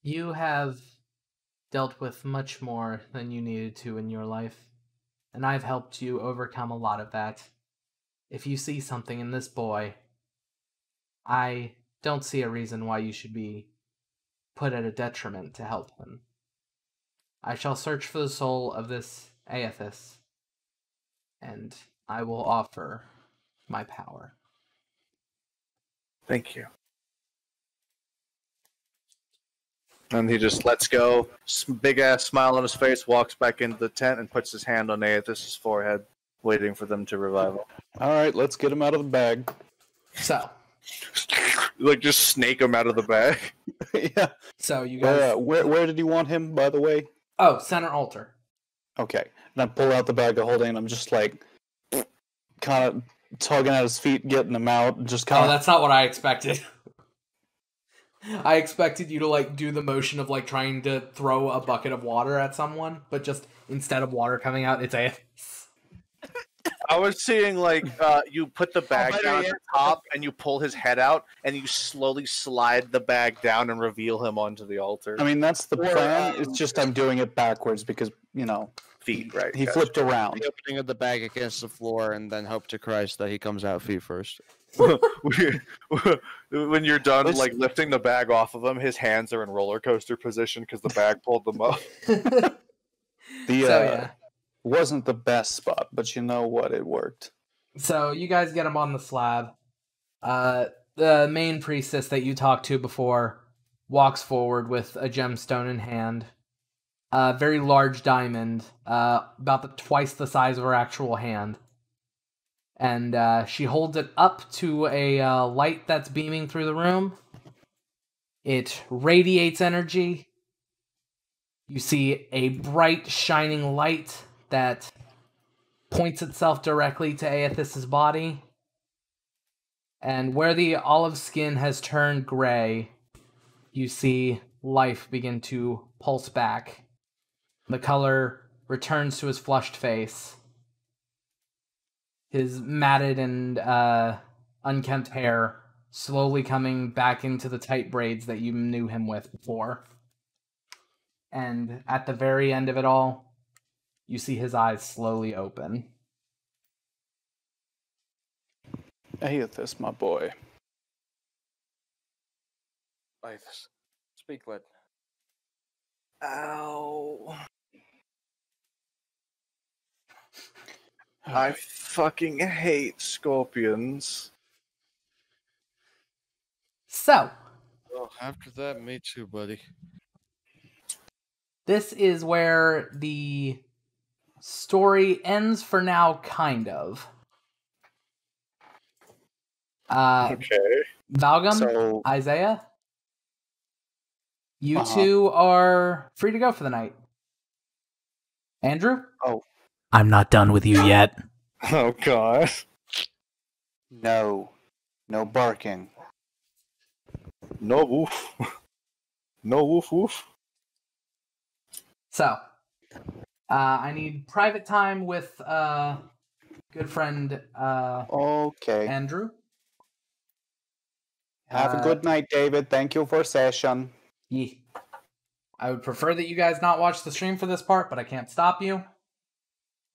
You have dealt with much more than you needed to in your life, and I've helped you overcome a lot of that. if you see something in this boy, I don't see a reason why you should be put at a detriment to help him. I shall search for the soul of this Aethys, and I will offer my power. Thank you. And he just lets go, big ass smile on his face, walks back into the tent, and puts his hand on Aethys' forehead, waiting for them to revive him. All right, let's get him out of the bag. So, Like, just snake him out of the bag. Yeah. so you guys... Where did you want him, by the way? Oh, center altar. Okay. And I pull out the bag of holding, and I'm just like, kind of tugging at his feet, getting him out, just kind Oh, of... that's not what I expected. I expected you to, like, do the motion of, like, trying to throw a bucket of water at someone, but just instead of water coming out, it's Aethys. I was seeing, like, you put the bag down at the top, and you pull his head out, and you slowly slide the bag down and reveal him onto the altar. I mean, that's the plan. It's just I'm doing it backwards because, Feet, right? he flipped around. The opening of the bag against the floor, and then hope to Christ that he comes out feet first. When you're done, Let's- like, lifting the bag off of him, his hands are in roller coaster position because the bag pulled them up. Wasn't the best spot, but you know what? It worked. So you guys get him on the slab. The main priestess that you talked to before walks forward with a gemstone in hand. A very large diamond, about twice the size of her actual hand. And she holds it up to a light that's beaming through the room. It radiates energy. You see a bright, shining light that points itself directly to Aethys' body. And where the olive skin has turned gray, you see life begin to pulse back. The color returns to his flushed face. His matted and unkempt hair slowly coming back into the tight braids that you knew him with before. And at the very end of it all, you see his eyes slowly open. Aethys, my boy. Aethys, speak, lad. Ow. I fucking hate scorpions. So, Well, after that, me too, buddy. this is where the story ends for now, kind of. Okay. Valgum, So, Isaiah, you Uh-huh. two are free to go for the night. Andrew? Oh. I'm not done with you yet. Oh, God. no barking. No woof. No woof woof. So, I need private time with good friend Okay. Andrew. Have a good night, David. Thank you for session. Yeah. I would prefer that you guys not watch the stream for this part, but I can't stop you.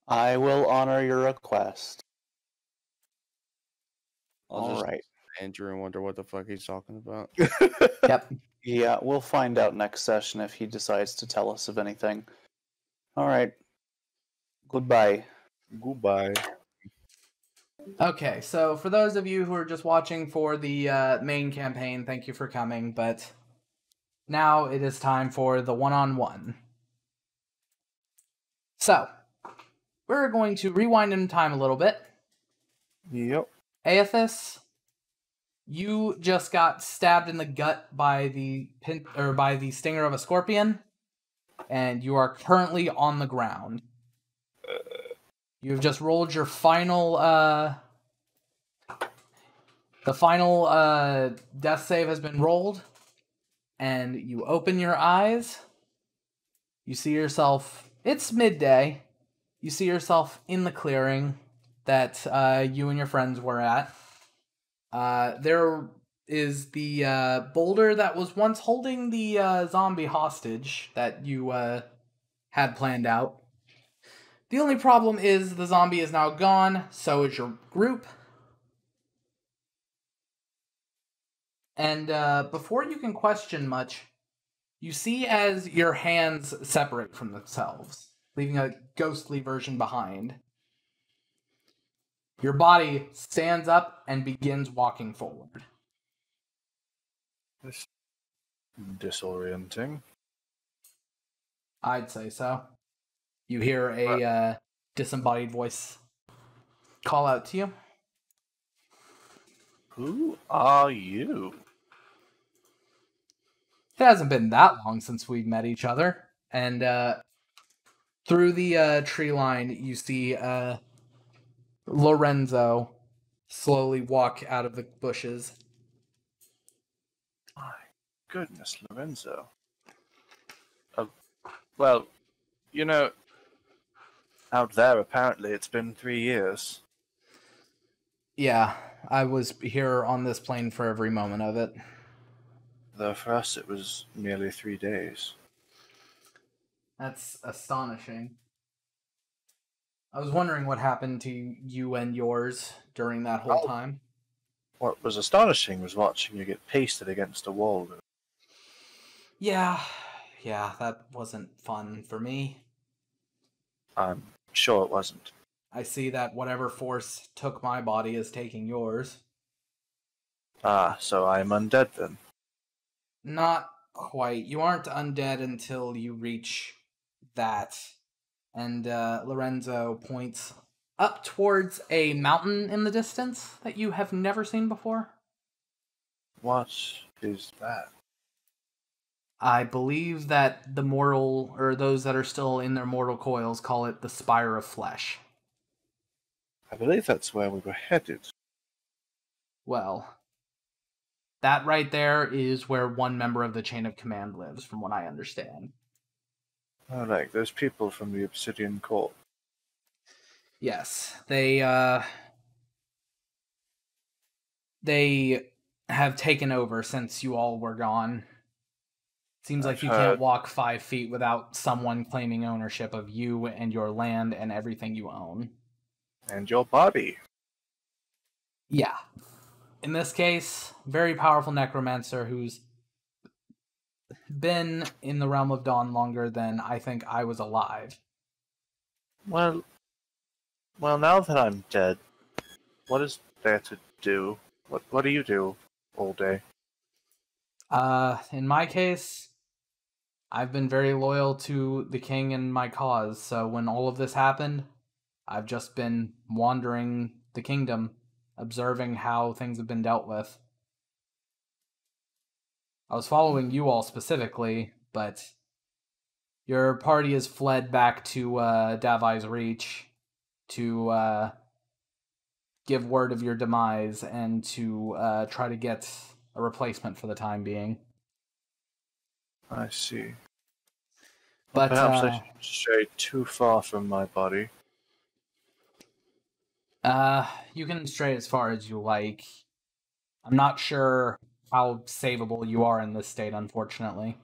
I will honor your request. I'll All just right. Andrew and wonder what the fuck he's talking about. Yep. Yeah, we'll find out next session if he decides to tell us of anything. All right. Goodbye. Goodbye. Okay, so for those of you who are just watching for the main campaign, thank you for coming, but now it is time for the one-on-one. So, we're going to rewind in time a little bit. Yep. Aethys, you just got stabbed in the gut by the stinger of a scorpion, and you are currently on the ground. You've just rolled your final death save has been rolled, and you open your eyes. You see yourself, it's midday. You see yourself in the clearing that you and your friends were at. There is the boulder that was once holding the zombie hostage that you had planned out. The only problem is the zombie is now gone, so is your group. And before you can question much, you see as your hands separate from themselves, leaving a ghostly version behind. Your body stands up and begins walking forward. This disorienting. I'd say so. You hear a disembodied voice call out to you. Who are you? It hasn't been that long since we met each other. And through the tree line, you see Lorenzo slowly walk out of the bushes. My goodness, Lorenzo. Well, you know, out there, apparently it's been 3 years. Yeah, I was here on this plane for every moment of it. Though for us it was nearly 3 days. That's astonishing. I was wondering what happened to you and yours during that whole time. What was astonishing was watching you get pasted against a wall. Yeah, that wasn't fun for me. I'm sure it wasn't. I see that whatever force took my body is taking yours. Ah, so I'm undead then. Not quite. You aren't undead until you reach that. And Lorenzo points up towards a mountain in the distance that you have never seen before. What is that? I believe that the mortal, or those that are still in their mortal coils, call it the Spire of Flesh. I believe that's where we were headed. Well, that right there is where one member of the Chain of Command lives, from what I understand. Oh, like those people from the Obsidian Court. Yes, they have taken over since you all were gone. Seems like you can't walk 5 feet without someone claiming ownership of you and your land and everything you own. And your body. Yeah. In this case, very powerful necromancer who's been in the realm of Dawn longer than I think I was alive. Well, now that I'm dead, what is there to do? What do you do all day? In my case, I've been very loyal to the king and my cause, so when all of this happened, I've just been wandering the kingdom, observing how things have been dealt with. I was following you all specifically, but your party has fled back to Davai's Reach to give word of your demise and to try to get a replacement for the time being. I see. But perhaps I should stray too far from my body. you can stray as far as you like. I'm not sure how savable you are in this state, unfortunately.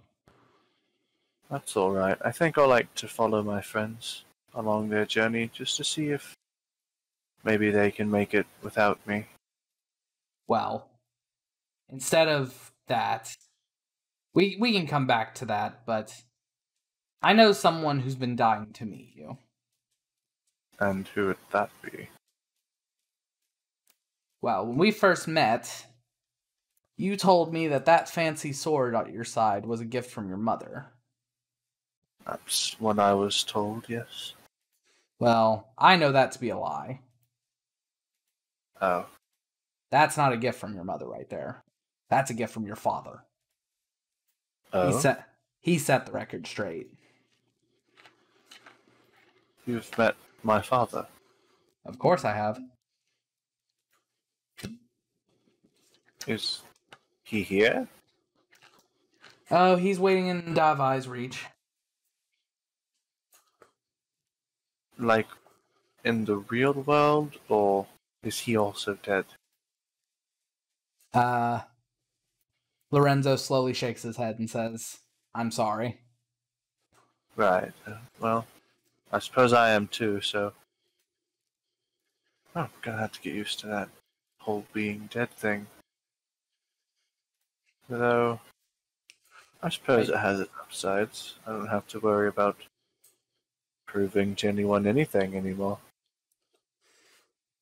That's alright. I think I'll like to follow my friends along their journey just to see if maybe they can make it without me. Well, instead of that, we can come back to that, but I know someone who's been dying to meet you. And who would that be? Well, when we first met, you told me that fancy sword at your side was a gift from your mother. That's what I was told, yes. Well, I know that to be a lie. Oh. That's not a gift from your mother right there. That's a gift from your father. Oh? He set the record straight. You've met my father? Of course I have. Is he here? Oh, he's waiting in Davai's Reach. Like, in the real world, or is he also dead? Lorenzo slowly shakes his head and says, I'm sorry. Right. Well, I suppose I am too, so... Oh, I'm gonna have to get used to that whole being dead thing. Though, I suppose it has its upsides. I don't have to worry about proving to anyone anything anymore.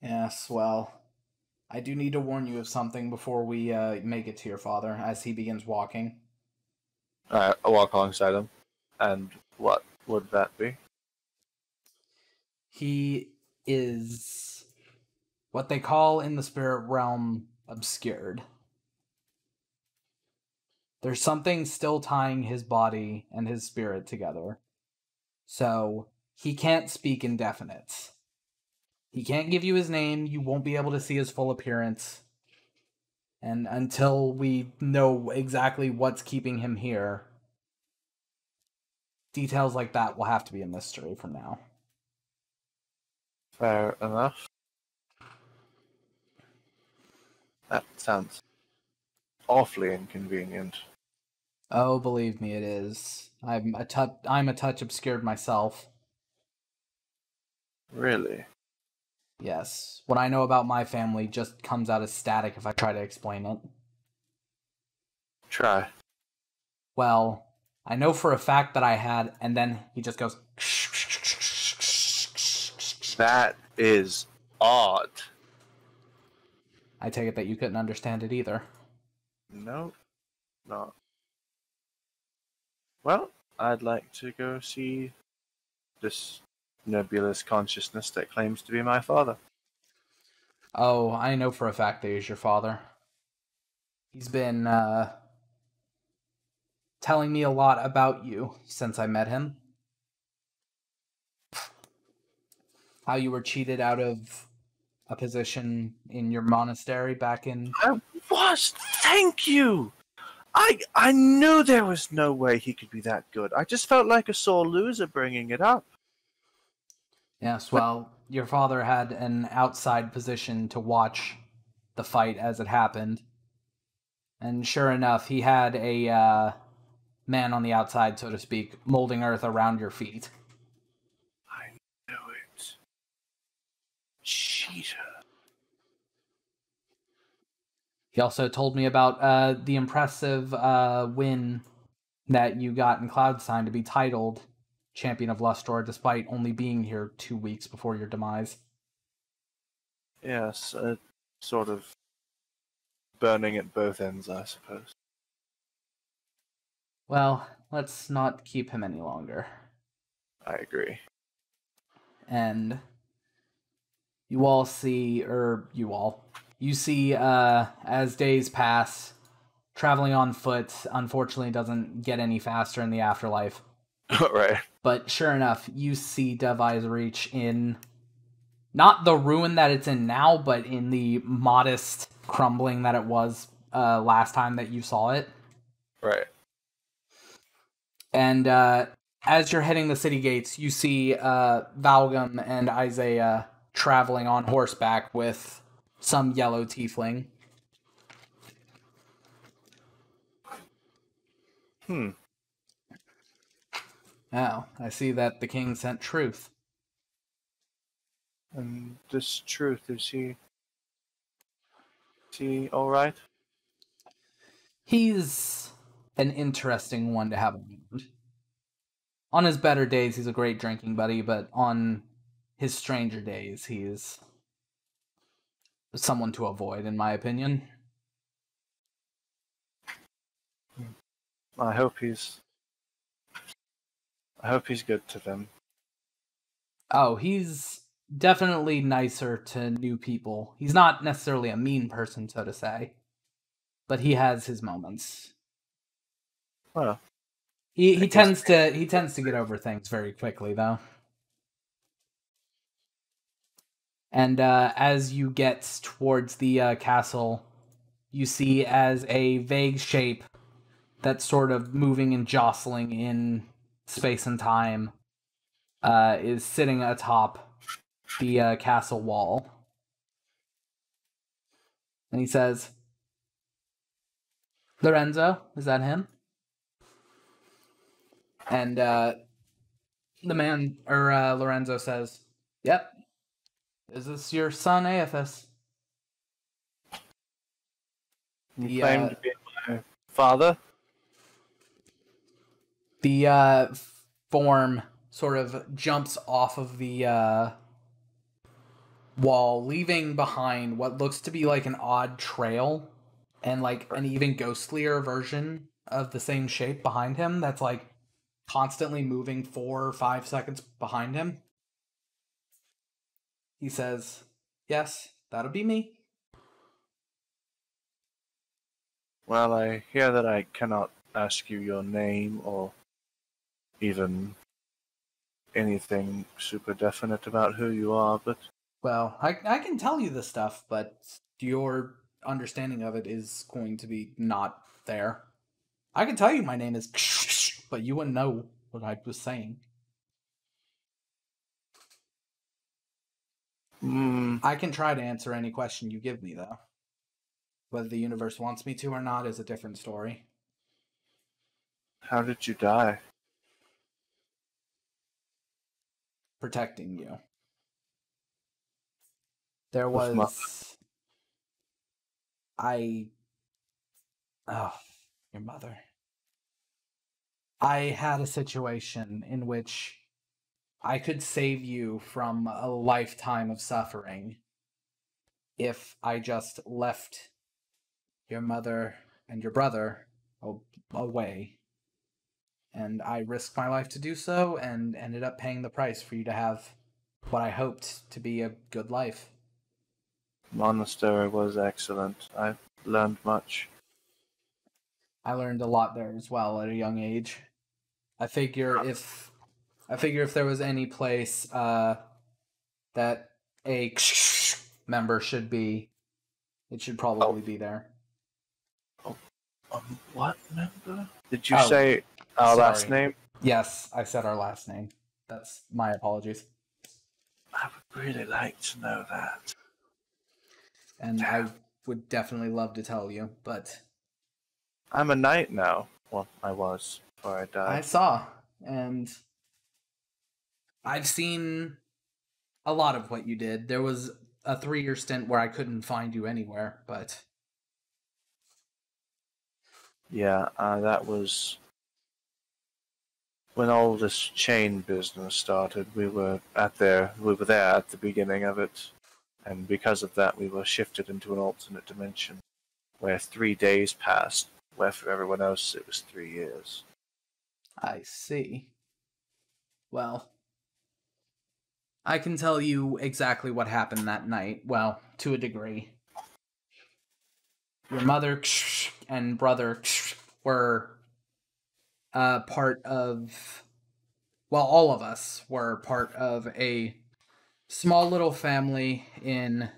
Yes, well, I do need to warn you of something before we make it to your father, as he begins walking. I walk alongside him. And what would that be? He is what they call in the spirit realm obscured. There's something still tying his body and his spirit together. So, he can't speak indefinites. He can't give you his name, you won't be able to see his full appearance. And until we know exactly what's keeping him here, details like that will have to be a mystery from now. Fair enough. That sounds awfully inconvenient. Oh, believe me, it is. I'm a touch obscured myself. Really? Yes. What I know about my family just comes out as static if I try to explain it. Try. Well, I know for a fact that I had, and then he just goes... That is odd. I take it that you couldn't understand it either. No, not. Well, I'd like to go see this nebulous consciousness that claims to be my father. Oh, I know for a fact that he's your father. He's been, telling me a lot about you since I met him. How you were cheated out of a position in your monastery back in... I was! Thank you! I knew there was no way he could be that good. I just felt like a sore loser bringing it up. Yes, well, your father had an outside position to watch the fight as it happened. And sure enough, he had a man on the outside, so to speak, molding earth around your feet. I knew it. Cheater. He also told me about the impressive win that you got in Cloudsign to be titled Champion of Lustor, despite only being here 2 weeks before your demise. Yes, sort of burning at both ends, I suppose. Well, let's not keep him any longer. I agree. And you see, as days pass, traveling on foot unfortunately doesn't get any faster in the afterlife. Right. But sure enough, you see Devi's Reach in not the ruin that it's in now, but in the modest crumbling that it was last time that you saw it. Right. And as you're heading the city gates, you see Valgum and Isaiah traveling on horseback with some yellow tiefling. Oh, I see that the king sent truth. And this truth, is he alright? He's an interesting one to have around. On his better days, he's a great drinking buddy, but on his stranger days, he's someone to avoid, in my opinion. I hope he's good to them. Oh, he's definitely nicer to new people. He's not necessarily a mean person, so to say, but he has his moments. Well, He tends to get over things very quickly, though. And as you get towards the castle, you see as a vague shape that's sort of moving and jostling in space and time is sitting atop the castle wall. And he says, Lorenzo, is that him? And the man, or Lorenzo says, yep. Is this your son, Aethys? he claimed to be my Father? The form sort of jumps off of the wall, leaving behind what looks to be like an odd trail and like an even ghostlier version of the same shape behind him that's like constantly moving 4 or 5 seconds behind him. He says, "Yes, that'll be me." Well, I hear that I cannot ask you your name or even anything super definite about who you are, but Well, I can tell you the stuff, but your understanding of it is going to be not there. I can tell you my name is, but you wouldn't know what I was saying. I can try to answer any question you give me, though. Whether the universe wants me to or not is a different story. how did you die? Protecting you. There With was... Oh, your mother. I had a situation in which I could save you from a lifetime of suffering if I just left your mother and your brother away. And I risked my life to do so and ended up paying the price for you to have what I hoped to be a good life. Monastery was excellent. I learned much. I learned a lot there as well at a young age. I figure if there was any place that a member should be, it should probably be there. What member? Did you Oh, say our last sorry. name? Yes, I said our last name. That's my apologies. I would really like to know that. And I would definitely love to tell you, but I'm a knight now. Well, I was before I died. I saw, and I've seen a lot of what you did. There was a 3-year stint where I couldn't find you anywhere, but Yeah, that was when all this chain business started. We were there at the beginning of it, and because of that, we were shifted into an alternate dimension, where 3 days passed, where for everyone else it was 3 years. I see. Well, I can tell you exactly what happened that night. Well, to a degree. Your mother and brother were part of... Well, all of us were part of a small little family in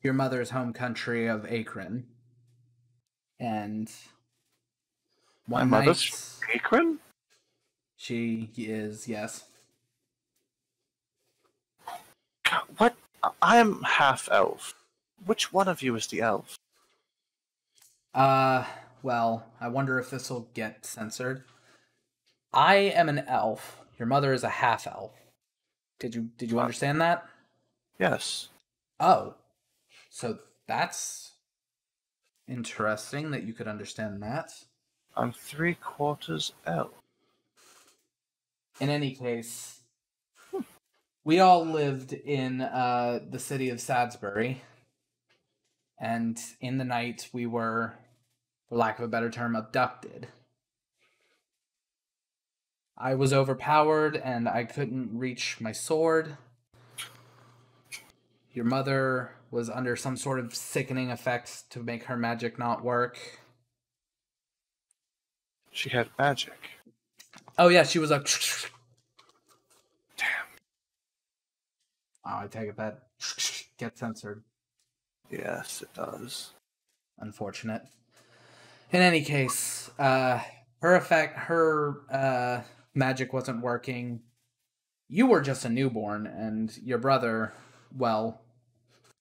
your mother's home country of Akron. And My one mother's night... Akron? She is, yes. What? I am half elf. Which one of you is the elf? Well, I wonder if this will get censored. I am an elf. Your mother is a half elf. Did you understand that? Yes. Oh. So that's interesting that you could understand that. I'm 3/4 elf. In any case, we all lived in the city of Sadsbury. And in the night, we were, for lack of a better term, abducted. I was overpowered, and I couldn't reach my sword. Your mother was under some sort of sickening effects to make her magic not work. She had magic. Oh, yeah, she was a... Damn. Oh, I take it that gets censored. Yes, it does. Unfortunate. In any case, her magic wasn't working. You were just a newborn, and your brother, well,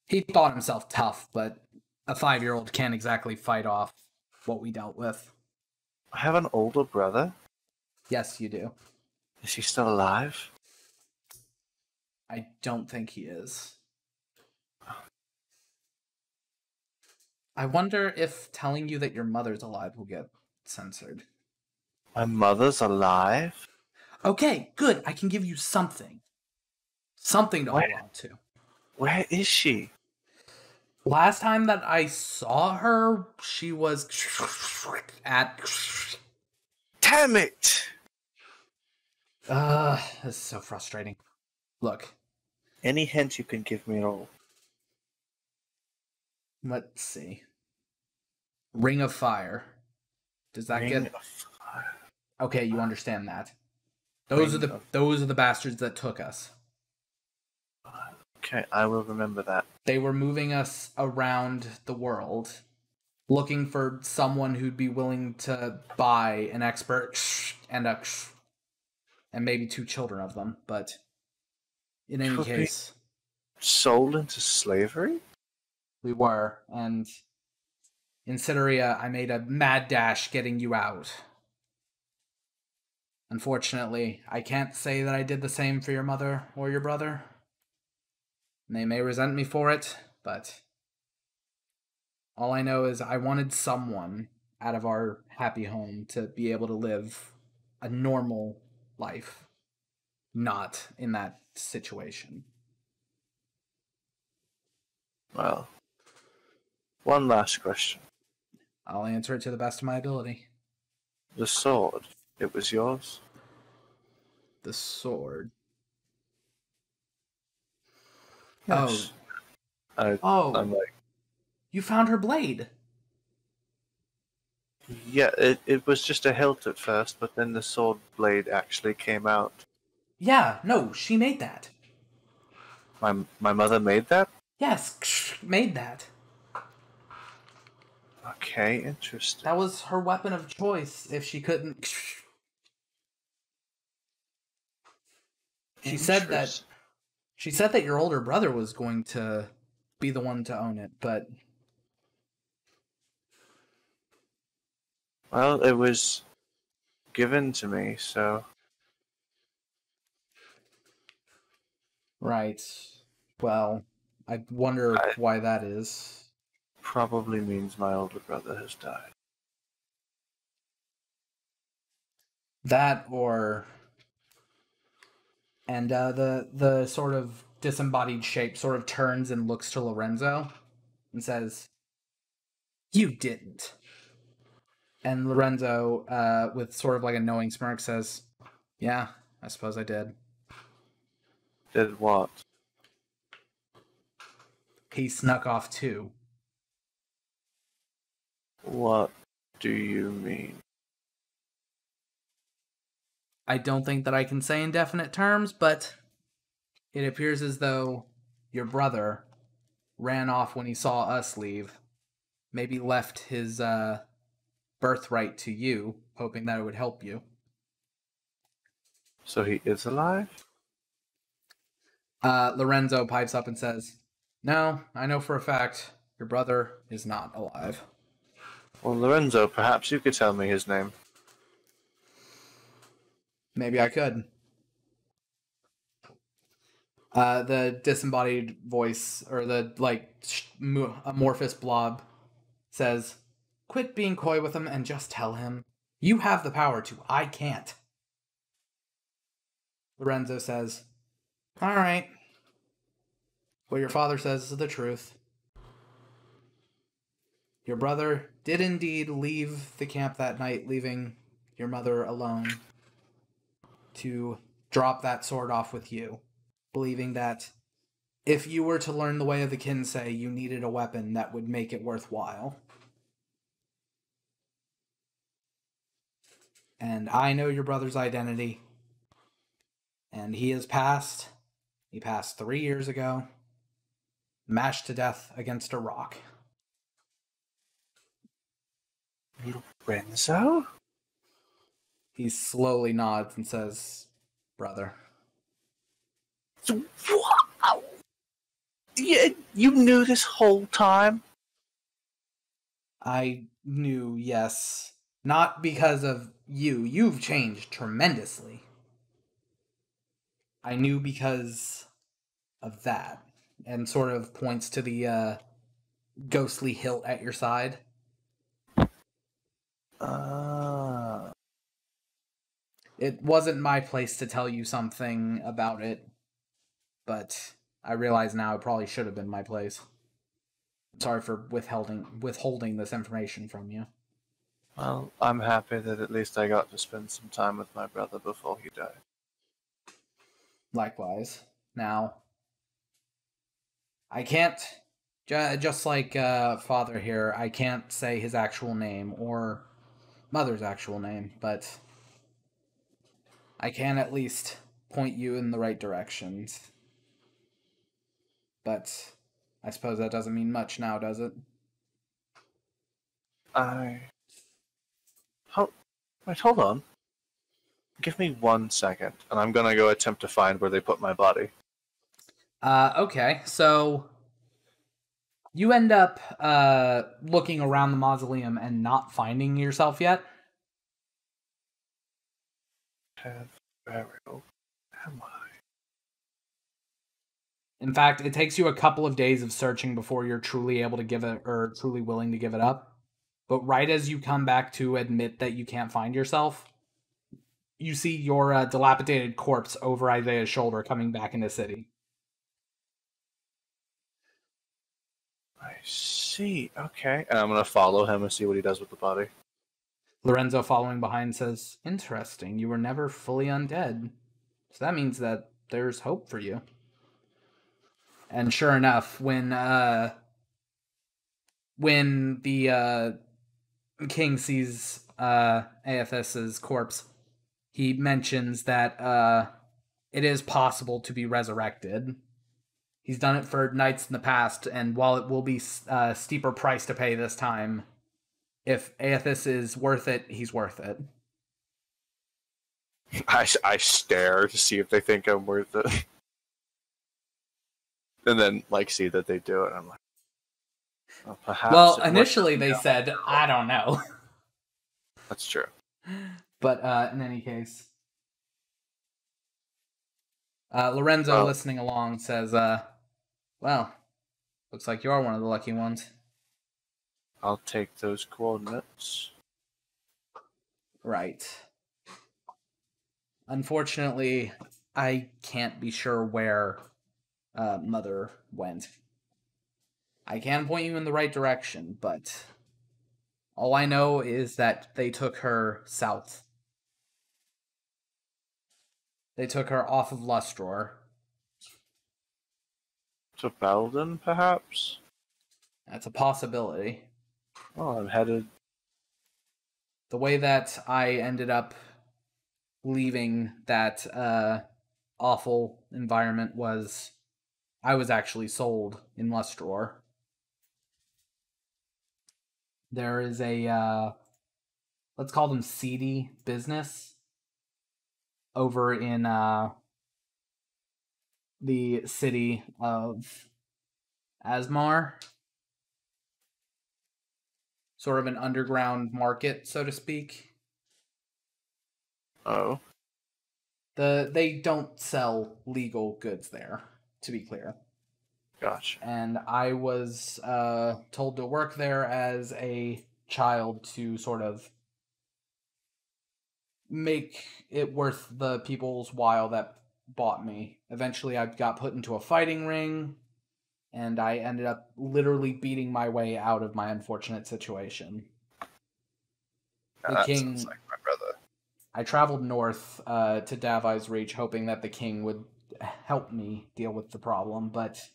he thought himself tough, but a 5-year-old can't exactly fight off what we dealt with. I have an older brother. Yes, you do. Is he still alive? I don't think he is. I wonder if telling you that your mother's alive will get censored. My mother's alive? Okay, good. I can give you something. Something to hold on to. Where is she? Last time that I saw her, she was at... Damn it! This is so frustrating. Look, Any hint you can give me at all? let's see. Ring of Fire. Does that Ring get... of Fire. Okay, you understand that. Those are the bastards that took us. Okay, I will remember that. They were moving us around the world, looking for someone who'd be willing to buy an expert and maybe 2 children of them. But in any case, sold into slavery? we were. And in Cyteria, I made a mad dash getting you out. Unfortunately, I can't say that I did the same for your mother or your brother. They may resent me for it, but all I know is I wanted someone out of our happy home to be able to live a normal life, not in that situation. Well, one last question. I'll answer it to the best of my ability. The sword, it was yours? The sword. Yes. Oh. I'm like, You found her blade. yeah, it was just a hilt at first, but then the sword blade actually came out. Yeah, no, she made that. My mother made that? Yes, made that. Okay, interesting. That was her weapon of choice if she couldn't... She said that your older brother was going to be the one to own it, but... Well, it was given to me, so... Right. Well, I wonder why that is. Probably means my older brother has died. That or... And the sort of disembodied shape sort of turns and looks to Lorenzo and says, "You didn't." And Lorenzo, with sort of like a knowing smirk, says, "Yeah, I suppose I did." Did what? He snuck off too. What do you mean? I don't think that I can say in definite terms, but it appears as though your brother ran off when he saw us leave. Maybe left his birthright to you, hoping that it would help you. So he is alive? Lorenzo pipes up and says, "No, I know for a fact your brother is not alive." Well, Lorenzo, perhaps you could tell me his name. Maybe I could. The disembodied voice, or the, amorphous blob, says, "Quit being coy with him and just tell him. You have the power to. I can't." Lorenzo says, "All right. What your father says is the truth. Your brother did indeed leave the camp that night, leaving your mother alone to drop that sword off with you, believing that if you were to learn the way of the Kinsei, you needed a weapon that would make it worthwhile. And I know your brother's identity, and he has passed. He passed 3 years ago, mashed to death against a rock." Lorenzo? He slowly nods and says, "Brother." So, wow! Yeah, you knew this whole time? I knew, yes. Not because of you. You've changed tremendously. I knew because of that. And sort of points to the ghostly hilt at your side. It wasn't my place to tell you something about it, but I realize now it probably should have been my place. Sorry for withholding this information from you. Well, I'm happy that at least I got to spend some time with my brother before he died. Likewise. Now, I can't, just like Father here, I can't say his actual name or Mother's actual name, but I can at least point you in the right directions. But I suppose that doesn't mean much now, does it? Wait, hold on. Give me 1 second, and I'm gonna go attempt to find where they put my body. Okay, so you end up looking around the mausoleum and not finding yourself yet. Burial. Am I? In fact, it takes you a couple of days of searching before you're truly able to give it, or truly willing to give it up. But right as you come back to admit that you can't find yourself, you see your dilapidated corpse over Isaiah's shoulder coming back into the city. I see. Okay. And I'm gonna follow him and see what he does with the body. Lorenzo, following behind, says, "Interesting. You were never fully undead. So that means that there's hope for you." And sure enough, when the king sees Aethys's corpse, he mentions that it is possible to be resurrected. He's done it for knights in the past, and while it will be a steeper price to pay this time, if Aethys is worth it, he's worth it. I stare to see if they think I'm worth it. And then, see that they do it. I'm like, well, perhaps. Well, initially they said, "I don't know." That's true. But in any case, Lorenzo, listening along, says, "Well, looks like you're one of the lucky ones." I'll take those coordinates. Right. Unfortunately, I can't be sure where Mother went. I can point you in the right direction, but all I know is that they took her south. They took her off of Lustror. To Belden, perhaps? That's a possibility. Oh, I'm headed. The way that I ended up leaving that awful environment was I was actually sold in Lustror. There is a, let's call them seedy business over in the city of Asmar. Sort of an underground market, so to speak. Oh. They don't sell legal goods there, to be clear. Gotcha. And I was told to work there as a child to sort of make it worth the people's while that bought me. Eventually, I got put into a fighting ring, and I ended up literally beating my way out of my unfortunate situation. That sounds like my brother. I traveled north to Davai's Reach, hoping that the king would help me deal with the problem, but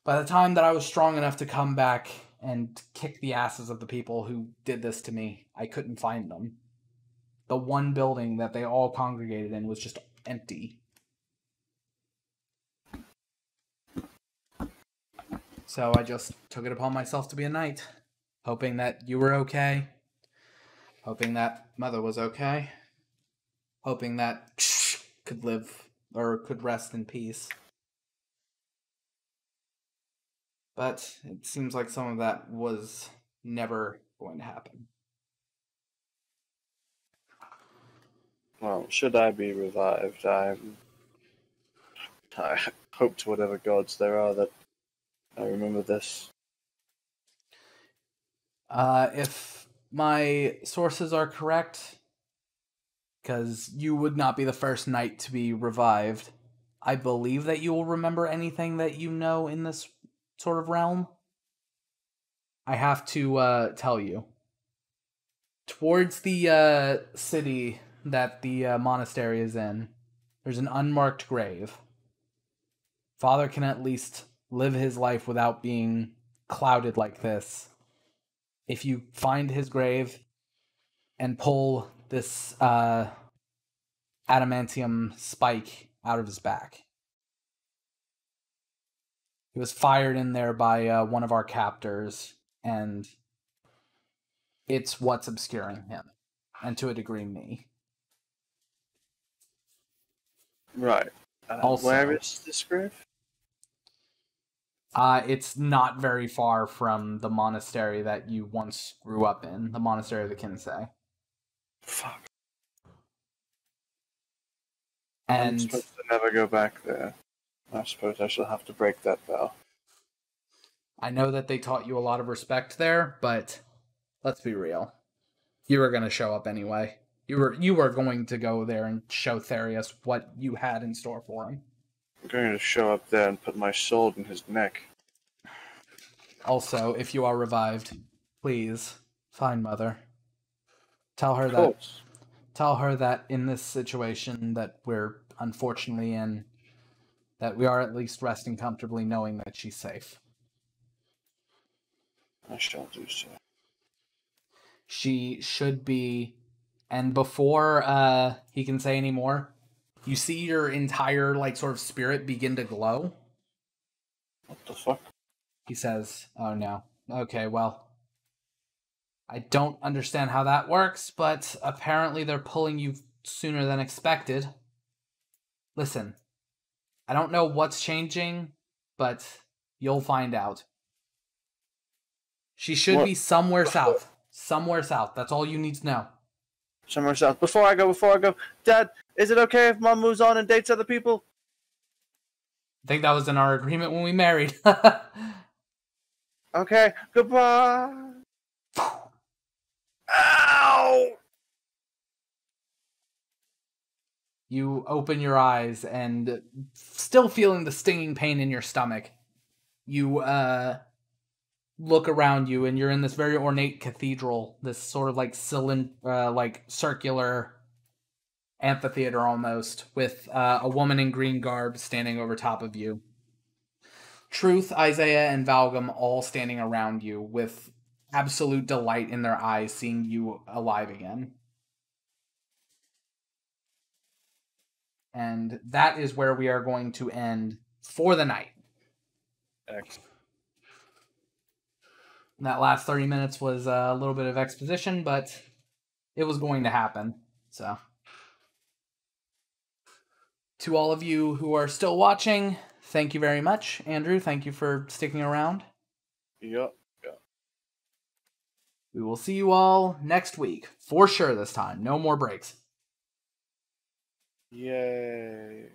by the time that I was strong enough to come back and kick the asses of the people who did this to me, I couldn't find them. The one building that they all congregated in was just empty. So I just took it upon myself to be a knight, hoping that you were okay, hoping that Mother was okay, hoping that could live or could rest in peace. But it seems like some of that was never going to happen. Well, should I be revived, I hope to whatever gods there are that I remember this If my sources are correct, because you would not be the first knight to be revived, I believe that you will remember anything that you know in this sort of realm. I have to tell you. Towards the city that the monastery is in, there's an unmarked grave. Father can at least live his life without being clouded like this. If you find his grave and pull this adamantium spike out of his back. He was fired in there by one of our captors, and it's what's obscuring him, and to a degree me. Right. Also, where is this grave? It's not very far from the monastery that you once grew up in, the monastery of the Kinsei. Fuck. I'm And supposed to never go back there. I suppose I shall have to break that vow. I know that they taught you a lot of respect there, but let's be real. You were going to show up anyway. You were going to go there and show Therius what you had in store for him. I'm going to show up there and put my sword in his neck. Also, if you are revived, please find Mother. Tell her that in this situation that we're unfortunately in, that we are at least resting comfortably knowing that she's safe. I shall do so. She should be, and before he can say any more, you see your entire sort of spirit begin to glow. What the fuck? He says, "Oh no. Okay, well, I don't understand how that works, but apparently they're pulling you sooner than expected. Listen, I don't know what's changing, but you'll find out. She should be somewhere south. Somewhere south. That's all you need to know." Somewhere south. Before I go, Dad, is it okay if Mom moves on and dates other people? I think that was in our agreement when we married. Okay, goodbye. Ow! You open your eyes and, still feeling the stinging pain in your stomach, you look around you and you're in this very ornate cathedral, this sort of circular amphitheater almost, with a woman in green garb standing over top of you. Truth, Isaiah, and Valgum all standing around you with absolute delight in their eyes seeing you alive again. And that is where we are going to end for the night. Excellent. That last 30 minutes was a little bit of exposition, but it was going to happen. So, to all of you who are still watching, thank you very much. Andrew, thank you for sticking around. Yep. We will see you all next week. For sure this time. No more breaks. Yay.